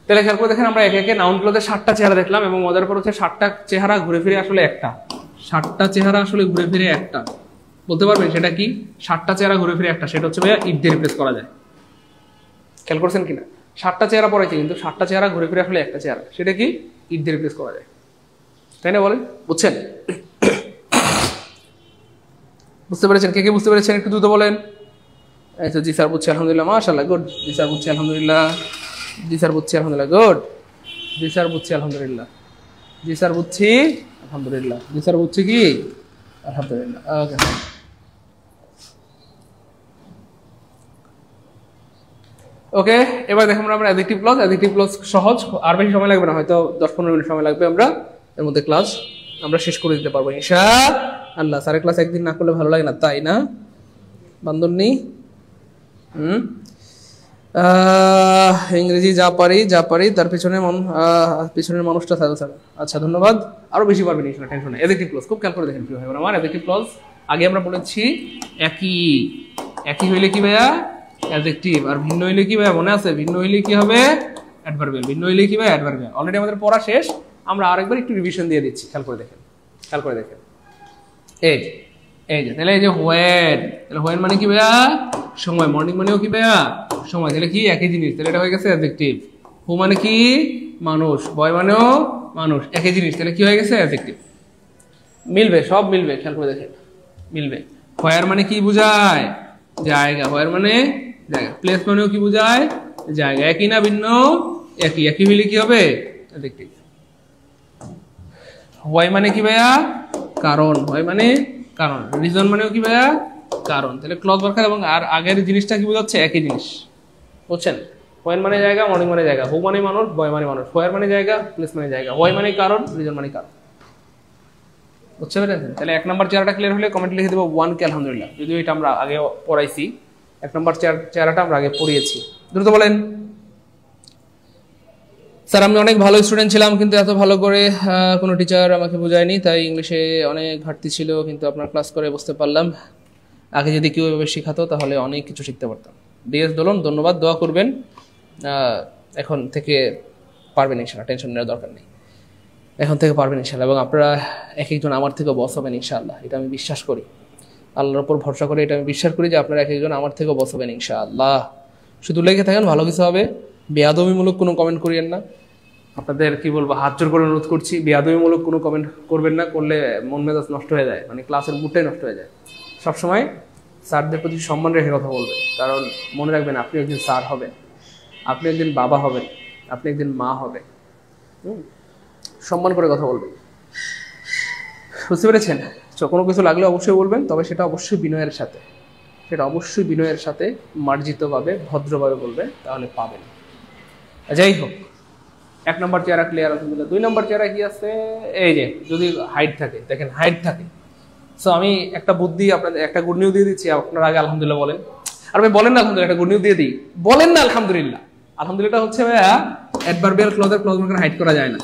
তাহলে খেয়াল করে দেখেন, আমরা একে একে নাউন ক্লজের 7টা চেহারা দেখলাম, এবং মজার পর হচ্ছে 7টা চেহারা ঘুরে ফিরে আসলে একটা, 7টা চেহারা আসলে ঘুরে ফিরে একটা, বলতে পারবেন সেটা কি? 7টা চেহারা ঘুরে ফিরে একটা, সেটা হচ্ছে ভাইয়া ইট দিয়ে রিপ্লেস করা যায়। খেয়াল করছেন কিনা? 7টা চেহারা পড়াইছে কিন্তু 7টা চেহারা ঘুরে ফিরে আসলে একটা চেহারা, সেটা কি? ইট দিয়ে রিপ্লেস করা যায়, তাই না বলেন? বুঝছেন? বুঝতে পেরেছেন? কে কে বুঝতে পেরেছেন একটু দ্রুত বলেন। এই তো জি স্যার বুঝছি আলহামদুলিল্লাহ, মাশাআল্লাহ, গুড। জি স্যার বুঝছি আলহামদুলিল্লাহ, জি স্যার বুঝছি আলহামদুলিল্লাহ, গুড। জি স্যার বুঝছি আলহামদুলিল্লাহ, জি স্যার বুঝছি আলহামদুলিল্লাহ, জি স্যার বুঝছি কি আলহামদুলিল্লাহ। ওকে, ওকে, এবার দেখুন আমরা অ্যাডজেক্টিভ ক্লজ সহজ, আর বেশি সময় লাগবে না, হয়তো 10-15 মিনিট সময় লাগবে, আমরা এর মধ্যে ক্লাস আমরা শেষ করে দিতে পারবো ইনশাআল্লাহ। স্যারের ক্লাস একদিন না করলে ভালো লাগে না, তাই না বান্ধবনী? ইংরেজি যা পারি তার পিছনের মানুষটা ছাড়া। আচ্ছা ধন্যবাদ, আরো বেশি পারবেন ইনশাআল্লাহ, টেনশন নেই। অ্যাডজেক্টিভ ক্লজ খুব খেয়াল করে দেখেন প্রিয় ভাই আমার। অ্যাডজেক্টিভ ক্লজ আগে আমরা বলেছি একই হইলে কি ভাইয়া? অ্যাডজেক্টিভ। আর ভিন্ন হইলে কি ভাইয়া? মনে আছে? ভিন্ন হইলে কি হবে? অ্যাডভার্বিয়াল। ভিন্ন হইলে কি ভাইয়া? অ্যাডভার্বিয়াল। অলরেডি আমাদের পড়া শেষ, আমরা আরেকবার একটু রিভিশন দিয়ে দিচ্ছি, খেয়াল করে দেখেন। এই যে তাহলে এই যে হোয়েন, তাহলে হোয়েন মানে কি ভাইয়া? সময়। মর্নিং মানেও কি ভাইয়া? সময়। তাহলে কি একই জিনিস, তাহলে এটা হয়ে গেছে অ্যাডজেক্টিভ। হু মানে কি? মানুষ। বয় মানেও মানুষ, একই জিনিস, তাহলে কি হয়ে গেছে? অ্যাডজেক্টিভ। মিলবে, সব মিলবে, খেয়াল করে দেখেন মিলবে। হোয়ার মানে কি বোঝায়? জায়গা। হোয়ার মানে জায়গা। প্লেস মানেও কি বোঝায়? জায়গা। একই না ভিন্ন? একই একই হইলে কি হবে অ্যাডজেক্টিভ। হোয়াই মানে কি ভাইয়া কারণ, হোয়াই মানে কারণ, রিজন মানেও কি ভাইয়া কারণ। তাহলে ক্লজ ওয়ার্কার এবং আর আগের জিনিসটা কি বোঝাচ্ছে একই জিনিস, বুঝছেন? হোয়েন মানে জায়গা, মর্নিং মানে জায়গা, হু মানে মানুষ, বয় মানে মানুষ, হোয়ার মানে জায়গা, প্লেস মানে জায়গা, হোয়াই মানে কারণ, রিজন মানে কারণ, বুঝতে পেরেছেন? তাহলে 1 নম্বর চেহারাটা ক্লিয়ার হলে কমেন্ট লিখে দেবো 1 কে আলহামদুলিল্লাহ, যদিও এটা আমরা আগে পড়াইছি। 1 নম্বর চেহারাটা আমরা আগে পড়িয়েছি। দ্রুত বলেন। স্যার আমি অনেক ভালো স্টুডেন্ট ছিলাম কিন্তু এত ভালো করে কোনো টিচার আমাকে বোঝায়নি, তাই ইংলিশে অনেক ঘাটতি ছিল, কিন্তু আপনার ক্লাস করে বুঝতে পারলাম। আগে যদি কেউ এভাবে শেখাতো তাহলে অনেক কিছু শিখতে পারতাম। ডিএস দোলন ধন্যবাদ, দোয়া করবেন, এখন থেকে পারবেন ইনশাআল্লাহ, টেনশন নেওয়ার দরকার নেই, এখন থেকে পারবেন ইনশাআল্লাহ। এবং আপনারা এক একজন আমার থেকে বস হবেন ইনশাআল্লাহ, এটা আমি বিশ্বাস করি, আল্লাহর উপর ভরসা করে এটা আমি বিশ্বাস করি যে আপনারা এক একজন আমার থেকেও বস হবেন ইনশাআল্লাহ। শুধু লেগে থাকেন, ভালো কিছু হবে। বেয়াদবিমূলক কোনো কমেন্ট করিয়েন না, আপনাদের কি বলবো হাত জোর করে অনুরোধ করছি, বেয়াদবিমূলক কোনো কমেন্ট করবেন না, করলে মন মেজাজ নষ্ট হয়ে যায়, মানে ক্লাসের মুডটাই নষ্ট হয়ে যায়। সবসময় স্যারদের প্রতি সম্মান রেখে কথা বলবেন, কারণ মনে রাখবেন আপনি একদিন স্যার হবেন, আপনি একদিন বাবা হবেন, আপনি একদিন মা হবেন। সম্মান করে কথা বলবেন, বুঝতে পেরেছেন? কোনো কিছু লাগলে অবশ্যই বলবেন, তবে সেটা অবশ্যই বিনয়ের সাথে, সেটা অবশ্যই বিনয়ের সাথে মার্জিতভাবে ভদ্রভাবে বলবেন, তাহলে পাবেন। যাই হোক, 1 নম্বর চেহারা ক্লিয়ার আলহামদুলিল্লাহ। 2 নম্বর চেহারা কি আছে? এই যে যদি হাইট থাকে, দেখেন হাইট থাকে। সো আমি একটা বুদ্ধি আপনাদের, একটা গুড নিউজ দিয়ে দিচ্ছি, আপনার আগে আলহামদুলিল্লাহ বলেন। আর ভাই বলেন না আলহামদুলিল্লাহ, একটা গুড নিউজ দিয়ে দিই, বলেন না আলহামদুলিল্লাহ। আলহামদুলিল্লাহ হচ্ছে ভাইয়া অ্যাডভার্বিয়াল ক্লজের ক্লজ মার্কার হাইড করা যায় না।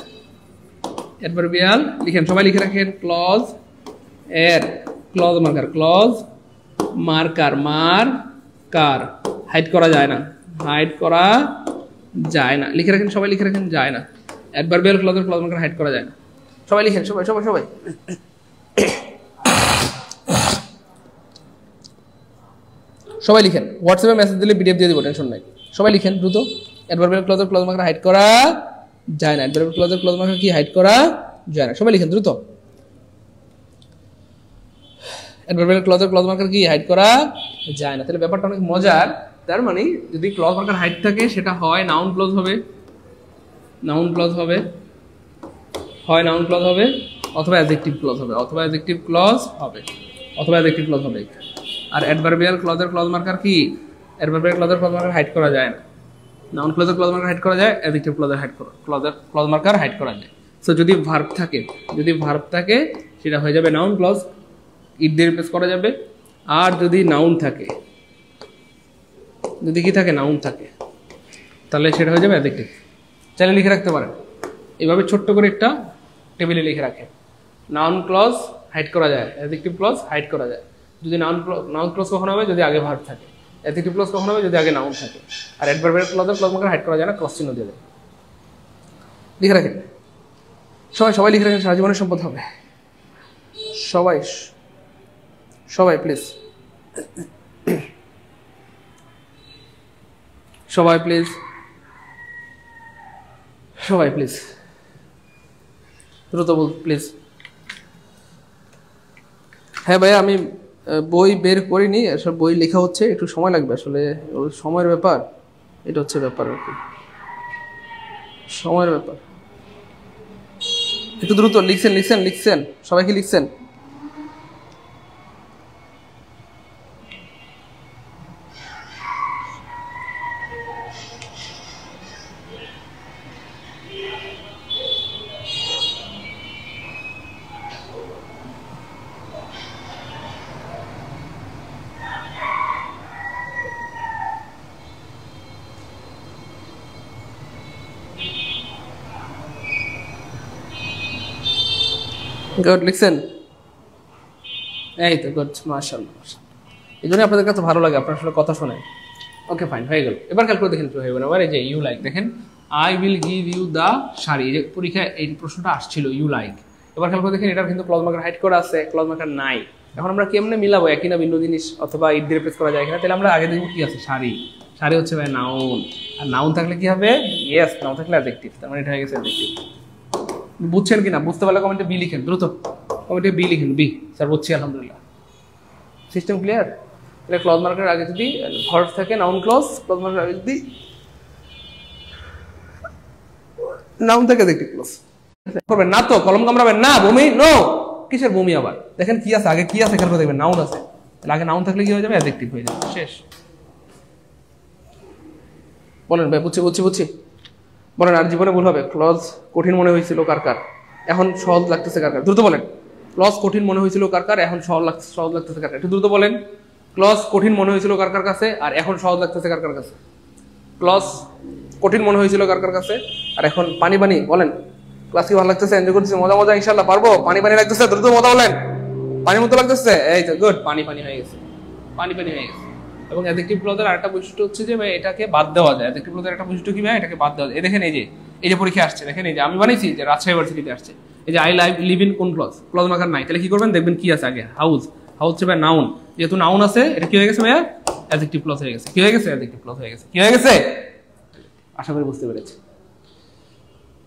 অ্যাডভার্বিয়াল লিখেন, সবাই লিখে রাখেন, ক্লজ এর clause marker, clause marker, marker hide করা যায় না, হাইড করা যায় না। লিখে রাখেন, সবাই লিখে রাখেন, যায় না। অ্যাডভার্বিয়াল ক্লজের ক্লজ মার্কার হাইড করা যায় না। সবাই লিখেন, সবাই সবাই সবাই সবাই লিখেন। হোয়াটসঅ্যাপে মেসেজ দিলে পিডিএফ দিয়ে দিব, টেনশন নাই। সবাই লিখেন দ্রুত। অ্যাডভার্বিয়াল ক্লজের ক্লজ মার্কার হাইড করা যায় না। অ্যাডভার্বিয়াল ক্লজের ক্লজ মার্কার কি হাইড করা যায় না? সবাই লিখেন দ্রুত। অ্যাডভার্বিয়াল ক্লজের ক্লজ মার্কার কি হাইড করা যায় না। তাহলে ব্যাপারটা অনেক মজার। তার মানে যদি ক্লজ মার্কার হাইড থাকে সেটা হয় নাউন ক্লজ হবে, নাউন ক্লজ হবে, হয় নাউন ক্লজ হবে, অথবা অ্যাডজেক্টিভ ক্লজ হবে, অথবা অ্যাডজেক্টিভ ক্লজ হবে, অথবা অ্যাডজেক্টিভ ক্লজ হবে। আর অ্যাডভার্বিয়াল ক্লজের ক্লজ মার্কার কি? অ্যাডভার্বিয়াল ক্লজের ক্লজ মার্কার হাইড করা যায় না। নাউন ক্লজের ক্লজ মার্কার হাইড করা যায়, অ্যাডজেক্টিভ ক্লজের ক্লজ মার্কার হাইড করা যায়। সো যদি ভার্ব থাকে, যদি ভার্ব থাকে সেটা হয়ে যাবে নাউন ক্লজ, ইট দিয়ে রিপ্লেস করা যাবে। আর যদি নাউন থাকে, যদি কি থাকে নাউন থাকে, তাহলে সেটা হয়ে যাবে অ্যাডজেক্টিভ। চাইলে লিখে রাখতে পারেন, এভাবে ছোট্ট করে একটা টেবিলে লিখে রাখেন। নাউন ক্লজ হাইড করা যায়, অ্যাডজেক্টিভ ক্লজ হাইড করা যায়। যদি নাউন ক্লজ কখন হবে? যদি আগে ভার্ব থাকে। অ্যাডজেক্টিভ ক্লজ কখন হবে? যদি আগে নাউন থাকে। আর অ্যাডভার্বিয়াল ক্লজের ক্লজ মার্কার হাইড করা যায় না, ক্রস চিহ্ন দিয়ে দেয়। লিখে রাখেন, সবাই সবাই লিখে রাখেন, সারা জীবনের সম্পদ হবে। সবাই সবাই প্লিজ, সবাই প্লিজ, সবাই প্লিজ দ্রুত বল প্লিজ। হ্যাঁ ভাইয়া, আমি বই বের করিনি, আসলে বই লেখা হচ্ছে, একটু সময় লাগবে, আসলে সময়ের ব্যাপার, এটা হচ্ছে ব্যাপার আর কি, সময়ের ব্যাপার। একটু দ্রুত লিখছেন, লিখছেন, লিখছেন, সবাই কি লিখছেন? গুড, লিখছেন? এই তো গুড, মাশাআল্লাহ। এই জন্য আপনাদের কাছে ভালো লাগে, আপনার আসলে কথা শোনেন। ওকে ফাইন, হয়ে গেল। এবার খেয়াল করে দেখেন কি হয়ে গেল। এবার এই যে ইউ লাইক, দেখেন I will give you the sari, এই যে পরীক্ষায় এই প্রশ্নটা আসছিল, ইউ লাইক। এবার খেয়াল করে দেখেন, এটার কিন্তু ক্লজ মার্কার হাইড করা আছে, ক্লজ মার্কার নাই। এখন আমরা কেমনে মিলাবো? একই না ভিন্ন জিনিস, অথবা ইট দিয়ে রিপ্লেস করা যায় কিনা? তাহলে আমরা আগে দেখব কি আছে, শাড়ি। শাড়ি হচ্ছে ভাই নাউন, আর নাউন থাকলে কি হবে? ইয়েস, নাউন থাকলে অ্যাডজেক্টিভ, তার মানে এটা হয়ে গেছে অ্যাডজেক্টিভ। বুঝছেন কিনা? বুঝতে পারলে কমেন্টে বি লিখেন, দ্রুত কমেন্টে বি লিখেন, বি। স্যার বুঝছি আলহামদুলিল্লাহ। System clear? তাহলে ক্লজ মার্কার আগে যদি ভার্ব থাকে, নাউন ক্লজ, ক্লজ মার্কার আগে যদি নাউন থেকে অ্যাডজেক্টিভ ক্লজ করবেন না তো, কলম কামড়াবেন না, বমি নো, কিসের বমি আবার? দেখেন কি আছে আগে, কি আছে খেয়াল করে দেখবেন, নাউন আছে, তাহলে আগে নাউন থাকলে কি হয়ে যাবে? অ্যাডজেক্টিভ হয়ে যাবে, শেষ। বলেন ভাই, বুঝছি বলেন। আর জীবনে ভুল হবে? ক্লজ কঠিন মনে হয়েছিল কার কার, এখন সহজ লাগতেছে কার কার? দ্রুত বলেন। ক্লজ কঠিন মনে হয়েছিল কার কার, এখন সহজ লাগতেছে কার কার? একটু দ্রুত বলেন। ক্লজ কঠিন মনে হয়েছিল কার কার কাছে, আর এখন সহজ লাগতেছে কার কার কাছে? ক্লজ কঠিন মনে হয়েছিল কার কার কাছে, আর এখন পানি পানি। বলেন, ক্লাস কি ভালো লাগতেছে? এনজয় করতেছে? মজা ইনশাআল্লাহ পারবো? পানি পানি লাগতেছে? দ্রুত মজা বলেন। পানির মতো লাগতেছে? এই তো গুড, পানি পানি হয়ে গেছে, পানি পানি হয়ে গেছে। এবং অ্যাডজেক্টিভ ক্লজের আরেকটা বৈশিষ্ট্য হচ্ছে যে ভাই এটাকে বাদ দেওয়া যায়। অ্যাডজেক্টিভ ক্লজের একটা বৈশিষ্ট্য কি ভাই? এটাকে বাদ দেওয়া যায়। এই দেখেন, এই যে পরীক্ষা আসছে, দেখেন এই যে আমি বানাইছি যে রাজশাহী ইউনিভার্সিটিতে আসছে, এই যে আই লিভ ইন কোন ক্লজ মার্কার নাই, তাহলে কি করবেন? দেখবেন কি আছে আগে, হাউস হচ্ছে ভাই নাউন, যেহেতু নাউন আছে এটা কি হয়ে গেছে ভাইয়া? অ্যাডজেক্টিভ ক্লজ হয়ে গেছে। কি হয়ে গেছে? অ্যাডজেক্টিভ ক্লজ হয়ে গেছে। কি হয়ে গেছে? আশা করি বুঝতে পেরেছি।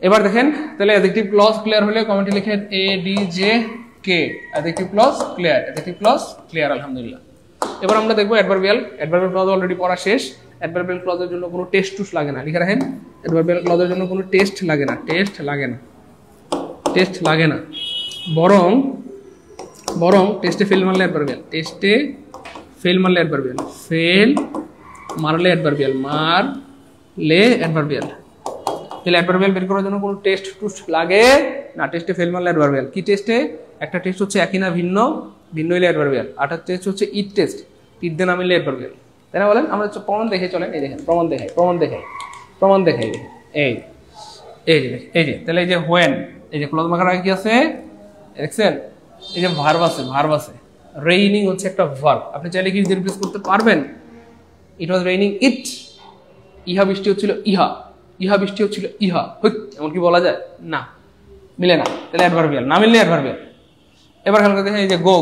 এবার দেখেন, তাহলে অ্যাডজেক্টিভ ক্লজ ক্লিয়ার হলে কমেন্টে লিখেন ADJ K, adjective clause clear, adjective clause clear, আলহামদুলিল্লাহ। এবার আমরা দেখবো অ্যাডভার্বিয়াল ক্লজ অলরেডি পড়া শেষ। অ্যাডভার্বিয়াল ক্লজের জন্য কোনো টেস্ট টুস লাগে না, লিখে রাখেন। অ্যাডভার্বিয়াল ক্লজের জন্য কোনো টেস্ট লাগে না, টেস্ট লাগে না, বরং টেস্টে ফেল মারলে অ্যাডভার্বিয়াল, ফেল মারলে অ্যাডভার্বিয়াল। তাহলে অ্যাডভার্বিয়াল বের করার জন্য কোনো টেস্ট টুস লাগে না, টেস্টে ফেল মারলে অ্যাডভার্বিয়াল। কি টেস্টে? একটা টেস্ট হচ্ছে একই না ভিন্ন হইলে অ্যাডভার্বিয়াল, আরেকটা টেস্ট হচ্ছে ইট টেস্ট, ইট দিয়ে না মিললে অ্যাডভার্বিয়াল। তাই না? বলেন, আমরা প্রমাণ দেখে চলেন। এই দেখেন, প্রমাণ দেখাই এই যে তাহলে এই যে হোয়েন, এই যে ক্লজ মার্কার আগে কি আছে দেখছেন? এই যে ভার্ব আছে, রেইনিং হচ্ছে একটা ভার্ব, আপনি চাইলে কি রিপ্লেস করতে পারবেন? ইট ওয়াজ রেইনিং ইট, ইহা বৃষ্টি হচ্ছিল ইহা, এমন কি বলা যায়? না, মিলে না, তাহলে অ্যাডভার্বিয়াল, না মিললে অ্যাডভার্বিয়াল। এবার খেয়াল করে দেখেন, এই যে গো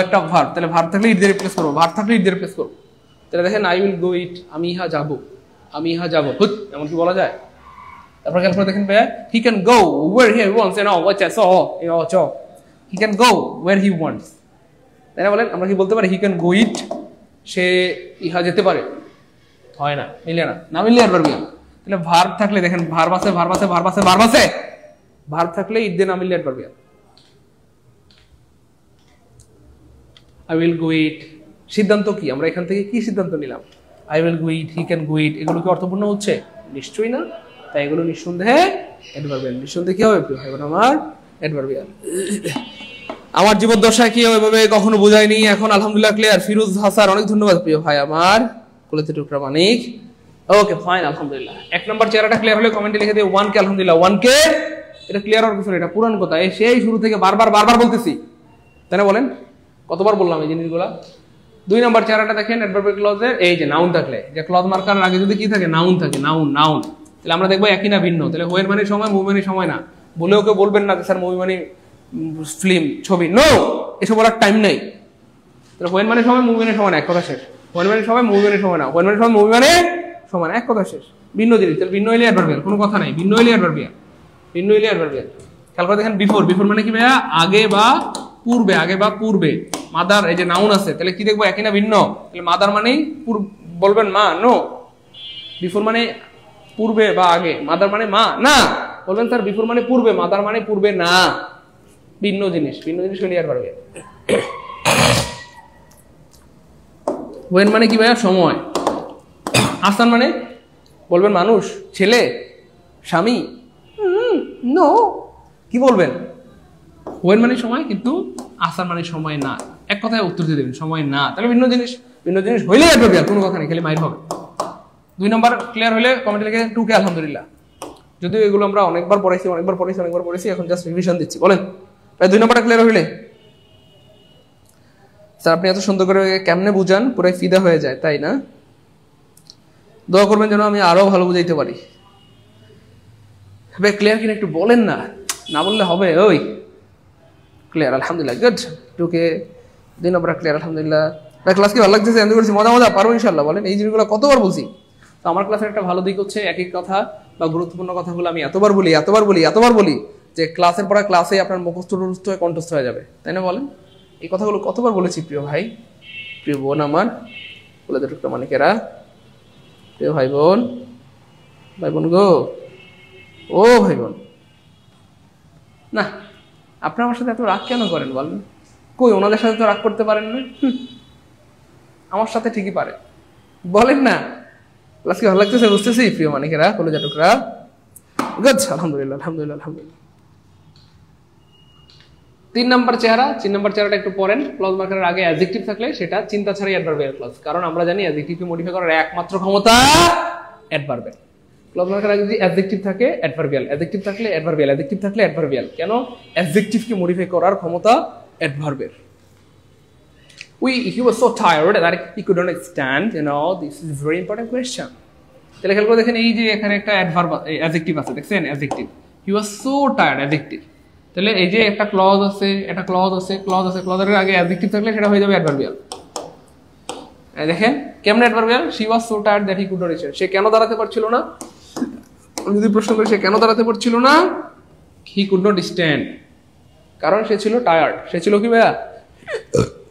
একটা ভার্ব, তাহলে ভার্ব থাকলে ইট দিয়ে রিপ্লেস করবো, তাহলে দেখেন আই উইল গো ইট, আমি ইহা যাবো, এমন কি বলা যায়? তারপর খেয়াল করে দেখেন ভাইয়া, he can go where he wants, he can go where he wants, তাই না? বলেন, আমরা কি বলতে পারি হি ক্যান গো ইট, সে ইহা যেতে পারে? হয় না, মিলে না মিললে অ্যাডভার্বিয়াল। তাহলে ভার্ব থাকলে দেখেন, ভার্ব থাকলে ইট দিয়ে না মিললে adverbial. I will go it, সিদ্ধান্ত কি? আমরা এখান থেকে কি সিদ্ধান্ত নিলাম? I will go it, he can go it, এগুলো কি অর্থপূর্ণ হচ্ছে? নিশ্চয়ই না। তাই এগুলো নিঃসন্দেহে অ্যাডভার্বিয়াল। নিঃসন্দেহে কি হবে? এখন আমার অ্যাডভার্বিয়াল। আমার জীবদ্দশা কি ওইভাবে কখনো বোঝায়নি, এখন আলহামদুলিল্লাহ ক্লিয়ার। ফিরোজ হাসান, অনেক ধন্যবাদ প্রিয় ভাই আমার, কুলেতে টুকরা মানিক। ওকে ফাইন, আলহামদুলিল্লাহ। 1 নম্বর চেহারাটা ক্লিয়ার হলে কমেন্টে লিখে দিও 1K, আলহামদুলিল্লাহ 1K। এটা ক্লিয়ার হওয়ার পিছনে এটা পুরান কথা, সেই শুরু থেকে বারবার বলতেছি, তাই না? বলেন, কতবার বললাম এই জিনিসগুলা? 2 নম্বর চেহারাটা দেখেন অ্যাডভার্বিয়াল ক্লজের, এই যে নাউন থাকলে, যে ক্লজ মার্কার আগে যদি কি থাকে? নাউন থাকে, নাউন, তাহলে আমরা দেখবো একই না ভিন্ন। তাহলে হোয়ের মানে সময়, মুভি মানে সময় না। বলেও কেউ বলবেন না যে স্যার মুভি মানে ফিল্ম, ছবি, নো, এসব বলার টাইম নেই। তাহলে হোয়েন মানে সময়, মুভি মানে সময় না, এক কথা শেষ। হোয়েন মানে সময়, মুভি মানে সময় না, হোয়েন মানে সময়, মুভি মানে সময় না, এক কথা শেষ। ভিন্ন জিনিস, তাহলে ভিন্ন হইলে অ্যাডভার্বিয়াল, কোনো কথা নাই, ভিন্ন হইলে অ্যাডভার্বিয়াল। খেয়াল করে দেখেন, বিফোর মানে কি ভাইয়া? আগে বা পূর্বে। মাদার, এই যে নাউন আছে, তাহলে কি দেখবো? একই না ভিন্ন? তাহলে মাদার মানে বলবেন মা, নো। বিফোর মানে পূর্বে বা আগে, মাদার মানে মা, না। বলবেন স্যার বিফোর মানে পূর্বে, মাদার মানে পূর্বে না, ভিন্ন জিনিস হইলে অ্যাডভার্বিয়াল। ওয়েন মানে কি ভাইয়া? সময়। আসান মানে বলবেন মানুষ, ছেলে, স্বামী, নো, কি বলবেন? ওয়েন মানে সময়, কিন্তু আসান মানে সময় না, এক কথায় উত্তর দিয়ে দেবেন, সময় না। তাহলে ভিন্ন জিনিস হইলেই অ্যাডভার্বিয়াল, কোনো কথা নেই, খালি মাইর হবে। 2 নম্বর ক্লিয়ার হলে কমেন্টে লিখে 2K, আলহামদুলিল্লাহ। যদিও এগুলো আমরা অনেকবার পড়েছি, এখন জাস্ট রিভিশন দিচ্ছি। বলেন প্রায় 2 নম্বরটা ক্লিয়ার হইলে? স্যার আপনি এত সুন্দর করে কেমনে বুঝান, পুরাই ফিদা হয়ে যায়, তাই না? দোয়া করবেন যেন আমি আরো ভালো বুঝাইতে পারি। ভাই ক্লিয়ার কিনা একটু বলেন না বললে হবে। ওই ক্লিয়ার, আলহামদুলিল্লাহ, গুড। 2K, 2 নম্বর ক্লিয়ার, আলহামদুলিল্লাহ। ভাই ক্লাস কি ভালো লাগতেছে? এনজয় করছি, মজা পারবো ইনশাল্লাহ। বলেন, এই জিনিসগুলো কতবার বলছি। তো আমার ক্লাসের একটা ভালো দিক হচ্ছে, একই কথা বা গুরুত্বপূর্ণ কথাগুলো আমি এতবার বলি যে ক্লাসের পরে ক্লাসে আপনার মুখস্থ হয়ে কণ্ঠস্থ হয়ে যাবে, তাই না? বলেন, এই কথাগুলো কতবার বলেছি প্রিয় ভাই, প্রিয় বোন আমার, বলে দুটো মানিকেরা, প্রিয় ভাই বোন গো, ও ভাই বোন, না আপনি আমার সাথে এত রাগ কেন করেন বলেন? কই ওনাদের সাথে তো রাগ করতে পারেন না, আমার সাথে ঠিকই পারে, বলেন না। ক্লাস কি ভালো লাগতেছে? বুঝতেছি প্রিয় মানিকেরা, কলেজা টুকরা, গুড, আলহামদুলিল্লাহ আলহামদুলিল্লাহ আলহামদুলিল্লাহ। 3 নাম্বার চেহারা, 3 নাম্বার চেহারাটা একটু পড়েন। ক্লজ মার্কারের আগে অ্যাডজেক্টিভ থাকলে সেটা চিন্তা ছাড়াই অ্যাডভার্বিয়াল ক্লজ, কারণ আমরা জানি অ্যাডজেক্টিভকে মডিফাই করার একমাত্র ক্ষমতা অ্যাডভার্বের। ক্লজ মার্কার আগে যদি অ্যাডজেক্টিভ থাকে অ্যাডভার্বিয়াল, অ্যাডজেক্টিভ থাকলে অ্যাডভার্বিয়াল, অ্যাডজেক্টিভ থাকলে অ্যাডভার্বিয়াল। কেন? অ্যাডজেক্টিভকে মডিফাই করার ক্ষমতা অ্যাডভার্বের। He was so tired that he couldn't stand, this is a very important question. তাহলে খেয়াল করে দেখেন, এই যে এখানে একটা অ্যাডভার্ব অ্যাডজেক্টিভ আছে, দেখছেন adjective, he was so tired, adjective. তাহলে এই যে একটা ক্লজ আছে, একটা ক্লজ আছে, ক্লজ আছে, ক্লজের আগে অ্যাডজেক্টিভ থাকলে সেটা হয়ে যাবে অ্যাডভার্বিয়াল। দেখেন কেমন adverbial, she was so tired that he could not stand, সে কেন দাঁড়াতে পারছিল না? যদি প্রশ্ন করি সে কেন দাঁড়াতে পারছিল না, he could not stand, কারণ সে ছিল টায়ার্ড। সে ছিল কি ভাইয়া?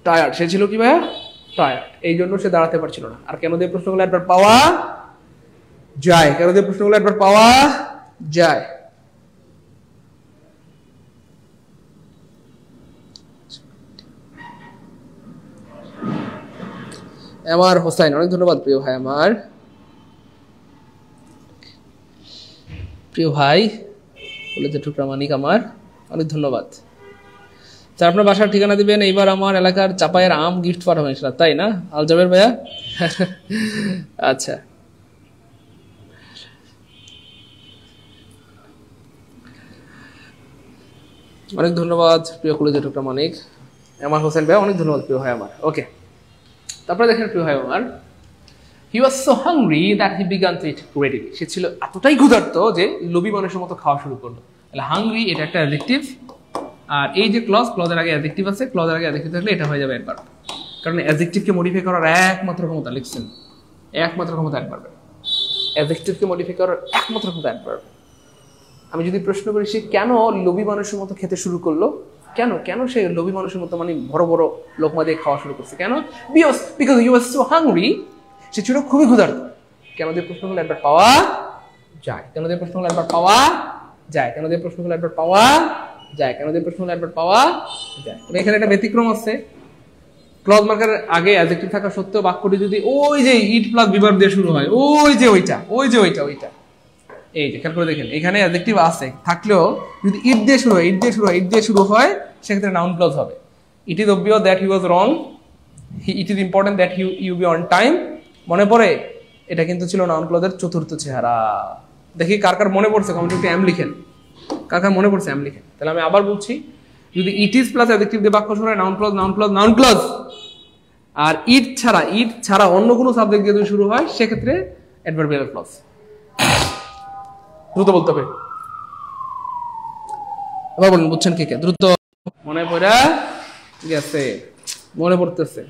টায়ার্ড। সে ছিল কি ভাইয়া? টায়ার্ড। এই জন্য সে দাঁড়াতে পারছিল না। আর কেন দিয়ে প্রশ্নগুলো একবার পাওয়া যায়? কেন দিয়ে প্রশ্নগুলো একবার পাওয়া যায়? আমার হোসাইন, অনেক ধন্যবাদ প্রিয় ভাই, আমার প্রিয় ভাই কলেজের টুকরা মানিক, আমার অনেক ধন্যবাদ। স্যার আপনার বাসার ঠিকানা দিবেন, এইবার আমার এলাকার চাপায়ের আম গিফট পাঠাবেন ইনশাআল্লাহ, তাই না আলজাবের ভাইয়া? আচ্ছা, অনেক ধন্যবাদ প্রিয় কলেজের টুকরা মানিক। আমার হোসেন ভাইয়া অনেক ধন্যবাদ প্রিয় ভাই আমার। ওকে, তারপরে দেখেন প্রিয় ভাই আমার, he was so hungry that he began to eat greedily, সে ছিল এতটাই ক্ষুধার্ত যে লোভী মানুষের মতো খাওয়া শুরু করলো। তাহলে হাংরি এটা একটা অ্যাডজেক্টিভ, আর এই যে ক্লজ, ক্লজের আগে অ্যাডজেক্টিভ আছে, ক্লজের আগে অ্যাডজেক্টিভ থাকলে এটা হয়ে যাবে অ্যাডভার্ব। কারণ অ্যাডজেক্টিভকে মডিফাই করার একমাত্র ক্ষমতা, লিখছেন একমাত্র ক্ষমতা অ্যাডভার্বের। অ্যাডজেক্টিভকে মডিফাই করার একমাত্র ক্ষমতা অ্যাডভার্ব। আমি যদি প্রশ্ন করি সে কেন লোভী মানুষের মতো খেতে শুরু করলো, কেন কেন সে লোভী মানুষের মতো মানে বড় বড় লোকমা দিয়ে খাওয়া শুরু করছে, কেন? Because he was so hungry, সে ছিল খুবই ক্ষুধার্ত। কেন দিয়ে প্রশ্নগুলো একবার পাওয়া যায়? কেন দিয়ে প্রশ্নগুলো একবার পাওয়া যায়? কেন দিয়ে প্রশ্নগুলো একবার পাওয়া যায়? কেন দিয়ে প্রশ্নগুলো একবার পাওয়া যায়? এখানে একটা ব্যতিক্রম আছে, ক্লজ মার্কারের আগে অ্যাডজেক্টিভ থাকা সত্ত্বেও বাক্যটি যদি ওই যে ইট প্লাস বিভার্ব দিয়ে শুরু হয়, ওই যে ওইটা এই যে খেয়াল করে দেখেন, এখানে অ্যাডজেক্টিভ আছে থাকলেও যদি ইট দিয়ে শুরু হয়, ইট দিয়ে শুরু হয়, সেক্ষেত্রে নাউন ক্লজ হবে। It is obvious that he was wrong, it is important that you be on time. মনে পড়ে? এটা কিন্তু ছিল নাউন ক্লজের চতুর্থ চেহারা। দেখি কার কার মনে পড়ছে, কমেন্টে একটু এম লিখেন, কার কার মনে পড়ছে এম লিখেন। তাহলে আমি আবার বলছি, যদি ইট ইজ প্লাস অ্যাডজেক্টিভ দিয়ে বাক্য শুরু হয়, নাউন ক্লজ, আর ইট ছাড়া অন্য কোনো সাবজেক্ট দিয়ে যদি শুরু হয়, সেক্ষেত্রে অ্যাডভার্বিয়াল ক্লজ। দ্রুত বলতে হবে, আবার বলুন, বুঝছেন কে কে? দ্রুত মনে পড়ে গেছে, মনে পড়তেছে?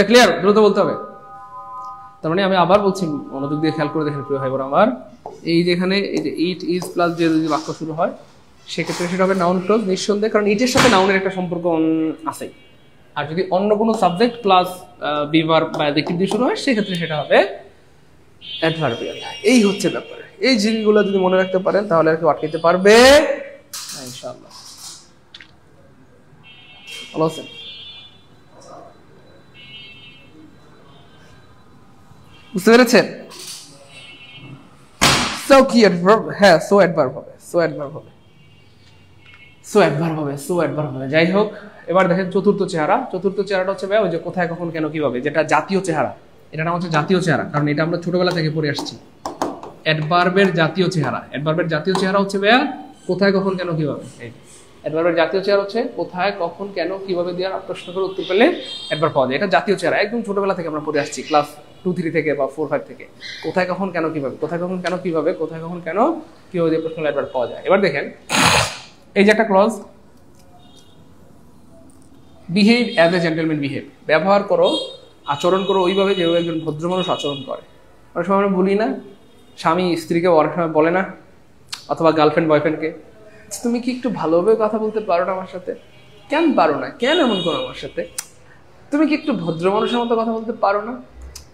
ক্লিয়ার? দ্রুত বলতে হবে। তার মানে আমি আবার বলছি, মনোযোগ দিয়ে খেয়াল করে দেখেন প্রিয় ভাই বোন আমার, এই যে এখানে এই যে ইট ইজ প্লাস দিয়ে যদি বাক্য শুরু হয়, সেক্ষেত্রে সেটা হবে নাউন ক্লজ নিঃসন্দেহে, কারণ ইটের সাথে নাউনের একটা সম্পর্ক আছে। আর যদি অন্য কোনো সাবজেক্ট প্লাস বিভার্ব বা অ্যাডজেক্টিভ দিয়ে শুরু হয়, সেক্ষেত্রে সেটা হবে অ্যাডভার্বিয়াল। এই হচ্ছে ব্যাপার। এই জিনিসগুলো যদি মনে রাখতে পারেন তাহলে আর কেউ আটকাইতে পারবে না ইনশাআল্লাহ। ভালো আছেন? বুঝতে পেরেছেন? সো কি অ্যাডভার্ব? হ্যাঁ, সো অ্যাডভার্ব হবে। যাই হোক, এবার দেখেন চতুর্থ চেহারাটা হচ্ছে ভাই ওই যে কোথায়, কখন, কেন, কিভাবে, যেটা জাতীয় চেহারা। এটা নাম হচ্ছে জাতীয় চেহারা, কারণ এটা আমরা ছোটবেলা থেকে পড়ে আসছি। অ্যাডভার্বের জাতীয় চেহারা হচ্ছে ভাইয়া কোথায়, কখন, কেন, কিভাবে। অ্যাডভার্বের জাতীয় চেহারা হচ্ছে কোথায়, কখন, কেন, কিভাবে দিয়ে প্রশ্ন করে উত্তর পেলে অ্যাডভার্ব পাওয়া যায়। এটা জাতীয় চেহারা, একদম ছোটবেলা থেকে আমরা পড়ে আসছি, ক্লাস 2-3 থেকে বা 4-5 থেকে। কোথায়, কখন, কেন, কিভাবে, কোথায়, কখন, কেন, কিভাবে, কোথায়, কখন, কেন, কিভাবে দিয়ে প্রশ্ন অ্যাডভার্ব পাওয়া যায়। এবার দেখেন, এই যে একটা clause, behave as a gentleman behave, ব্যবহার করো, আচরণ করো ওইভাবে যেভাবে একজন ভদ্র মানুষ আচরণ করে। অনেক সময় আমরা বলি না, স্বামী স্ত্রীকে অনেক সময় বলে না, অথবা গার্লফ্রেন্ড বয়ফ্রেন্ডকে, তুমি কি একটু ভালোভাবে কথা বলতে পারো না আমার সাথে? কেন পারো না? কেন এমন করো আমার সাথে? তুমি কি একটু ভদ্র মানুষের মতো কথা বলতে পারো না?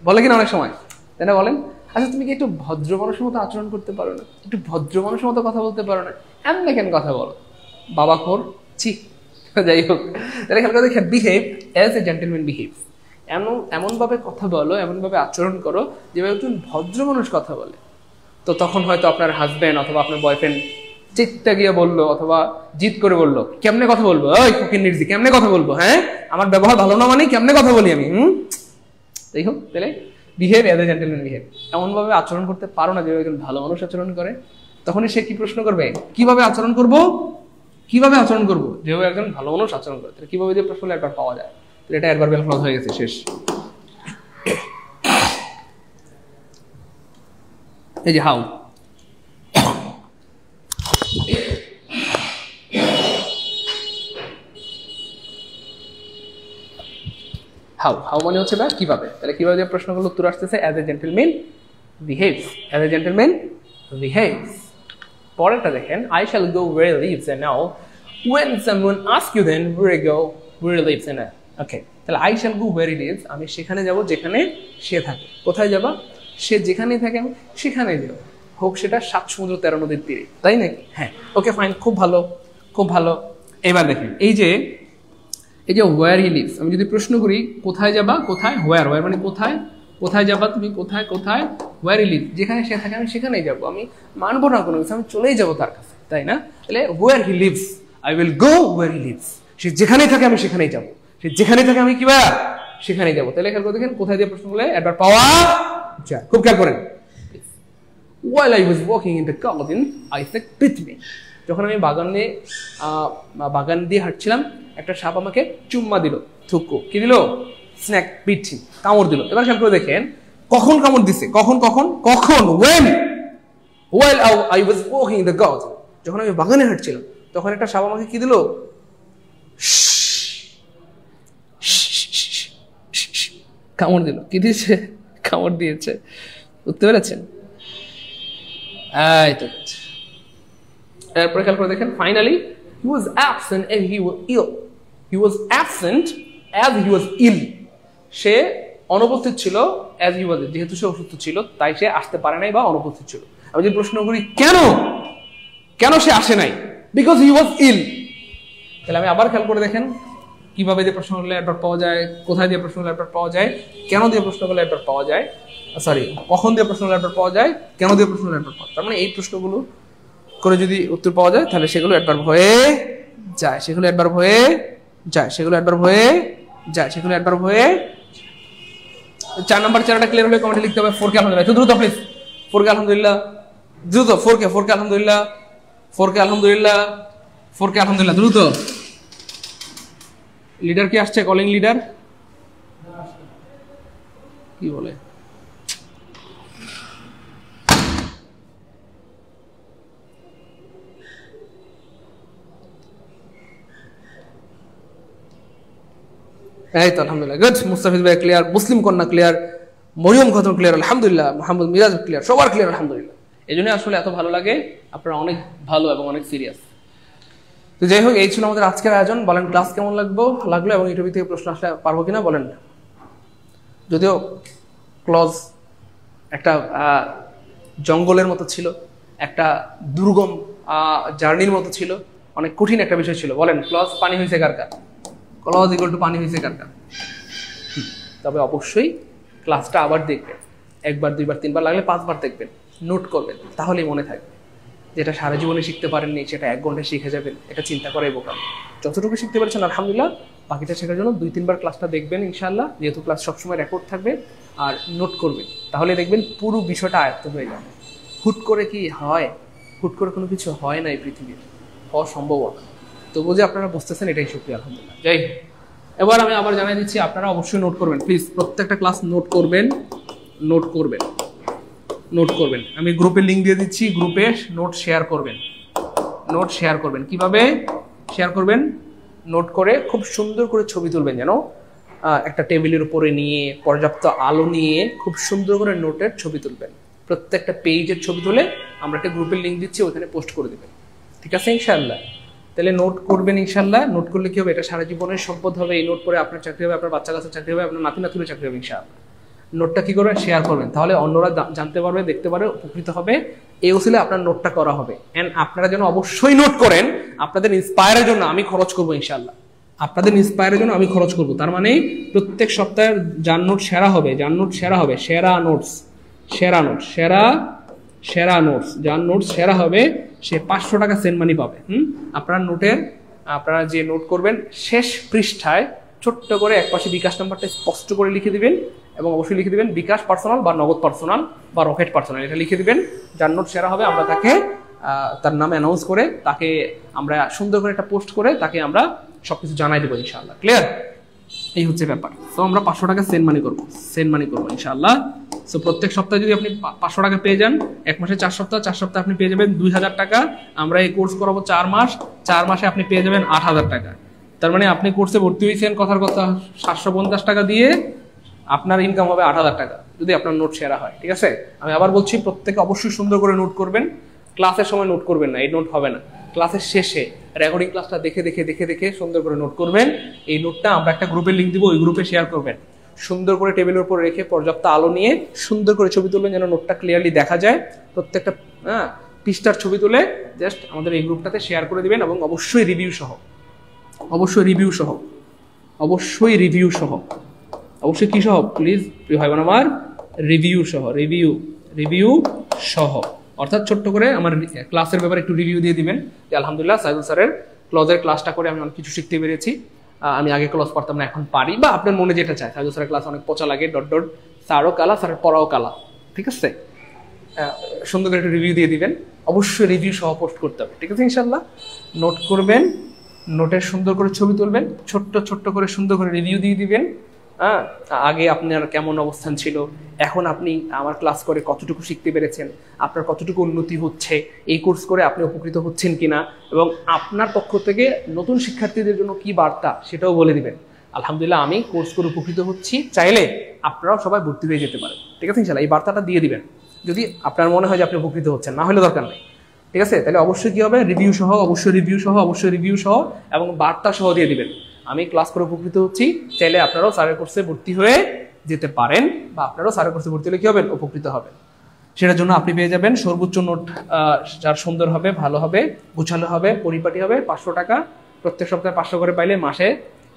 বলে কিনা অনেক সময়, তাই না? বলেন, আচ্ছা তুমি কি একটু ভদ্র মানুষের মতো আচরণ করতে পারো না? একটু ভদ্র মানুষের মতো কথা বলতে পারো না? এমন কেন কথা বলো? বাবা খোর, ছি। যাই হোক, তাহলে খেয়াল করে দেখেন, behave as a gentleman behaves. এমনভাবে কথা বলো, এমনভাবে আচরণ করো যেভাবে একজন ভদ্র মানুষ কথা বলে। তো তখন হয়তো আপনার হাজব্যান্ড অথবা আপনার বয়ফ্রেন্ড চিৎটা গিয়ে বললো অথবা জিদ করে বললো, কেমনে কথা বলবো? ওই ফকির নির্জি, কেমনে কথা বলবো? হ্যাঁ, আমার ব্যবহার ভালো না মানে কেমনে কথা বলি আমি? যাই হোক, তাহলে behave as a gentleman behave, এমনভাবে আচরণ করতে পারো না যেভাবে একজন ভালো মানুষ আচরণ করে। তখনই সে কি প্রশ্ন করবে? কিভাবে আচরণ করবো? কিভাবে আচরণ করবো যেভাবে একজন ভালো মানুষ আচরণ করে। তাহলে কিভাবে যে প্রশ্ন একবার পাওয়া যায়, তাহলে এটা একবার ক্লজ হয়ে গেছে, শেষ। এই যে হাউ, হাউ হাউ মানে হচ্ছে না কিভাবে। তাহলে কিভাবে যে প্রশ্নগুলো উত্তর আসতেছে, as a gentleman behaves, as a gentleman behaves. পরেরটা দেখেন, I shall go where he lives and now when someone asks you then where go where he lives and okay, তাহলে I shall go where he lives, আমি সেখানে যাব যেখানে সে থাকে। কোথায় যাবা? সে যেখানেই থাকে আমি সেখানেই যাব, হোক সেটা 7 সমুদ্র 13 নদীর তীরে, তাই নাকি? হ্যাঁ, ওকে ফাইন, খুব ভালো, খুব ভালো। এবার দেখেন, এই যে where he lives, আমি যদি প্রশ্ন করি কোথায় যাবা, কোথায়, where মানে কোথায়, কোথায় যাবা তুমি, কোথায়, কোথায়, where he lives, যেখানে সে থাকে আমি সেখানেই যাব, আমি মানবো না কোনো কিছু, আমি চলেই যাবো তার কাছে, তাই না? তাহলে where he lives, I will go where he lives, সে যেখানেই থাকে আমি সেখানেই যাব, সে যেখানেই থাকে আমি কিবা সেখানেই যাব। তাহলে খেয়াল করে দেখেন, কোথায় দিয়ে প্রশ্ন করলে একবার পাওয়া যায়, খুব খেয়াল করেন। While I was walking in the garden, I said bit me, যখন আমি বাগান দিয়ে হাঁটছিলাম, একটা সাপ আমাকে চুম্মা দিল, থুকু কি দিল, স্ন্যাক, বিটছি, কামড় দিল। এবার খেয়াল করে দেখেন, কখন কামড় দিছে, কখন কখন কখন, when while I was walking in the garden, যখন আমি বাগানে হাঁটছিলাম তখন একটা সাপ আমাকে কি দিল, কামড় দিল। কি দিয়েছে? কামড় দিয়েছে। বুঝতে পেরেছেন? এই তো। এরপরে খেয়াল করে দেখেন, finally he was absent and he was ill, he was absent as he was ill, সে অনুপস্থিত ছিল as he was, যেহেতু সে অসুস্থ ছিল তাই সে আসতে পারে নাই বা অনুপস্থিত ছিল। আমি যদি প্রশ্ন করি কেন, কেন সে আসে নাই, because he was ill, তাহলে আমি আবার খেয়াল করে দেখেন কিভাবে দিয়ে প্রশ্ন করলে একবার পাওয়া যায়, কোথায় দিয়ে প্রশ্ন করলে একবার পাওয়া যায়, কেন দিয়ে প্রশ্ন করলে একবার পাওয়া যায়, সরি কখন দিয়ে প্রশ্ন করলে একবার পাওয়া যায়, কেন দিয়ে প্রশ্ন করলে একবার পাওয়া যায়। তার মানে এই প্রশ্নগুলো করে যদি উত্তর পাওয়া যায় তাহলে সেগুলো একবার হয়ে যায়, সেগুলো একবার হয়ে যায়, সেগুলো একবার হয়ে যায়, সেগুলো একবার হয়ে। 4 নাম্বার চেরাটা ক্লিয়ার হলে কমেন্টে লিখতে হবে 4K আলহামদুলিল্লাহ, দ্রুত প্লিজ, 4K আলহামদুলিল্লাহ, দ্রুত 4K আলহামদুলিল্লাহ, 4K আলহামদুলিল্লাহ, 4K আলহামদুলিল্লাহ, দ্রুত। লিডার কি আসছে? কলিং লিডার কি বলে? এই তো আলহামদুলিল্লাহ, গুড। মুস্তাফিজ ভাই ক্লিয়ার, মুসলিম কন্যা ক্লিয়ার, মরিয়ম খাতুন ক্লিয়ার, আলহামদুলিল্লাহ, মোহাম্মদ মিরাজ ক্লিয়ার, সবার ক্লিয়ার আলহামদুলিল্লাহ। এই জন্য আসলে এত ভালো লাগে, আপনারা অনেক ভালো এবং অনেক সিরিয়াস। তো যাই হোক, এই ছিল আমাদের আজকের আয়োজন। বলেন ক্লাস কেমন লাগলো এবং ইউটিউব থেকে প্রশ্ন আসলে পারবো কিনা বলেন। যদিও ক্লজ একটা জঙ্গলের মতো ছিল, একটা দুর্গম জার্নির মতো ছিল, অনেক কঠিন একটা বিষয় ছিল। বলেন ক্লজ পানি হয়েছে কার কার? ক্লজ ইকুয়াল টু পানি হয়েছে কার কার? তবে অবশ্যই ক্লাসটা আবার দেখবেন, 1 বার 2 বার 3 বার লাগলে 5 বার দেখবেন, নোট করবেন, তাহলেই মনে থাকবে। যেটা সারা জীবনে শিখতে পারেননি সেটা 1 ঘন্টায় শিখে যাবেন, এটা চিন্তা করাই বোকাম। যতটুকু শিখতে পেরেছেন আলহামদুলিল্লাহ, বাকিটা শেখার জন্য 2-3 বার ক্লাসটা দেখবেন ইনশাআল্লাহ, যেহেতু ক্লাস সবসময় রেকর্ড থাকবে, আর নোট করবেন, তাহলে দেখবেন পুরো বিষয়টা আয়ত্ত হয়ে যাবে। হুট করে কি হয়? হুট করে কোনো কিছু হয় না এই পৃথিবীর, হওয়া সম্ভব না। তবু যে আপনারা বুঝতেছেন এটাই শুকরিয়া আলহামদুলিল্লাহ। যাই হোক, এবার আমি আবার জানাই দিচ্ছি, আপনারা অবশ্যই নোট করবেন প্লিজ, প্রত্যেকটা ক্লাস নোট করবেন, নোট করবেন, নোট করবেন। আমি গ্রুপে লিঙ্ক দিয়ে দিচ্ছি, গ্রুপে নোট শেয়ার করবেন, নোট শেয়ার করবেন। কিভাবে শেয়ার করবেন? নোট করে খুব সুন্দর করে ছবি তুলবেন, যেন একটা টেবিলের উপরে নিয়ে, পর্যাপ্ত আলো নিয়ে খুব সুন্দর করে নোটের ছবি তুলবেন। প্রত্যেকটা পেজের ছবি তুলে আমরা একটা গ্রুপের লিঙ্ক দিচ্ছি, ওখানে পোস্ট করে দেবেন। ঠিক আছে ইনশাআল্লাহ? তাহলে নোট করবেন ইনশাআল্লাহ। নোট করলে কি হবে, এটা সারা জীবনের সম্পদ হবে। এই নোট করে আপনার চাকরি হবে, আপনার বাচ্চা কাচ্চার চাকরি হবে, আপনার নাতি নাতুনের চাকরি হবে ইনশাআল্লাহ। নোটটা কি করবেন, শেয়ার করবেন, তাহলে অন্যরা জানতে পারবে, দেখতে পারবে, উপকৃত হবে। এই ওসিলে আপনার নোটটা করা হবে। এন্ড আপনারা যেন অবশ্যই নোট করেন, আপনাদের ইন্সপায়ারের জন্য আমি খরচ করবো ইনশাআল্লাহ। আপনাদের ইন্সপায়ারের জন্য আমি খরচ করব। তার মানে প্রত্যেক সপ্তাহে যার নোট সেরা হবে, যার নোট সেরা হবে, সেরা নোটস, সেরা নোট, সেরা নোটস, যার নোট সেরা হবে সে 500 টাকা সেন্ড মানি পাবে। আপনার নোটের, আপনারা যে নোট করবেন শেষ পৃষ্ঠায় ছোট্ট করে একপাশে বিকাশ নাম্বারটা স্পষ্ট করে লিখে দিবেন, এবং অবশ্যই লিখে দিবেন বিকাশ পার্সোনাল বা নগদ পার্সোনাল বা রকেট পার্সোনাল, এটা লিখে দিবেন। যার নোট সেরা হবে আমরা তাকে তার নাম অ্যানাউন্স করে তাকে আমরা সুন্দর করে একটা পোস্ট করে তাকে আমরা সবকিছু জানাই দেবো ইনশাআল্লাহ। ক্লিয়ার? এই হচ্ছে ব্যাপার। তো আমরা 500 টাকা সেন্ড মানি করবো ইনশাআল্লাহ। সো প্রত্যেক সপ্তাহে যদি আপনি 500 টাকা পেয়ে যান, এক মাসে 4 সপ্তাহ, 4 সপ্তাহে আপনি পেয়ে যাবেন 2000 টাকা। আমরা এই কোর্স করাবো 4 মাস, 4 মাসে আপনি পেয়ে যাবেন 8000 টাকা। তার মানে আপনি কোর্সে ভর্তি হয়েছেন কথার কথা 750 টাকা দিয়ে, আপনার ইনকাম হবে 8000 টাকা যদি আপনার নোট সেরা হয়। ঠিক আছে? আমি আবার বলছি, প্রত্যেকে অবশ্যই সুন্দর করে নোট করবেন। ক্লাসের সময় নোট করবেন না, এই নোট হবে না। ক্লাসের শেষে রেকর্ডিং ক্লাসটা দেখে সুন্দর করে নোট করবেন। এই নোটটা আমরা একটা গ্রুপের লিঙ্ক দিব, ওই গ্রুপে শেয়ার করবেন। সুন্দর করে টেবিলের উপর রেখে পর্যাপ্ত আলো নিয়ে সুন্দর করে ছবি তুলবেন, যেন নোটটা ক্লিয়ারলি দেখা যায়। প্রত্যেকটা পৃষ্ঠার ছবি তুলে জাস্ট আমাদের এই গ্রুপটাতে শেয়ার করে দিবেন, এবং অবশ্যই রিভিউ সহ, অবশ্যই কি সহ প্লিজ প্রিয় ভাই বোন আমার, রিভিউ সহ। অর্থাৎ ছোট্ট করে আমার ক্লাসের ব্যাপারে একটু রিভিউ দিয়ে দিবেন যে আলহামদুলিল্লাহ সাইদুল স্যারের ক্লজের ক্লাসটা করে আমি অনেক কিছু শিখতে পেরেছি, আমি আগে ক্লাস করতাম না এখন পারি, বা আপনার মনে যেটা চায়। সাইদুল স্যারের ক্লাস অনেক পচা লাগে, স্যারও কালা, স্যারের পড়াও কালা। ঠিক আছে? সুন্দর করে একটু রিভিউ দিয়ে দিবেন। অবশ্যই রিভিউ সহ পোস্ট করতে হবে। ঠিক আছে ইনশাআল্লাহ? নোট করবেন, নোটের সুন্দর করে ছবি তুলবেন, ছোট্ট করে সুন্দর করে রিভিউ দিয়ে দিবেন। আগে আপনার কেমন অবস্থান ছিল, এখন আপনি আমার ক্লাস করে কতটুকু শিখতে পেরেছেন, আপনার কতটুকু উন্নতি হচ্ছে, এই কোর্স করে আপনি উপকৃত হচ্ছেন কিনা, এবং আপনার পক্ষ থেকে নতুন শিক্ষার্থীদের জন্য কি বার্তা সেটাও বলে দিবেন। আলহামদুলিল্লাহ আমি কোর্স করে উপকৃত হচ্ছি, চাইলে আপনারাও সবাই ভর্তি হয়ে যেতে পারেন। ঠিক আছে ইনশাআল্লাহ? এই বার্তাটা দিয়ে দিবেন যদি আপনার মনে হয় যে আপনি উপকৃত হচ্ছেন, না হলে দরকার নেই। ঠিক আছে? তাহলে অবশ্যই কি হবে, রিভিউ সহ এবং বার্তা সহ দিয়ে দিবেন। আমি ক্লাস করে উপকৃত হচ্ছি, চাইলে আপনারাও স্যারের কোর্সে ভর্তি হয়ে যেতে পারেন, বা আপনারাও স্যারের কোর্সে ভর্তি হলে কি হবেন, উপকৃত হবেন। সেটার জন্য আপনি পেয়ে যাবেন সর্বোচ্চ নোট, যার সুন্দর হবে, ভালো হবে, গোছালো হবে, পরিপাটি হবে, 500 টাকা। প্রত্যেক সপ্তাহে 500 করে পাইলে মাসে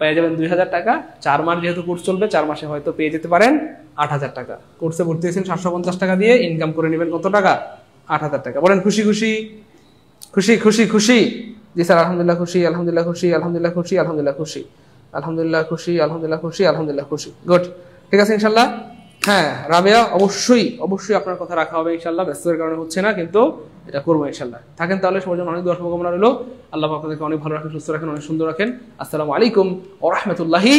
পেয়ে যাবেন 2000 টাকা। 4 মাস যেহেতু কোর্স চলবে, 4 মাসে হয়তো পেয়ে যেতে পারেন 8000 টাকা। কোর্সে ভর্তি হয়েছেন 750 টাকা দিয়ে, ইনকাম করে নেবেন কত টাকা, 8000 টাকা। বলেন খুশি? জি স্যার আলহামদুলিল্লাহ খুশি। গুড। ঠিক আছে ইনশাল্লাহ? হ্যাঁ রাবেয়া, অবশ্যই আপনার কথা রাখা হবে ইনশাল্লাহ। ব্যস্ততার কারণে হচ্ছে না, কিন্তু এটা করবো ইনশাল্লাহ। থাকেন তাহলে, সবার জন্য অনেক দোয়া শুভকামনা রইল। আল্লাহ আপনাদেরকে অনেক ভালো রাখেন, সুস্থ রাখেন, অনেক সুন্দর রাখেন। আসসালামু আলাইকুম ওয়া রাহমাতুল্লাহি।